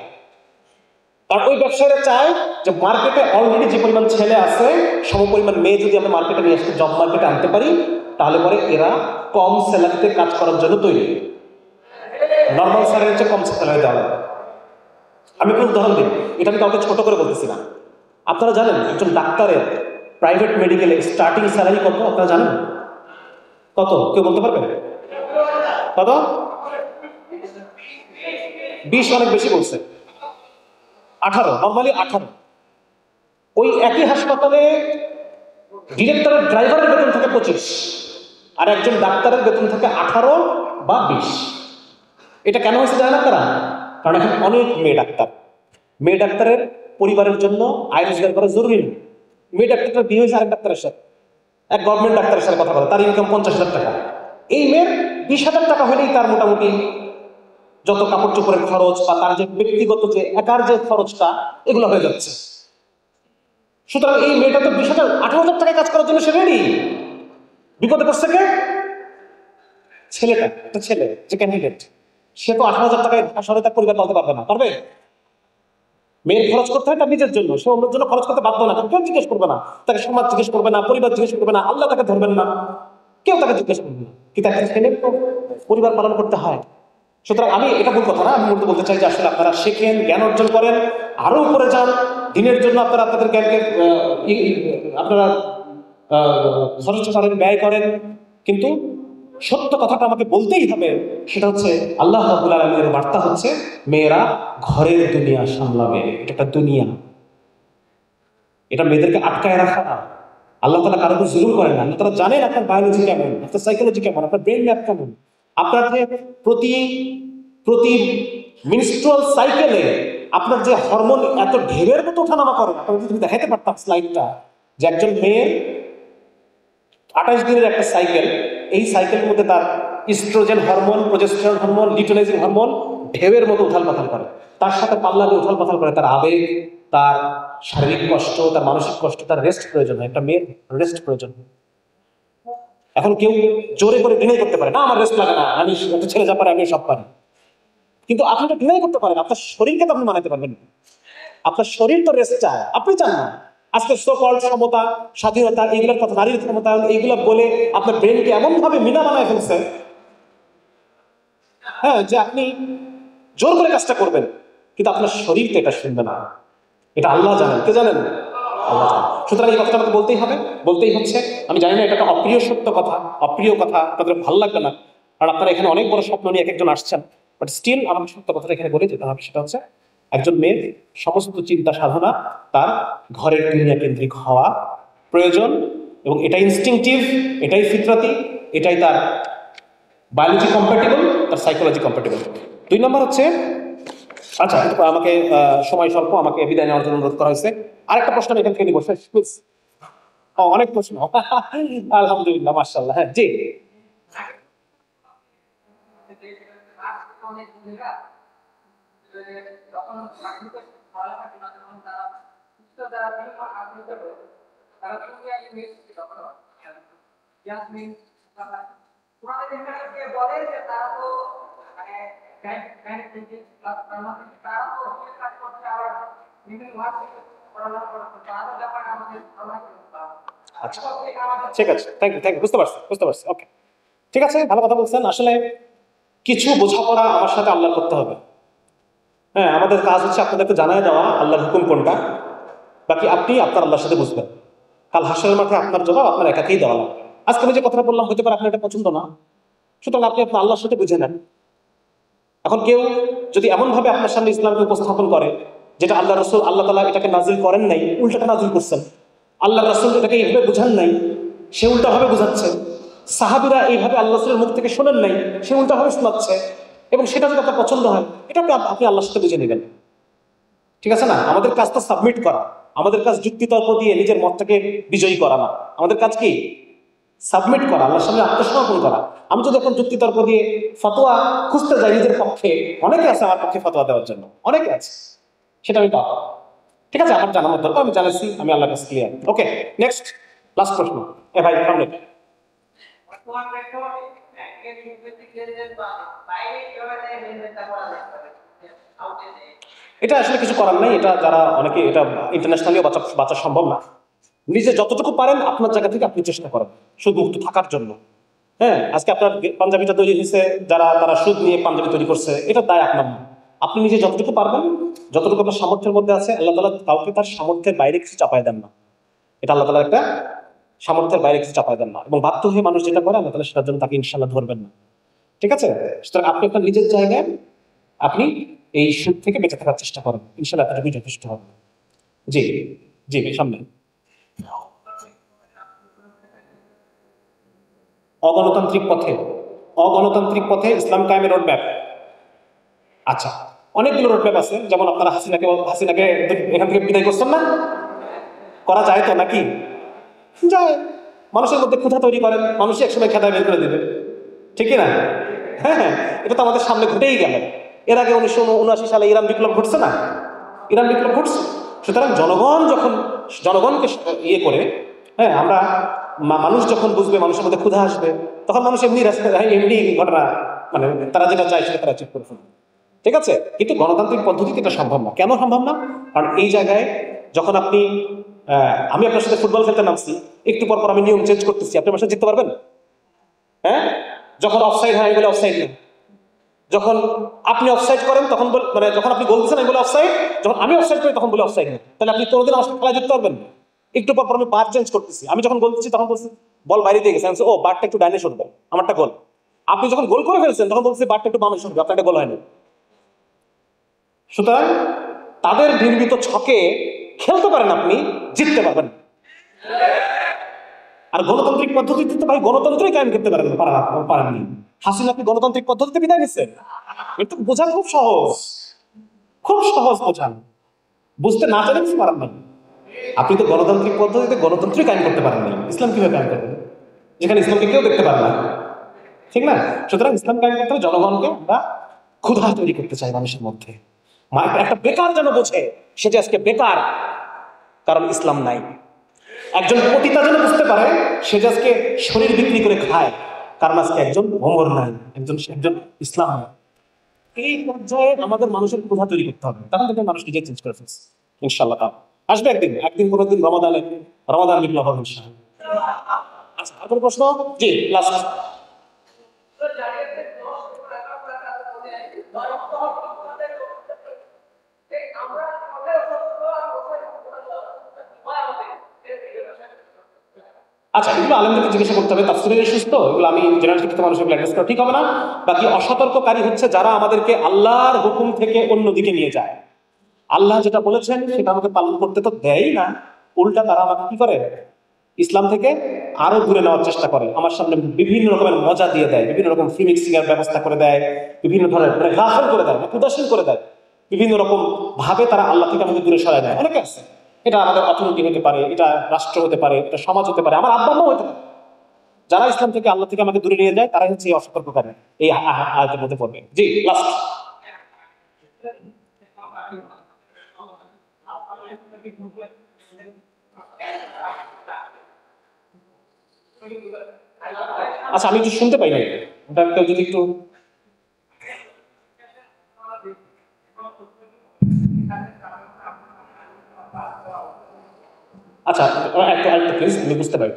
কারণ ওই ব্যবসায়ীরা চায় যে মার্কেটে অলরেডি যে পরিমাণ ছেলে আছে, সমপরিমাণ মেয়ে যদি আমরা মার্কেটে নিয়ে আসতে, জব মার্কেটে আনতে পারি, তাহলে পরে এরা কম স্যালারিতে কাজ করার জন্য তৈরি। নর্মাল স্যালারি হচ্ছে কম স্যালারি দেওয়া হবে। আমি কোনো উদাহরণ দিই, এটা আমি কাউকে ছোট করে বলতেছি না। আপনারা জানেন একজন ডাক্তারের প্রাইভেট মেডিকেলে স্টার্টিং স্যালারি কত? আপনারা জানেন কত? কেউ বলতে পারবেন কত? 20, অনেক বেশি বলছে, 18, নর্মালি 18। ওই একই হাসপাতালে ডিরেক্টরের ড্রাইভারের বেতন থাকে 25, আর একজন ডাক্তারের বেতন থাকে 18 বা 20। এটা কেন হয়েছে জানেন আপনারা? কারণ এখন অনেক মেয়ে ডাক্তারের পরিবারের জন্য আয় রোজগার করা জরুরি না। মেয়ে ডাক্তারটা বিয়ে হয়েছে আরেক ডাক্তারের সাথে, এক গভর্নমেন্ট ডাক্তারের সাথে কথা বলে, তার ইনকাম 50,000 টাকা। এই মেয়ের 20,000 টাকা হলেই তার মোটামুটি যত কাপড় চোপড়ের খরচ বা তার যে ব্যক্তিগত যে একার যে খরচটা, এগুলো হয়ে যাচ্ছে। সুতরাং এই মেয়েটা তো 18,000 টাকায় কাজ করার জন্য সে রেডি। বিপদে পড়ছে কে? ছেলেটা, একটা ছেলে যে ক্যান্ডিডেট, সে তো 18,000 টাকায় শহরে তার পরিবার পালতে পারবে না। পারবে? মেয়ের খরচ করতে হয় তার নিজের জন্য, সে অন্যের জন্য খরচ করতে বাধ্য না। কেউ জিজ্ঞেস করবে না, তাকে সমাজ জিজ্ঞেস করবে না, পরিবার জিজ্ঞেস করবে না, আল্লাহ তাকে ধরবেন না, কেউ তাকে জিজ্ঞেস করবে না। কিন্তু একটা ছেলের তো পরিবার পালন করতে হয়। সুতরাং আমি এটা ভুল কথা না, আমি মূলত বলতে চাই যে আসলে আপনারা শেখেন, জ্ঞান অর্জন করেন, আরো উপরে যান, দিনের জন্য আপনারা আপনাদের জ্ঞানকে আপনারা খরচ করেন, ব্যয় করেন, কিন্তু সত্য কথাটা আমাকে বলতেই হবে। সেটা হচ্ছে আল্লাহ রাব্বুল আলামিনের বার্তা হচ্ছে মেয়েরা ঘরের দুনিয়া সামলাবে। এটা একটা দুনিয়া, এটা মেয়েদেরকে আটকায় রাখা না। আল্লাহ তাআলা কারো উপর জুলুম করেন না। আল্লাহ তাআলা জানেন আপনার বায়োলজি কেমন, আপনার সাইকোলজি কেমন, আপনার ব্রেন ম্যাপ কেমন। আপনার যে প্রতি মিনস্ট্রুয়াল সাইকেলে আপনার যে হরমোন এত ঢেরের মতো ওঠানামা করে, আপনাকে যদি দেখাতে পারতাম স্লাইডটা, যে একজন মেয়ের 28 দিনের একটা সাইকেল, এই সাইকেলের মধ্যে তার estrogen hormone, progesterone hormone, luteinizing hormone ঢেউয়ের মতো উথাল পাথাল করে। তার সাথে পাল্লা দিয়ে উথাল পাথাল করে তার আবেগ, তার শারীরিক কষ্ট, তার মানসিক কষ্ট, তার রেস্ট প্রয়োজন হয়। একটা মেয়ের রেস্ট প্রয়োজন। এখন কেউ জোরে করে ডিনাই করতে পারে না, আমার রেস্ট লাগে না, আমি একটা ছেলে যা পারে আমি সব পারি। কিন্তু আপনি তো ডিনাই করতে পারেন, আপনার শরীরকে তো আপনি মানাতে পারবেন। আপনার শরীর তো রেস্ট চায়, আপনি চান না। আজকে সো-কল্ড সমতা, স্বাধীনতা, এইগুলোর কথা, নারীর ক্ষমতায়ন, এইগুলো বলে আপনার ব্রেনকে এমন ভাবে মিনা বানায় ফেলছে, হ্যাঁ, যে আপনি জোর করে কাজটা করবেন, কিন্তু আপনার শরীর তো এটা শুনবে না। এটা আল্লাহ জানেন। কে জানেন? আল্লাহ জানেন। সুতরাং এই কথাটা আমাকে বলতেই হচ্ছে। আমি জানি না এটা একটা অপ্রিয় সত্য কথা, অপ্রিয় কথা, আপনাদের ভালো লাগবে না, কারণ আপনারা এখানে অনেক বড় স্বপ্ন নিয়ে এক একজন আসছেন, বাট স্টিল আমাকে সত্য কথাটা এখানে বলে যেতে হবে। সেটা হচ্ছে একজন মেয়ের সমস্ত চিন্তা সাধনা তার ঘরের দুনিয়া কেন্দ্রিক হওয়া প্রয়োজন, এবং এটাই ইনস্টিংটিভ, এটাই ফিতরাতি, এটাই তার বায়োলজি কম্প্যাটিবল, তার সাইকোলজি কম্প্যাটিবল। 2 নম্বর হচ্ছে, আচ্ছা আমাকে সময় স্বল্প, আমাকে বিদায় নেওয়ার জন্য অনুরোধ করা হয়েছে। আরেকটা প্রশ্ন আমি এখান থেকে নিব প্লিজ। অনেক প্রশ্ন আলহামদুলিল্লাহ, মাশাআল্লাহ। হ্যাঁ জি, আচ্ছা ঠিক আছে, থ্যাংক ইউ, থ্যাংক ইউ, বুঝতে পারছি, বুঝতে পারছি, ওকে ঠিক আছে, ভালো কথা বলছেন। আসলে কিছু বোঝাপড়া আমার সাথে আল্লাহ করতে হবে। হ্যাঁ, আমাদের কাজ হচ্ছে আপনাদেরকে জানায় দেওয়া আল্লাহর হুকুম কোনটা, বাকি আপনি আপনার আল্লাহর সাথে বুঝবেন। কাল হাসরের মাঠে আপনার জবাব আপনার একাকেই দেওয়া লাগবে। আজকে আমি যে কথাটা বললাম হতে পারে আপনার এটা পছন্দ না, সুতরাং আপনি আপনার আল্লাহর সাথে বুঝে নেন। এখন কেউ যদি এমনভাবে আপনার সামনে ইসলামকে উপস্থাপন করে যেটা আল্লাহ রসুল, আল্লাহ তালা এটাকে নাজিল করেন নাই, উল্টাটা নাজিল করছেন, আল্লাহ রসুল এটাকে এইভাবে বুঝান নাই, সে উল্টাভাবে বুঝাচ্ছে, সাহাবিরা এইভাবে আল্লাহ রসুলের মুখ থেকে শোনেন নাই, সে উল্টাভাবে শোনাচ্ছে, এবং সেটা যদি আপনার পছন্দ হয়, এটা আপনি আল্লাহর সাথে বুঝে নেবেন। ঠিক আছে না? আমাদের কাজ তো সাবমিট করা, আমাদের কাজ যুক্তিতর্ক দিয়ে নিজের মতটাকে বিজয়ী করা না। আমাদের কাজ কি? সাবমিট করা, আল্লাহর সামনে আত্মসমর্পণ করা। আমি যদি এখন যুক্তিতর্ক দিয়ে ফতোয়া খুঁজতে যাই নিজের পক্ষে, অনেকে আছে আমার পক্ষে ফতোয়া দেওয়ার জন্য, অনেকে আছে, সেটা আমি পাবো। ঠিক আছে, আমার জানার দরকার, আমি জানাচ্ছি, আমি আল্লাহর কাছে ক্লিয়ার। ওকে, নেক্সট, লাস্ট প্রশ্ন। এ ভাই সামনে। এটা আসলে কিছু করার নাই, এটা যারা অনেকে, এটা ইন্টারন্যাশনালিও বাঁচা সম্ভব না। নিজে যতটুকু পারেন আপনার জায়গা থেকে আপনি চেষ্টা করেন সুদ মুক্ত থাকার জন্য। হ্যাঁ, আজকে আপনার পাঞ্জাবিটা তৈরি হয়েছে, তারা সুদ নিয়ে পাঞ্জাবি তৈরি করছে, এটা দায় আপনার না। আপনি নিজে যতটুকু পারবেন, যতটুকু আপনার সামর্থ্যের মধ্যে আছে, আল্লাহ তাআলা কাউকে তার সামর্থ্যের বাইরে কিছু চাপায় দেন না। এটা আল্লাহ তাআলার একটা সামর্থ্যের বাইরে কিছু চাপায় দেন না, এবং বাধ্য হয়ে মানুষ যেটা করে আল্লাহ তাআলা সেটার জন্য তাকে ইনশাআল্লাহ ধরবেন না। ঠিক আছে, সুতরাং আপনি আপনার নিজের জায়গায় আপনি এই সুদ থেকে বেঁচে থাকার চেষ্টা করেন, ইনশাআল্লাহ এতটুকুই যথেষ্ট হবে। জি জি সামনে। অগণতান্ত্রিক পথে, অগণতান্ত্রিক পথে ইসলাম কায়েমের রোডম্যাপ। আচ্ছা, অনেকগুলো রোডম্যাপ আছে, যেমন আপনারা হাসিনাকে এখান থেকে বিদায় করছেন না, করা যায় তো নাকি? যায়। মানুষের মধ্যে ক্ষুধা তৈরি করেন, মানুষই একসময় খেদায় বের করে দেবে, ঠিক না? হ্যাঁ হ্যাঁ, এটা তো আমাদের সামনে ঘটেই গেল। এর আগে 1979 সালে ইরান বিপ্লব ঘটছে না? ইরান বিপ্লব ঘটছে। সুতরাং জনগণ যখন জনগণকে ইয়ে করে, হ্যাঁ, মানুষ যখন বুঝবে মানুষের মধ্যে ক্ষুধা আসবে, তখন মানুষ এমনি এমনি ঘটনা, মানে তারা যেটা চায় সেটা তারা চেক করে ফেলবে। ঠিক আছে, কিন্তু গণতান্ত্রিক পদ্ধতিতে এটা সম্ভব না। কেন সম্ভব না? কারণ এই জায়গায় যখন আপনি, আমি আপনার সাথে ফুটবল খেলতে নামছি, একটু পর পর আমি নিয়ম চেঞ্জ করতেছি, আপনি আমার সাথে জিততে পারবেন? হ্যাঁ, যখন অফসাইড হয় আমি বলে অফসাইড নেই, যখন আপনি অফসাইড করেন তখন মানে যখন আপনি গোল দিচ্ছেন আমি বলে অফসাইড, যখন আমি অফসাইড করি তখন বলে অফসাইড নেই। তাহলে আপনি কোনোদিন আমার সাথে খেলা জিততে পারবেন না। একটু পর পর আমি বার চেঞ্জ করতেছি, আমি যখন গোল দিচ্ছি তখন বলছি বল বাইরে দিয়ে গেছে, ও বারটা একটু ডাইনে সরবে, আমারটা গোল। আপনি যখন গোল করে ফেলছেন তখন বলছি বারটা একটু বামে সরবে, আপনার একটা গোল হয়নি। সুতরাং তাদের নির্মিত ছকে খেলতে পারেন, আপনি জিততে পারবেন। আর গণতান্ত্রিক পদ্ধতিতে তো ভাই গণতন্ত্রই কায়েম করতে পারেননি। হাসিনা আপনি গণতান্ত্রিক পদ্ধতিতে বিদায় নিচ্ছেন, এটা বোঝান খুব সহজ, খুব সহজ বোঝান, বুঝতে না চাইলে কিছু পারেন না। আপনি তো গণতান্ত্রিক পদ্ধতিতে গণতন্ত্রই কায়েম করতে পারেননি, ইসলাম কিভাবে কায়েম করবেন যেখানে ইসলামকে কেউ দেখতে পারে না? ঠিক না? সুতরাং ইসলাম কায়েম করতে হলে জনগণকে আমরা ক্ষুধা তৈরি করতে চাই মানুষের মধ্যে। একটা বেকার যেন বোঝে সে যে আজকে বেকার, কারণ ইসলাম নাই। একজন পতিতা যেন বুঝতে পারে সে যে আজকে শরীর বিক্রি করে খায়, কারণ আজকে একজন ওমর নাই, একজন ইসলাম নাই। এই পর্যায়ে আমাদের মানুষের ক্ষুধা তৈরি করতে হবে, তখন থেকে মানুষ নিজে চেঞ্জ করে ফেলছে। ইনশাআল্লাহ আসবে একদিন কোনোদিন রমাদান বিপ্লব হবে ইনশাআল্লাহ। আচ্ছা, আর কোনো প্রশ্ন? জি লাস্ট। আচ্ছা, এগুলো আলেমদেরকে জিজ্ঞাসা করতে হবে, তাফসীরের ইস্যুস তো এগুলো, আমি জেনারেল শিক্ষিত মানুষের অ্যাড্রেস করা ঠিক হবে না। বাকি অসতর্ককারী হচ্ছে যারা আমাদেরকে আল্লাহর হুকুম থেকে অন্যদিকে নিয়ে যায়। আল্লাহ যেটা বলেছেন সেটা আমাকে পালন করতে তো দেয় না, উল্টা তারা আমাকে কি করে? ইসলাম থেকে আরো দূরে নেওয়ার চেষ্টা করে, আমার সামনে বিভিন্ন রকমের মজা দিয়ে দেয়, বিভিন্ন রকম ফ্রি মিক্সিং এর ব্যবস্থা করে দেয়, বিভিন্ন ধরনের মানে গাফেল করে দেয়, উদাসীন করে দেয়, বিভিন্ন রকম ভাবে তারা আল্লাহ থেকে আমাদের দূরে সরায় নেয়। অনেকে আছে, এটা আমাদের অর্থনীতি হতে পারে, এটা রাষ্ট্র হতে পারে, এটা সমাজ হতে পারে, আমার আব্বা আম্মাও হতে পারে। যারা ইসলাম থেকে আল্লাহ থেকে আমাকে দূরে নিয়ে যায় তারাই হচ্ছে এই অসতর্ককারী, এই আয়াতের মধ্যে পড়বে। জি লাস্ট। আচ্ছা আমি একটু শুনতে পাই নাই, ওটা কেউ যদি একটু। আচ্ছা একটু প্লিজ, আমি বুঝতে পারি।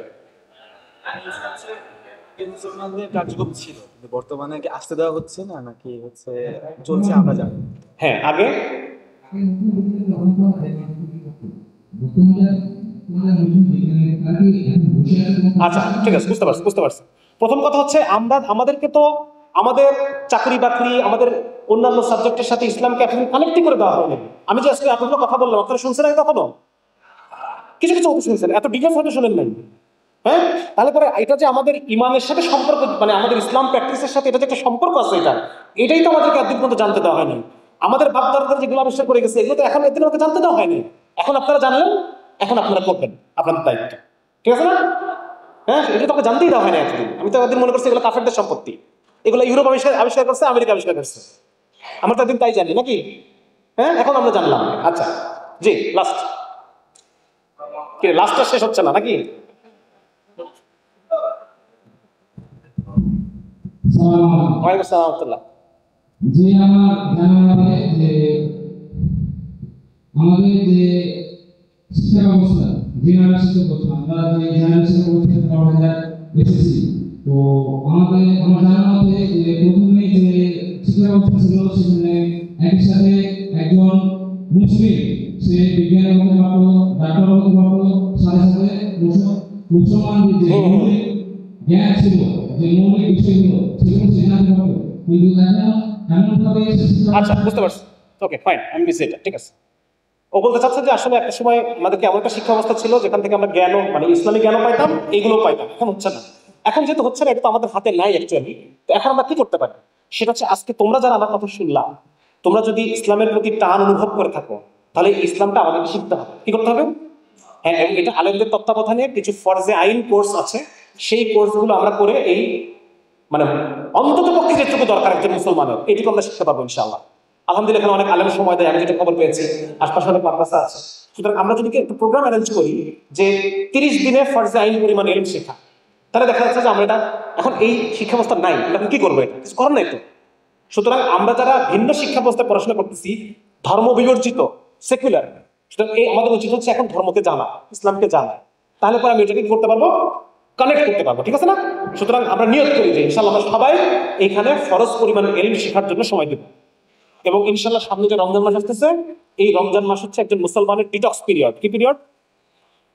মুসলমানদের কার্যক্রম ছিল, কিন্তু বর্তমানে কি আসতে দেওয়া হচ্ছে না, নাকি হচ্ছে চলছে আমরা জানি? হ্যাঁ আগে আচ্ছা ঠিক আছে, বুঝতে পারছি। প্রথম কথা হচ্ছে আমাদেরকে তো আমাদের চাকরি বাকরি, আমাদের অন্যান্য সাবজেক্টের সাথে ইসলামকে এখন কানেক্ট করে দেওয়া হয়নি। আমি যে আজকে এতগুলো কথা বললাম, আপনারা শুনছেন আগে কখনো? কিছু কিছু কথা শুনছেন, এত ডিটেলস হয়তো শুনেন নাই। হ্যাঁ, তাহলে পরে এটা যে আমাদের ইমানের সাথে সম্পর্ক, মানে আমাদের ইসলাম প্র্যাকটিসের সাথে এটা যে একটা সম্পর্ক আছে, এটাই তো আমাদেরকে একদিন পর্যন্ত জানতে দেওয়া হয়নি। আমাদের বাপদাদারা যেগুলো আবিষ্কার করে গেছে এগুলো তো এখন একদিন আমাকে জানতে দেওয়া হয়নি। এখন আপনারা জানলেন, এখন আপনারা করবেন, আপনাদের দায়িত্ব, ঠিক আছে না? হ্যাঁ, এটা তো জানতেই দেওয়া হয়নি একদিন। আমি তো একদিন মনে করছি এগুলো কাফেরদের সম্পত্তি, এগুলো ইউরোপ আবিষ্কার করছে, আমেরিকা আবিষ্কার করছে, আমরা তো একদিন তাই জানি নাকি? হ্যাঁ, এখন আমরা জানলাম। আচ্ছা জি লাস্ট, কি লাস্টটা শেষ হচ্ছে না নাকি? ওয়ালাইকুম আসসালাম ওয়া রাহমাতুল্লাহ। যে আমার জানা মতে যে আমাদের যে শিক্ষা ব্যবস্থা, জেনারেল শিক্ষা ব্যবস্থা, আমরা যে জেনারেল শিক্ষা ব্যবস্থা আমরা এসেছি, তো আমার জানা মতে যে প্রথমে যে শিক্ষা ব্যবস্থা ছিল সেখানে একই সাথে একজন মুসলিম সে বিজ্ঞান হতে পারলো, ডাক্তার হতে পারলো, সাথে সাথে মুসলমানদের যে মৌলিক জ্ঞান ছিল, যে মৌলিক বিষয়গুলো সেগুলো সে জানতে পারলো। কিন্তু আচ্ছা বুঝতে পারছি, ওকে ফাইন, আমি বুঝছি এটা, ঠিক আছে। ও বলতে চাচ্ছে যে আসলে একটা সময় আমাদেরকে এমন একটা শিক্ষা ব্যবস্থা ছিল যেখান থেকে আমরা জ্ঞানও, মানে ইসলামী জ্ঞানও পাইতাম, এইগুলোও পাইতাম। এখন হচ্ছে না। এখন যেহেতু হচ্ছে না, এটা তো আমাদের হাতে নাই অ্যাকচুয়ালি। তো এখন আমরা কি করতে পারি সেটা হচ্ছে, আজকে তোমরা যারা আমার কথা শুনলাম, তোমরা যদি ইসলামের প্রতি টান অনুভব করে থাকো, তাহলে ইসলামটা আমাদেরকে শিখতে হবে। কি করতে হবে? হ্যাঁ, এবং এটা আলেমদের তত্ত্বাবধানে কিছু ফরজে আইন কোর্স আছে, সেই কোর্সগুলো আমরা করে এই মানে অন্তত পক্ষে যেটুকু দরকার একজন মুসলমানের, এটুকু আমরা শিখতে পারবো ইনশাআল্লাহ। আলহামদুলিল্লাহ এখানে অনেক আলেম সময় দেয়, আমি যেটা খবর পেয়েছি, আশপাশে অনেক মাদ্রাসা আছে। সুতরাং আমরা যদি একটু প্রোগ্রাম অ্যারেঞ্জ করি যে 30 দিনে ফরজে আইন পরিমাণ ইলম শেখা, তাহলে দেখা যাচ্ছে যে আমরা এটা এখন এই শিক্ষা ব্যবস্থা নাই, এখন কি করবো? এটা কিছু করার নাই তো। সুতরাং আমরা যারা ভিন্ন শিক্ষা ব্যবস্থায় পড়াশোনা করতেছি, ধর্ম বিবর্জিত, সেকুলার, সুতরাং এই আমাদের উচিত হচ্ছে এখন ধর্মকে জানা, ইসলামকে জানা। তাহলে পরে আমি এটাকে কি করতে পারবো? কানেক্ট করতে পারবো, ঠিক আছে না? সুতরাং আমরা নিয়ত করি যে ইনশাআল্লাহ আমরা সবাই এইখানে ফরজ পরিমাণ ইলম শেখার জন্য সময় দেব। এবং ইনশাআল্লাহ সামনে যে রমজান মাস আসতেছে, এই রমজান মাস হচ্ছে একজন মুসলমানের ডিটক্স পিরিয়ড। কি পিরিয়ড?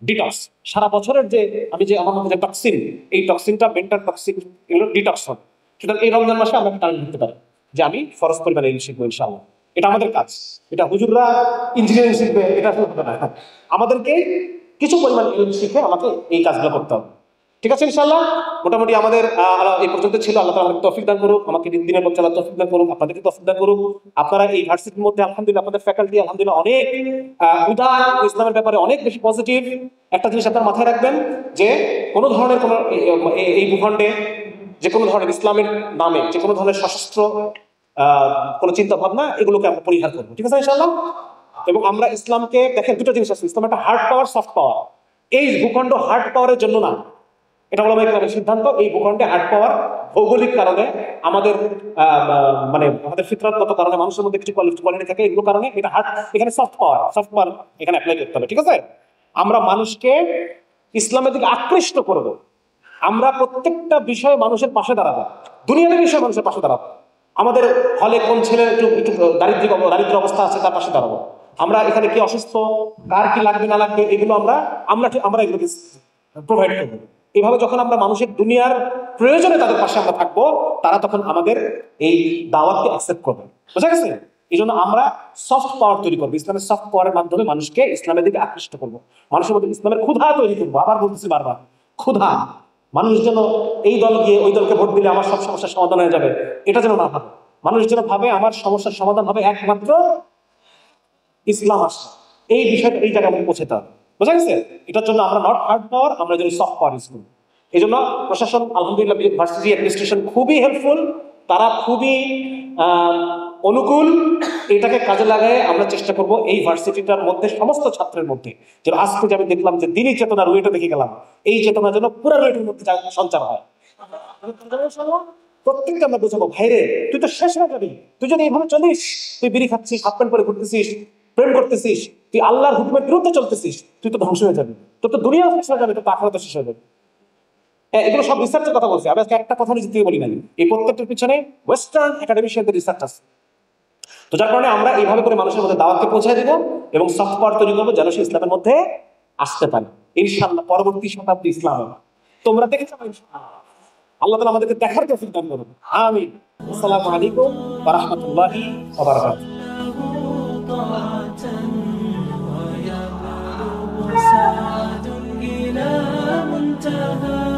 ডিটক্স। সারা বছরের যে আমি যে আমার মধ্যে যে টক্সিন, এই টক্সিনটা মেন্টাল টক্সিন, এগুলো ডিটক্স হয়। সুতরাং এই রমজান মাসে আমরা টার্গেট করতে পারি যে আমি ফরজ পরিমাণে ইলম শিখবো ইনশাআল্লাহ। এটা আমাদের কাজ। এটা হুজুররা ইঞ্জিনিয়ারিং শিখবে এটা আসলে হবে না। আমাদেরকে কিছু পরিমাণ ইলম শিখে আমাকে এই কাজগুলো করতে হবে, ঠিক আছে ইনশাআল্লাহ। মোটামুটি আমাদের এই পর্যন্ত ছিল। আল্লাহ তাআলা আমাকে তৌফিক দান করুক, আমাকে দিনের পথে চলার তৌফিক দান করুক, আপনাদেরকে তৌফিক দান করুক। আপনারা এই ভার্সিটির মধ্যে আলহামদুলিল্লাহ আপনাদের ফ্যাকাল্টি আলহামদুলিল্লাহ অনেক উদার, ইসলামের ব্যাপারে অনেক বেশি পজিটিভ। একটা জিনিস আপনারা মাথায় রাখবেন যে কোনো ধরনের কোনো এই ভূখণ্ডে যে কোনো ধরনের ইসলামের নামে যে কোনো ধরনের সশস্ত্র কোনো চিন্তা ভাবনা, এগুলোকে আমরা পরিহার করবো, ঠিক আছে ইনশাআল্লাহ। এবং আমরা ইসলামকে দেখেন, দুটো জিনিস আছে, ইসলাম একটা হার্ড পাওয়ার, সফট পাওয়ার। এই ভূখণ্ড হার্ড পাওয়ারের জন্য না, এটা হলো আমাদের সিদ্ধান্ত। এই ভূখণ্ডে হার্ড পাওয়ার ভৌগোলিক কারণে, আমাদের মানে আমাদের ফিতরাতগত কারণে, মানুষের মধ্যে কিছু কোয়ালিটি থাকে, এগুলো কারণে এটা হার্ড। এখানে সফট পাওয়ার এখানে অ্যাপ্লাই করতে হবে, ঠিক আছে। আমরা মানুষকে ইসলামের দিকে আকৃষ্ট করব। আমরা প্রত্যেকটা বিষয়ে মানুষের পাশে দাঁড়াবো, দুনিয়ার বিষয়ে মানুষের পাশে দাঁড়াবো। আমাদের হলে কোন ছেলে একটু দারিদ্র অবস্থা আছে, তার পাশে দাঁড়াবো। আমরা এখানে কি অসুস্থ, কার কি লাগবে না লাগবে, এগুলো আমরা এগুলোকে প্রোভাইড করবো। এভাবে যখন আমরা মানুষের দুনিয়ার প্রয়োজনে তাদের পাশে আমরা থাকবো, তারা তখন আমাদের এই দাওয়াতকে অ্যাকসেপ্ট করবে। বুঝা গেছে? এই জন্য আমরা সফট পাওয়ার তৈরি করবো, ইসলামের সফট পাওয়ারের মাধ্যমে মানুষকে ইসলামের দিকে আকৃষ্ট করবো, মানুষের মধ্যে ইসলামের ক্ষুধা তৈরি করবো। আবার বলতেছি বারবার, ক্ষুধা। মানুষ যেন এই দল গিয়ে ওই দলকে ভোট দিলে আমার সব সমস্যার সমাধান হয়ে যাবে, এটা যেন না ভাবে। মানুষ যেন ভাবে আমার সমস্যার সমাধান হবে একমাত্র ইসলাম আসলে। এই বিষয়টা এই জায়গায় আমাদের পৌঁছাতে হবে, বোঝা গেছে? এটার জন্য আমরা নট হার্ড পাওয়ার, আমরা যদি সফট পাওয়ার ইউজ করি। এই জন্য প্রশাসন আলহামদুলিল্লাহ, ভার্সিটি অ্যাডমিনিস্ট্রেশন খুবই হেল্পফুল, তারা খুবই অনুকূল। এটাকে কাজে লাগায় আমরা চেষ্টা করব এই ভার্সিটিটার মধ্যে সমস্ত ছাত্রের মধ্যে, যেন আজকে যে আমি দেখলাম যে দিনই চেতনা রুয়েটে দেখে গেলাম, এই চেতনা যেন পুরো রুয়েটের মধ্যে সঞ্চার হয়। প্রত্যেকটা আমরা বুঝাবো, ভাইরে তুই তো শেষ হয়ে যাবি, তুই যদি এইভাবে চলিস, তুই বিড়ি খাচ্ছিস, হাফ প্যান্ট পরে ঘুরতেছিস, প্রেম করতেছিস, তুই আল্লাহর হুকুমের বিরুদ্ধে চলতেছিস, তুই তো ধ্বংস হয়ে যাবি, তোর তো দুনিয়া শেষ হয়ে যাবে, তোর আখিরাত শেষ হয়ে যাবে। এগুলো সব রিসার্চের কথা বলছি, আমি আজকে একটা কথা নিজে থেকে বলি নাই। এই প্রত্যেকটার পিছনে ওয়েস্টার্ন একাডেমিশিয়ানদের রিসার্চ আছে। তো যার কারণে আমরা এইভাবে করে মানুষের মধ্যে দাওয়াতকে পৌঁছায় দিব এবং সফট পাওয়ার তৈরি করবো যেন সে ইসলামের মধ্যে আসতে পারে। ইনশাআল্লাহ পরবর্তী শতাব্দী ইসলাম তোমরা দেখে যাবে ইনশাআল্লাহ। আল্লাহ তাআলা আমাদেরকে দেখার তৌফিক দান করুন। আমিন। আসসালামু আলাইকুম ওয়া রাহমাতুল্লাহি ওয়া বারাকাতুহু। إلى منتهى